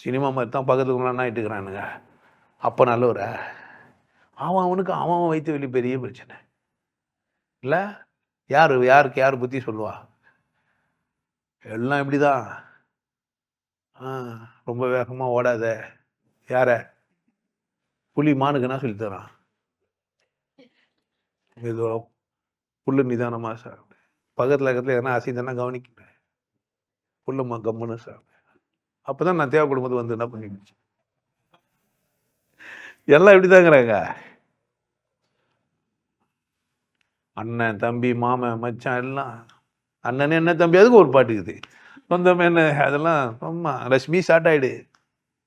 சினிமா மாதிரி தான் பக்கத்துக்குலாம் ஆகிட்டுக்கிறானுங்க. அப்போ நல்லவர அவன் வைத்து வெளி பெரிய பிரச்சனை இல்லை. யாருக்கு யார் புத்தி சொல்லுவா? எல்லாம் இப்படி தான். ரொம்ப வேகமாக ஓடாத. யார? புலி மானுக்குன்னா சொல்லித்தரான். ஏதோ புல்லு நிதானமாக சாப்பிடு. பக்கத்தில் எதனா அசைந்தானா கவனிக்கிறேன். புல்லுமா கம்முன்னு சாப்பிடு. அப்போ தான் நான் தேவைப்படும் போது வந்து என்ன பண்ணிடுச்சு. எல்லாம் இப்படி தாங்கிறாங்க. அண்ணன் தம்பி மாமன் மச்சான் எல்லாம். அண்ணனே என்ன தம்பி அதுக்கு ஒரு பாட்டுக்குது. சொந்தம் என்ன அதெல்லாம் அம்மா ரஷ்மி ஸ்டார்ட் ஆகிடு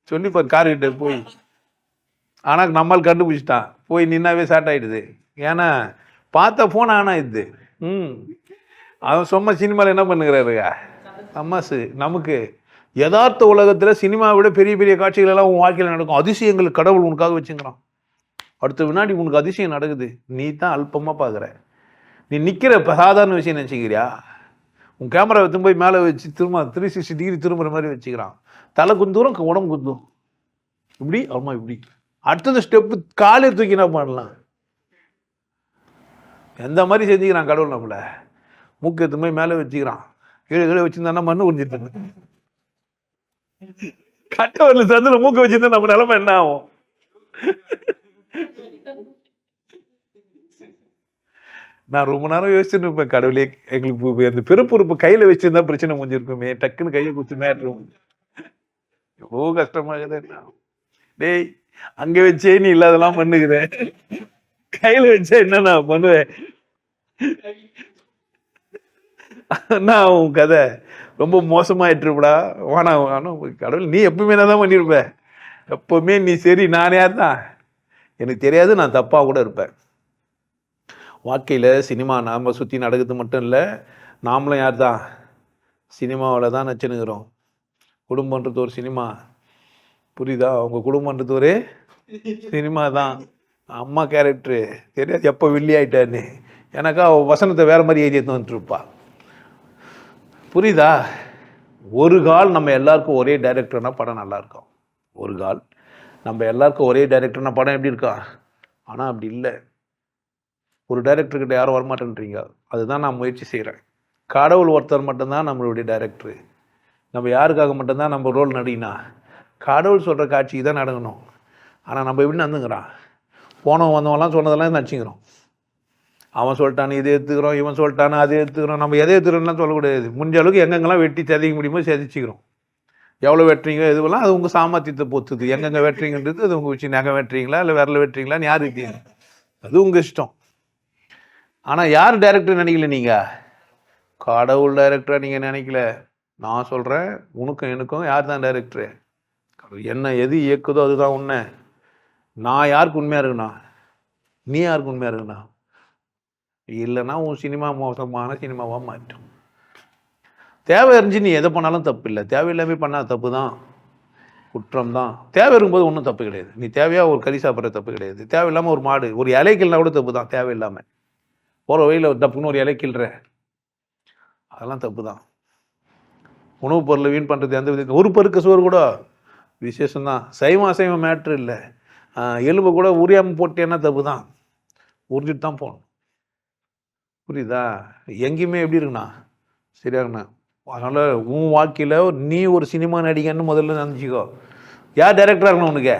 சொல்லிப்பார் கார்கிட்ட போய். ஆனால் நம்மால் கண்டுபிடிச்சிட்டான். போய் நின்னாவே ஸ்டார்ட் ஆகிடுது. ஏன்னா பார்த்த ஃபோன் ஆனால் இது. அவன் சும்மா சினிமாவில் என்ன பண்ணுகிறாருங்க அம்மாசு. நமக்கு யதார்த்த உலகத்தில் சினிமாவை விட பெரிய பெரிய காட்சிகள் எல்லாம் உன் வாழ்க்கையில் நடக்கும். அதிசயங்கள் கடவுள் உனக்காக வச்சுக்கிறான். அடுத்த வினாடி உனக்கு அதிசயம் நடக்குது. நீ தான் அல்பமாக பார்க்குற. நீ நிற்கிற சாதாரண விஷயம் நினச்சிக்கிறியா? உன் கேமரா எடுத்து போய் மேலே வச்சு திரும்ப 360 டிகிரி திரும்புற மாதிரி வச்சுக்கிறான். தலை குந்தூரம் உடம்பு குந்தும். இப்படி அம்மா இப்படி. அடுத்தது ஸ்டெப்பு காலே தூக்கி என்ன பண்ணலாம்? எந்த மாதிரி செஞ்சுக்கிறான் கடவுள் நம்மள. மூக்கு எடுத்து போய் மேலே வச்சுக்கிறான். கீழே வச்சுருந்தானா மண்ணு குடிஞ்சிட்டு கட்டவரில் சந்தில மூக்க வச்சுருந்தா நம்ம நிலைமை என்ன ஆகும்? நான் ரொம்ப நேரம் யோசிச்சுட்டு இருப்பேன், கடவுளே எங்களுக்கு அந்த பிறப்புறுப்பு கையில வச்சிருந்தா பிரச்சனை முடிஞ்சிருக்குமே, டக்குன்னு கையை குத்து மேட்ரும் எவ்வளோ கஷ்டமாகுது. டேய் அங்க வச்சே நீ இல்லாதெல்லாம் பண்ணுகிற, கையில வச்சா என்ன நான் பண்ணுவேன்? நான் உன் கதை ரொம்ப மோசமாயிட்டுருப்படா, வானா வானும் கடவுள் நீ எப்பவுமே தான் பண்ணியிருப்ப, எப்பவுமே நீ சரி, நான் யார் தான் எனக்கு தெரியாது, நான் தப்பாக கூட இருப்பேன். வாழ்க்கையில் சினிமா நாம் சுற்றி நடக்குது மட்டும் இல்லை, நாமளும் யார் தான் சினிமாவில் தான் நச்சுனுக்கிறோம். குடும்பன்றது ஒரு சினிமா, புரியுதா? அவங்க குடும்பன்றது ஒரு சினிமா தான். அம்மா கேரக்டரு தெரியாது எப்போ வில்லி ஆயிட்டான்னு, எனக்கா வசனத்தை வேற மாதிரி எழுதி எடுத்து வந்துட்டுருப்பா, புரியுதா? ஒரு கால் நம்ம எல்லாருக்கும் ஒரே டைரக்டர்னா படம் நல்லா இருக்கும். ஒரு கால் நம்ம எல்லாருக்கும் ஒரே டைரக்டர்னா படம் எப்படி இருக்கா? ஆனால் அப்படி இல்லை. ஒரு டைரக்டர்கிட்ட யாரும் வரமாட்டேன்றீங்க, அதுதான் நான் முயற்சி செய்கிறேன். கடவுள் ஒருத்தர் மட்டும்தான் நம்மளுடைய டைரக்டரு. நம்ம யாருக்காக மட்டும்தான் நம்ம ரோல் நடினா, கடவுள் சொல்கிற காட்சிக்கு தான் நடக்கணும். ஆனால் நம்ம எப்படி நடந்துங்கிறான், போனவன் வந்தவன்லாம் சொன்னதெல்லாம் நடிச்சுக்கிறோம். அவன் சொல்லிட்டானு இதை எடுத்துக்கிறோம், இவன் சொல்லிட்டானு அதை எடுத்துக்கிறோம். நம்ம எதை எடுத்துக்கிறோம்லாம் சொல்லக்கூடாது. முடிஞ்ச அளவுக்கு எங்கெங்கெல்லாம் வெட்டி செதைக்க முடியுமோ செதைச்சிக்கிறோம். எவ்வளோ வெட்டுறீங்க எதுவெல்லாம் அது உங்கள் சாமர்த்தியத்தை பொறுத்துது. எங்கெங்கே வெட்டுறீங்கன்றது அது உங்கள் விஷயம். நகை வெட்டுறீங்களா இல்லை விரல வெட்டுறீங்களான்னு யார் இருக்கீங்க, அது உங்கள் இஷ்டம். ஆனால் யார் டைரக்டர் நினைக்கல நீங்கள், கடவுள் டைரக்டராக நீங்கள் நினைக்கல. நான் சொல்கிறேன், உனக்கும் எனக்கும் யார் தான் டைரக்டரு? என்ன எது இயக்குதோ அதுதான் உண்மை. நான் யாருக்கு உண்மையாக இருக்குண்ணா, நீ யாருக்கு உண்மையாக இருக்குண்ணா? இல்லைன்னா உன் சினிமா மோசமான சினிமாவாக மாற்றும். தேவை அறிஞ்சு நீ எதை பண்ணாலும் தப்பு இல்லை, தேவையில்லாமே பண்ணால் தப்பு தான், குற்றம் தான். தேவை இருக்கும்போது ஒன்றும் தப்பு கிடையாது. நீ தேவையாக ஒரு கறி சாப்பிட்ற தப்பு கிடையாது. தேவையில்லாமல் ஒரு மாடு ஒரு இலைக்கில்னா கூட தப்பு தான். தேவையில்லாமல் போகிற வழியில் தப்புன்னு ஒரு இலைக்கில்ற, அதெல்லாம் தப்பு தான். உணவுப் பொருளை வீண் பண்ணுறது எந்த விதத்தில், ஒரு பருக்க சோறு கூட விசேஷம்தான். சைவம் அசைவம் மேட்ரு இல்லை. எலும்பு கூட உரியாமல் போட்டேன்னா தப்பு தான், உரிஞ்சிட்டு தான் போகணும், புரியுதா? எங்கேயுமே எப்படி இருக்குண்ணா சரியாங்கண்ணா. அதனால் உன் வாழ்க்கையில் நீ ஒரு சினிமா நடிகன்னு முதல்ல நினச்சிக்கோ. யார் டைரக்டராக இருக்கணும் உனக்கு?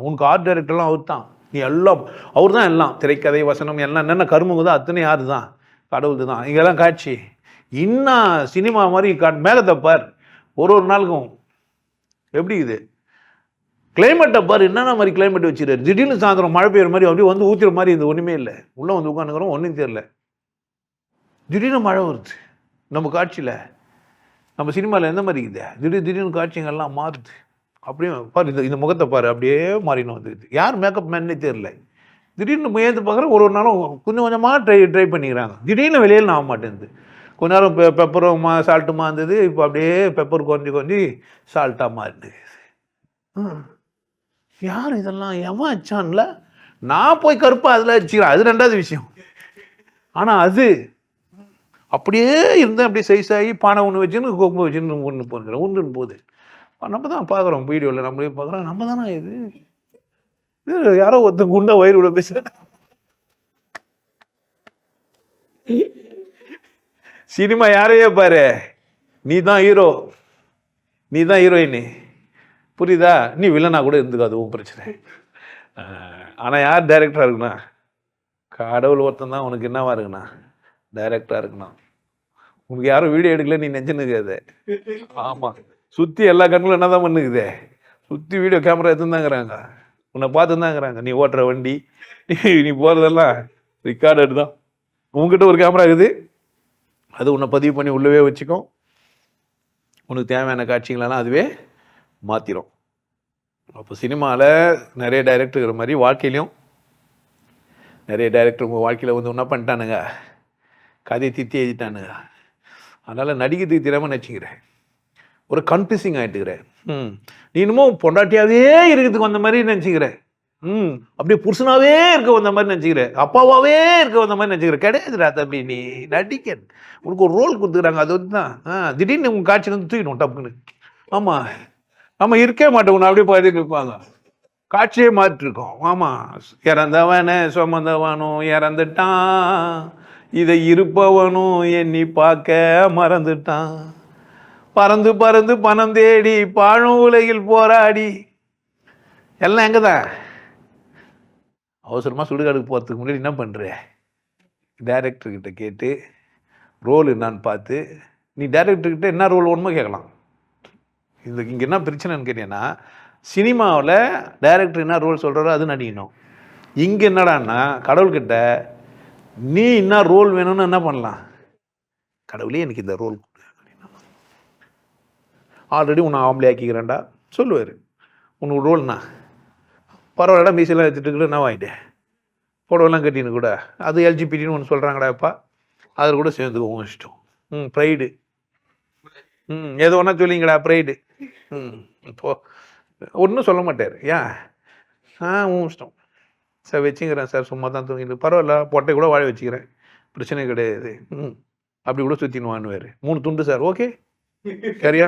உனக்கு ஆர்ட் டைரக்டர்லாம் அவர் தான். நீ எல்லாம் அவர் தான், எல்லாம் திரைக்கதை வசனம் எல்லாம் என்னென்ன கருமுங்க தான் அத்தனை யார் தான், கடவுள் தான். இங்கெல்லாம் காட்சி இன்னும் சினிமா மாதிரி மேகத்தை பார், ஒரு நாளுக்கும் எப்படி இது கிளைமேட்டை பார், என்னென்ன மாதிரி கிளைமேட் வச்சுரு. திடீர்னு சாயந்தரம் மழை பெய்யுற மாதிரி அப்படியே வந்து ஊற்றுற மாதிரி இது ஒன்றுமே இல்லை. உள்ளே வந்து உட்காந்துக்கிறோம், ஒன்றும் தெரியல. திடீர்னு மழை வருது நம்ம காட்சியில். நம்ம சினிமாவில் எந்த மாதிரி இருக்குது, திடீர்னு காட்சிங்கள்லாம் மாறுது. அப்படியே பாரு, இந்த முகத்தை பாரு, அப்படியே மாறினோம். வந்துடுது. யார் மேக்கப் மேன்னே தெரியல. திடீர்னு முயற்சி பார்க்குறேன், ஒரு நாளும் கொஞ்சம் கொஞ்சமாக ட்ரை பண்ணிக்கிறாங்க. திடீர்னு வெளியில் ஆக மாட்டேங்குது. கொஞ்ச நேரம் பெப்பரும் சால்ட்டுமா இருந்தது, இப்போ அப்படியே பெப்பர் கொஞ்சம் சால்ட்டாக மாறிடுது. யார் இதெல்லாம் எவன் அச்சான்ல? நான் போய் கருப்பா அதில் அடிச்சுக்கிறேன், அது ரெண்டாவது விஷயம். ஆனால் அது அப்படியே இருந்தேன், அப்படியே சைஸ் ஆகி பானை ஒன்று வச்சுன்னு கொம்பு வச்சுன்னு ஒன்று போகிறேன். ஒன்றுன்னு போகுது. நம்ம தான் பார்க்குறோம் வீடியோவில், நம்மளே பார்க்குறோம். நம்ம தானே இது யாரோ ஒருத்தன் குண்டா வயிறு விட பேச. சினிமா யாரையே பாரு, நீ தான் ஹீரோ, நீ தான் ஹீரோயின், புரியுதா? நீ வில்லனா கூட இருந்துக்கோ, அது பிரச்சனை. ஆனால் யார் டைரக்டராக இருக்குண்ணா? கடவுள் ஒருத்தன் தான் உனக்கு என்னவா இருக்குண்ணா, டைரக்டராக இருக்குண்ணா. உனக்கு யாரும் வீடியோ எடுக்கல, நீ நெஞ்சுன்னுக்காது. ஆமாம், சுற்றி எல்லா கண்களும் என்ன தான் பண்ணுக்குதே, சுற்றி வீடியோ கேமரா எடுத்துருந்தாங்கிறாங்க, உன்னை பார்த்துருந்தாங்கிறாங்க. நீ ஓட்டுற வண்டி, நீ போகிறதெல்லாம் ரெக்கார்டட் தான். உங்ககிட்ட ஒரு கேமரா இருக்குது, அது உன்னை பதிவு பண்ணி உள்ளவே வச்சுக்கோ. உனக்கு தேவையான காட்சிகளெல்லாம் அதுவே மாற்றிடும். அப்போ சினிமாவில் நிறைய டைரக்டர் இருக்கிற மாதிரி வாழ்க்கையிலையும் நிறைய டைரக்டர் உங்கள் வாழ்க்கையில் வந்து என்ன பண்ணிட்டானுங்க, கதையை தித்தி எழுதிட்டானுங்க. அதனால் நடிக்கிறதுக்கு தெரியாமல் நினச்சிக்கிறேன், ஒரு கன்ஃபியூசிங் ஆகிட்டுக்கிறேன். நீ இன்னமும் பொண்டாட்டியாவே இருக்கிறதுக்கு வந்த மாதிரி நினச்சிக்கிறேன். அப்படியே புருஷனாவே இருக்க வந்த மாதிரி நினச்சிக்கிறேன், அப்பாவாவே இருக்க வந்த மாதிரி நினச்சிக்கிறேன். கிடையாதுடா தம்பி, நீ நடிக்க உனக்கு ஒரு ரோல் கொடுத்துக்கிறாங்க, அது வந்து தான். திடீர்னு உங்கள் காட்சியில் வந்து தூக்கிடும் டப்புன்னு. ஆமாம் ஆமாம், இருக்கவே மாட்டேன், உன்னை அப்படியே பார்த்து இருப்பாங்க, காட்சியே மாற்றிருக்கோம். ஆமாம், இறந்தவனே சுமந்தவனும் இறந்துட்டான், இதை இருப்பவனும் எண்ணி பார்க்க மறந்துட்டான், பறந்து பறந்து பணம் தேடி பாழும் உலகில் போராடி. எல்லாம் எங்கே தான்? அவசரமாக சுடுகாடுக்கு போகிறதுக்கு முன்னாடி என்ன பண்ணுற, டைரக்டர்கிட்ட கேட்டு ரோல் என்னான்னு பார்த்து, நீ டைரக்டர்கிட்ட என்ன ரோல் வேணுமோ கேட்கலாம். இங்கே என்ன பிரச்சனைன்னு கேட்டீங்கன்னா, சினிமாவில் டைரக்டர் என்ன ரோல் சொல்கிறாரோ அது நடிக்கணும். இங்கே என்னடான்னா கடவுள்கிட்ட நீ என்ன ரோல் வேணும்னு என்ன பண்ணலாம், கடவுளே எனக்கு இந்த ரோல் ஆல்ரெடி உன்னை ஆம்பளை ஆக்கிக்கிறேன்டா சொல்லுவார். உனக்கு ரோல்னா பரவாயில்லடா, மீசெல்லாம் வச்சுட்டு கூட என்ன வாங்கிட்டேன், புடவெல்லாம் கட்டின்னு கூட அது எல்ஜிபிடின்னு ஒன்று சொல்கிறாங்கடாப்பா, அதில் கூட சேர்ந்துக்குவோம் இஷ்டம். ப்ரைடு எது ஒன்றா சொல்லிங்கடா ப்ரைடு. இப்போ ஒன்றும் சொல்ல மாட்டார். ஏன் இஷ்டம் சார் வச்சுக்கிறேன் சார், சும்மா தான் தூங்கிட்டு பரவாயில்ல, பொட்டை கூட வாழ வச்சுக்கிறேன், பிரச்சனை கிடையாது, அப்படி கூட சுற்றின்னு வாங்குவார். 3 துண்டு சார், ஓகே சரியா.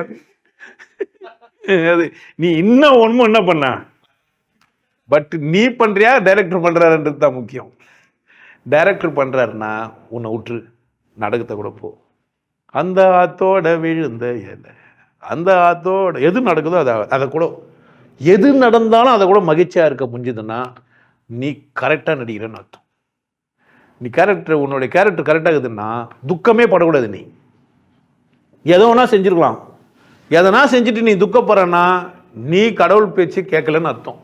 அது நீ இன்னும் ஒன்றும் என்ன பண்ண, பட் நீ பண்ணுறியா டைரக்டர் பண்ணுறாருன்றது தான் முக்கியம். டைரக்டர் பண்ணுறாருன்னா உன்னை விட்டுரு, நாடகத்தை கூட போ. அந்த ஆத்தோட விழுந்த இலை, அந்த ஆத்தோட எது நடக்குதோ அதை கூட, எது நடந்தாலும் அதை கூட மகிழ்ச்சியாக இருக்க முடிஞ்சதுன்னா நீ கரெக்டாக நடிக்கிறேன்னு அர்த்தம். நீ கேரக்டர், உன்னுடைய கேரக்டர் கரெக்டாக இருக்குதுன்னா துக்கமே படக்கூடாது. நீ எதோ ஒன்றா செஞ்சுருக்கலாம், எதனா செஞ்சுட்டு நீ துக்கப்படுறன்னா நீ கடவுள் பேச்சு கேட்கலன்னு அர்த்தம்.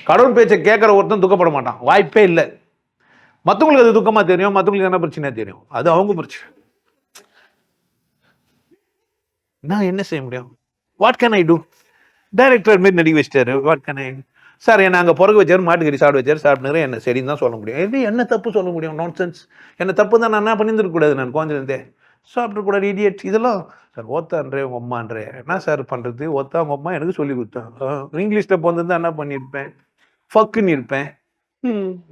கடவுள் பேச்சை கேட்குற ஒருத்தன் துக்கப்பட மாட்டான், வாய்ப்பே இல்லை. மற்றவங்களுக்கு அது துக்கமாக தெரியும், மற்றவங்களுக்கு என்ன பிரச்சனையா தெரியும், அது அவங்க பிரச்சனை. நான் என்ன செய்ய முடியும், what can I do? Director Mari நடிக்க வச்சிட்டாரு, வாட் கேன் ஐ? சார் என்னை அங்கே பிறகு வச்சார், மாட்டுக்கறி சாப்பிட வச்சார், சாப்பிட்டுக்கிறேன், என்ன சரின்னு தான் சொல்ல முடியும். இது என்ன தப்பு சொல்ல முடியும்? நான் சென்ஸ், என்ன தப்பு தான் நான் என்ன பண்ணியிருந்துருக்கூடாது, நான் குழந்தைலேருந்தே சாப்பிட்றக்கூடாது, இடியட் இதெல்லாம். சார் ஓத்தான்றே உங்கள் அம்மான்றே, என்ன சார் பண்ணுறது, ஒத்தா உங்கள் அம்மா எனக்கு சொல்லி கொடுத்தாங்க. இங்கிலீஷில் போந்திருந்தா என்ன பண்ணியிருப்பேன், ஃபக்குன்னு இருப்பேன்,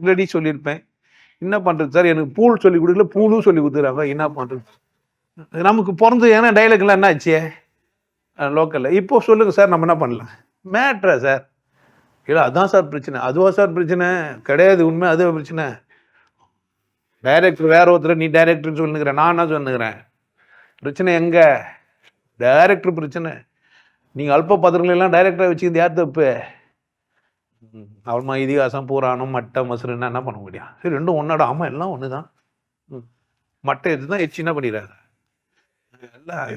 ரெடி சொல்லியிருப்பேன். என்ன பண்ணுறது சார், எனக்கு பூல் சொல்லி கொடுக்கல, பூலும் சொல்லி கொடுத்துறாங்க, என்ன பண்ணுறது. நமக்கு பிறந்து ஏன்னா டைலாக்லாம் என்ன ஆச்சு லோக்கலில். இப்போ சொல்லுங்கள் சார், நம்ம என்ன பண்ணலாம், மேட்ரா சார்? இல்லை அதான் சார் பிரச்சனை, அதுவா சார் பிரச்சனை கிடையாது, உண்மை அதுவா பிரச்சனை. டைரக்டர் வேற ஒருத்தர், நீ டைரக்டர்னு சொல்லுங்கிறேன், நான் என்ன சொன்னுக்கிறேன், பிரச்சனை எங்க டைரக்டர் பிரச்சனை. நீங்கள் அல்ப பத்திரங்களெல்லாம் டைரக்டராக வச்சுக்கிறது யார் தப்பு? அவள்மா இதிகாசம் புராணம் மட்டை மசுருன்னா என்ன பண்ண முடியும்? சரி ரெண்டும் ஒன்னாட, ஆமாம் எல்லாம் ஒன்று தான். மட்டை எடுத்து தான் எச்சு என்ன பண்ணிடுறாங்க எல்லாம்.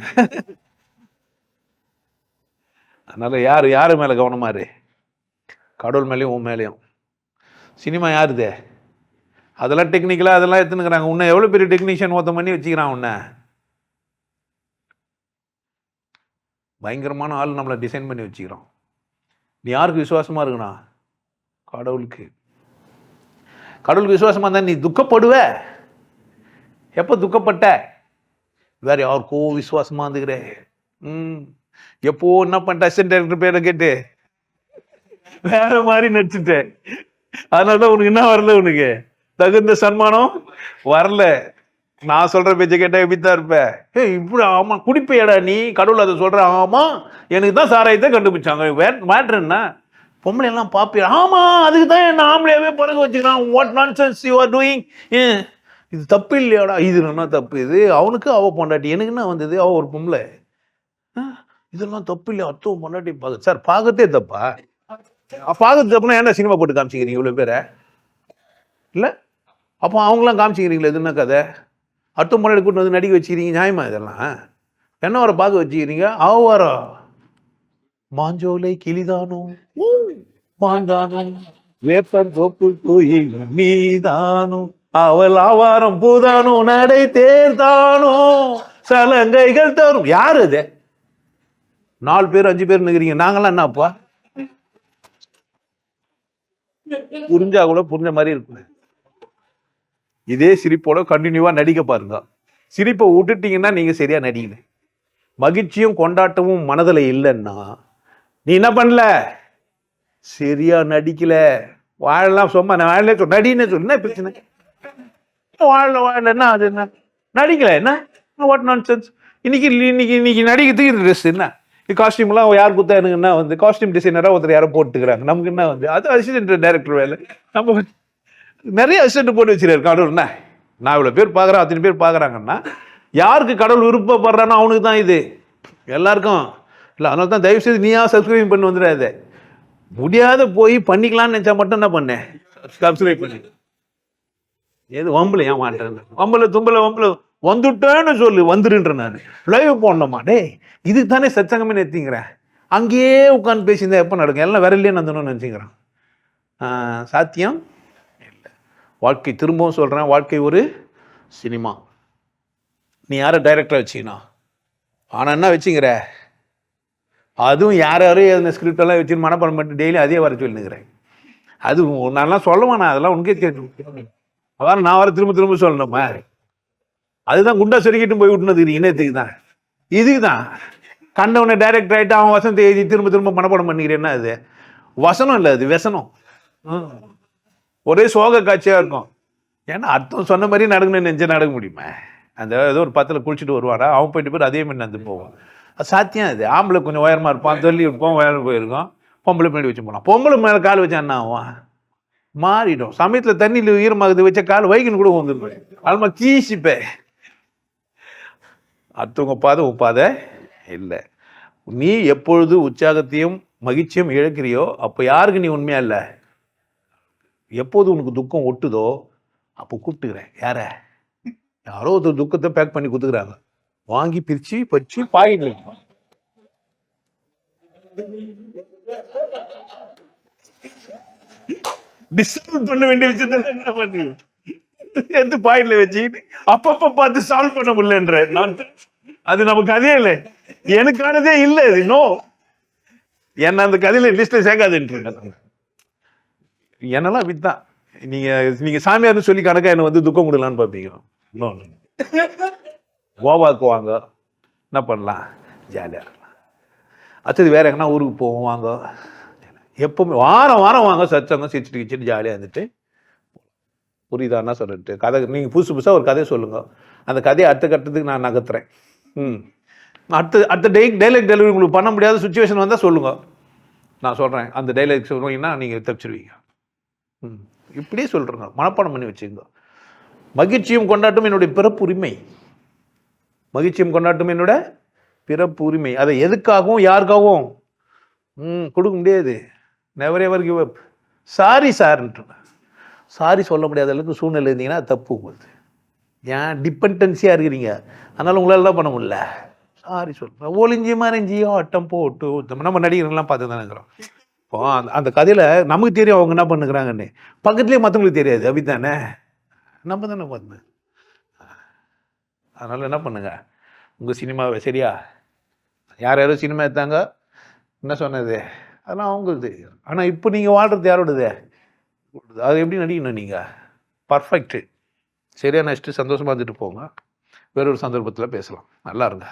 அதனால யாரு மேலே கவனமா இரு, கடவுள் மேலேயும் உன் மேலேயும். சினிமா யாருது, அதெல்லாம் டெக்னிக்கலாக அதெல்லாம் எடுத்துனுக்குறாங்க. உன்னை எவ்வளோ பெரிய டெக்னீஷியன் ஒருத்தன் பண்ணி வச்சுக்கிறான், உன்னை பயங்கரமான ஆள் நம்மளை டிசைன் பண்ணி வச்சுக்கிறோம். நீ யாருக்கு விசுவாசமாக இருக்குண்ணா, கடவுளுக்கு. கடவுளுக்கு விசுவாசமாக இருந்தால் நீ துக்கப்படுவ. எப்போ துக்கப்பட்ட, வேற யாருக்கோ விசுவாசமாக இருந்துக்கிற. எப்போ என்ன பண்ணிட்ட, அசிஸ்டன்ட் டைரக்டர் பேரை கேட்டு வேற மாதிரி நடிச்சுட்டேன். அதனாலதான் உனக்கு என்ன வரல, உனக்கு தகுந்த சன்மானம் வரல. நான் சொல்ற பேச்சை கேட்டா எப்படித்தான் இருப்ப, இப்படி ஆமா குடிப்பையடா நீ, கடவுள் அதை சொல்ற. ஆமா எனக்கு தான் சாராயத்தை கண்டுபிடிச்சாங்க, மேட்ரு என்ன, பொம்பளை எல்லாம் பாப்பியா, ஆமா அதுக்கு தான் என்ன ஆம்பளையாவே பிறகு வச்சுக்கிறான். What nonsense you are doing, இது தப்பு இல்லையாடா, இது என்ன தப்பு, இது அவனுக்கு அவ பொண்டாட்டி, எனக்கு என்ன வந்தது, அவ ஒரு பொம்பளை, இதெல்லாம் தப்பு இல்லையா, அர்த்தம் பொண்டாட்டி பார்க்க. சார் பார்க்கறதே தப்பா, பார்க்கறது தப்புனா ஏன்டா சினிமா போட்டு காமிச்சிக்கிறீங்க இவ்வளோ பேரை, இல்லை அப்போ அவங்களாம் காமிச்சிக்கிறீங்களா, இது என்ன கதை, அர்த்தம் பொண்டாட்டி கூட்டு வந்து நடிக்க வச்சுக்கிறீங்க, நியாயமா இதெல்லாம்? என்ன வர பார்க்க வச்சுக்கிறீங்க, அவ வர மாஞ்சோலை கிளிதானோ மாந்தானோ வேப்பன் தோப்பு கோயில் நீதானோ அவள் ஆவாரம் பூதானோ நடை தேர்தானோ சலங்கைகள் தரும். யாரு அது? 4 பேர் 5 பேர் நிக்கிறீங்க, நாங்களாம் என்னப்பா? புரிஞ்சா கூட புரிஞ்ச மாதிரி இருக்கு. இதே சிரிப்போட கண்டினியூவா நடிக்க பாருங்க. சிரிப்பை விட்டுட்டீங்கன்னா நீங்க சரியா நடிக்கல. மகிழ்ச்சியும் கொண்டாட்டமும் மனதில் இல்லைன்னா நீ என்ன பண்ணல, சரியா நடிக்கல. வாழலாம் சும்மா வாழல நடின்னு சொல்லு, என்ன பிரச்சனை? வாழலன்னா அது என்ன, நடிக்கல என்ன, வாட் நான்சென்ஸ். இன்னைக்கு நடிக்கிறதுக்கு இந்த ட்ரெஸ் என்ன, காஸ்டியூம்லாம் யார் கொடுத்தா எனக்கு என்ன வந்து, காஸ்டியூம் டிசைனராக ஒருத்தர் யாரும் போட்டுக்கிறாங்க, நமக்கு என்ன வந்து, அது அசிஸ்டன்ட் டைரக்டர் வேலை. நம்ம நிறைய அசிஸ்டன்ட் போட்டு வச்சிருக்காரு கடவுள். என்ன நான் இவ்வளோ பேர் பார்க்குறேன், அத்தனை பேர் பார்க்குறாங்கன்னா யாருக்கு கடவுள் விருப்பப்படுறானோ அவனுக்கு தான் இது, எல்லாருக்கும் இல்லை. அதனால தான் தயவு செய்து நீயா சப்ஸ்கிரைப் பண்ணி வந்துடாது. முடியாத போய் பண்ணிக்கலாம்னு நினச்சா மட்டும் என்ன பண்ணேன், சப்ஸ்கிரைப் பண்ணி. எது வம்புல ஏன் மாட்டேன் வம்புல வந்துட்டேன்னு சொல்லு வந்துருன்ற நான் லைவ் போடணுமா டே இதுக்கு தானே சச்சங்கமே நிறுத்திங்கிறேன். அங்கேயே உட்காந்து பேசியிருந்தா எப்போ நடக்கும்? எல்லாம் விரல்லே நந்தணும்னு நினச்சிக்கிறேன். சாத்தியம் இல்லை. வாழ்க்கை திரும்பவும் சொல்கிறேன், வாழ்க்கை ஒரு சினிமா. நீ யாரை டைரக்டராக வச்சிக்கணா ஆனால் என்ன வச்சுங்கிற அதுவும் யாரையும் அந்த ஸ்கிரிப்டெல்லாம் வச்சு மனப்பாடம் பண்ணிட்டு டெய்லி அதே வர சொல்லினுக்கிறேன். அது நான்லாம் சொல்லுவேன், நான் அதெல்லாம் உனக்கே தெரியும். அதான் நான் வர திரும்ப சொல்லணுமா? அதுதான் குண்டா செருக்கிட்டு போய் விட்டுனது இணையத்துக்கு தான். இதுக்கு தான் கண்டவனை டைரக்டர் ஆகிட்டு அவன் வசனத்தை எழுதி திரும்ப மனப்பாடம் பண்ணிக்கிறேன்னா அது வசனம் இல்லை, அது व्यசனம். ஒரே சோக காட்சியாக இருக்கும். ஏன்னா அர்த்தம் சொன்ன மாதிரி நடக்கணும்னு நினச்சா நடக்க முடியுமா? அந்த ஏதோ ஒரு பத்தில் குளிச்சுட்டு வருவாரா, அவன் போயிட்டு போய் அதே மாதிரி நடந்து போவான். அது சாத்தியம். அது ஆம்பளை கொஞ்சம் உயரமாக இருப்பான், தள்ளி இருப்போம், உயரம் போயிருக்கோம். பொம்பளை பின்னாடி வச்சு போகலாம். பொம்பளை மேலே கால் வச்சா என்ன ஆகும்? மாறிடும். சமயத்தில் தண்ணியில் ஈரமாகுது வச்ச கால் வைக்கணும் கூட வந்துருப்பேன். அதுமா கீசிப்பேன். அடுத்தவங்க பாதை உப்பாத இல்லை. நீ எப்பொழுது உற்சாகத்தையும் மகிழ்ச்சியும் இழக்கிறியோ அப்போ யாருக்கு நீ உண்மையா இல்லை. எப்போது உனக்கு துக்கம் ஒட்டுதோ அப்போ கூப்பிட்டுக்கிறேன். யாரோ ஒரு துக்கத்தை பேக் பண்ணி கொடுத்துக்கிறாங்க, வாங்கி பிரிச்சு பச்சு பாக்கெட்ல டிஸ்ட்ரிபியூட் பண்ண வேண்டிய விஷயத்த என்ன பண்ணி எடுத்து பாக்கெட்ல வச்சுக்கிட்டு அப்பப்ப பார்த்து சால்வ் பண்ண முடியலன்ற நான். அது நமக்கு கதையே இல்லை, எனக்கானதே இல்லை. அது நோ, என்ன அந்த கதையில லிஸ்ட்ல சேர்க்காதுன்ற. என்னெல்லாம் வித்தான். நீங்க சாமியார்னு சொல்லி கணக்கா என்ன வந்து துக்கம் கொடுக்கலான்னு பார்ப்பீங்க. கோவாக்கு வாங்க, என்ன பண்ணலாம், ஜாலியாக இருக்கலாம். அடுத்தது வேற எங்கன்னா ஊருக்கு போவோம் வாங்க. எப்பவுமே வாரம் வாங்க, சச்சங்கம் சிரிச்சுட்டு கிச்சிட்டு ஜாலியாக இருந்துட்டு. புரியுதான்னா சொல்லிட்டு கதை நீங்கள் புதுசாக ஒரு கதையை சொல்லுங்க. அந்த கதையை அடுத்த கட்டத்துக்கு நான் நகர்த்துறேன். அடுத்த டைலாக் டெலிவரி உங்களுக்கு பண்ண முடியாத சுச்சுவேஷன் வந்தால் சொல்லுங்க, நான் சொல்கிறேன். அந்த டைலாக் சொல்லுவீங்கன்னா நீங்கள் தப்பிச்சிருவீங்க. இப்படியே சொல்கிறேங்க, மனப்பாடம் பண்ணி வச்சுங்க. மகிழ்ச்சியும் கொண்டாட்டும் என்னுடைய பிறப்பு உரிமை. மகிழ்ச்சியும் கொண்டாட்டும் என்னோட பிறப்பு உரிமை. அதை எதுக்காகவும் யாருக்காகவும் கொடுக்க முடியாது. Never ever give up. Sorry சார்ன்ற சாரி சொல்ல முடியாத அளவுக்கு சூழ்நிலை இருந்தீங்கன்னா அது தப்பு உங்களுக்கு. ஏன் டிபெண்டன்சியாக இருக்கிறீங்க, அதனால் உங்களால் என்ன பண்ண முடியல. சாரி சொல்கிறேன். ஒளிஞ்சி மறைஞ்சியோ அட்டம் போட்டு நம்ம நடிகர்கள்லாம் பார்த்து தானே இருக்கிறோம். இப்போ அந்த கதையில் நமக்கு தெரியும் அவங்க என்ன பண்ணுறாங்கன்னு, பக்கத்துலேயே மற்றவங்களுக்கு தெரியாது. அப்படித்தானே, நம்ம தானே பார்த்தேன். அதனால் என்ன பண்ணுங்க, உங்கள் சினிமாவை சரியா யாரும் சினிமா எடுத்தாங்க என்ன சொன்னது அதெல்லாம் அவங்களுக்கு. ஆனால் இப்போ நீங்கள் வாழ்கிறது யாரோடது? அது எப்படி நடிக்கணும் நீங்கள் பர்ஃபெக்ட்டு சரியா நடிச்சுட்டு சந்தோஷமாக இருந்துட்டு போங்க. வேறொரு சந்தர்ப்பத்தில் பேசலாம். நல்லா இருங்க.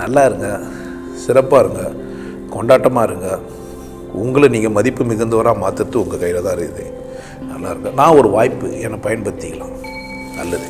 நல்லா இருங்க, சிறப்பாக இருங்க, கொண்டாட்டமாக இருங்க. உங்களை நீங்கள் மதிப்பு மிகுந்தவராக மாற்றுறது உங்கள் கையில் தான் இருக்குது. நல்லா இருங்க. நான் ஒரு வாய்ப்பு என்னை பயன்படுத்திக்கலாம். நல்லது.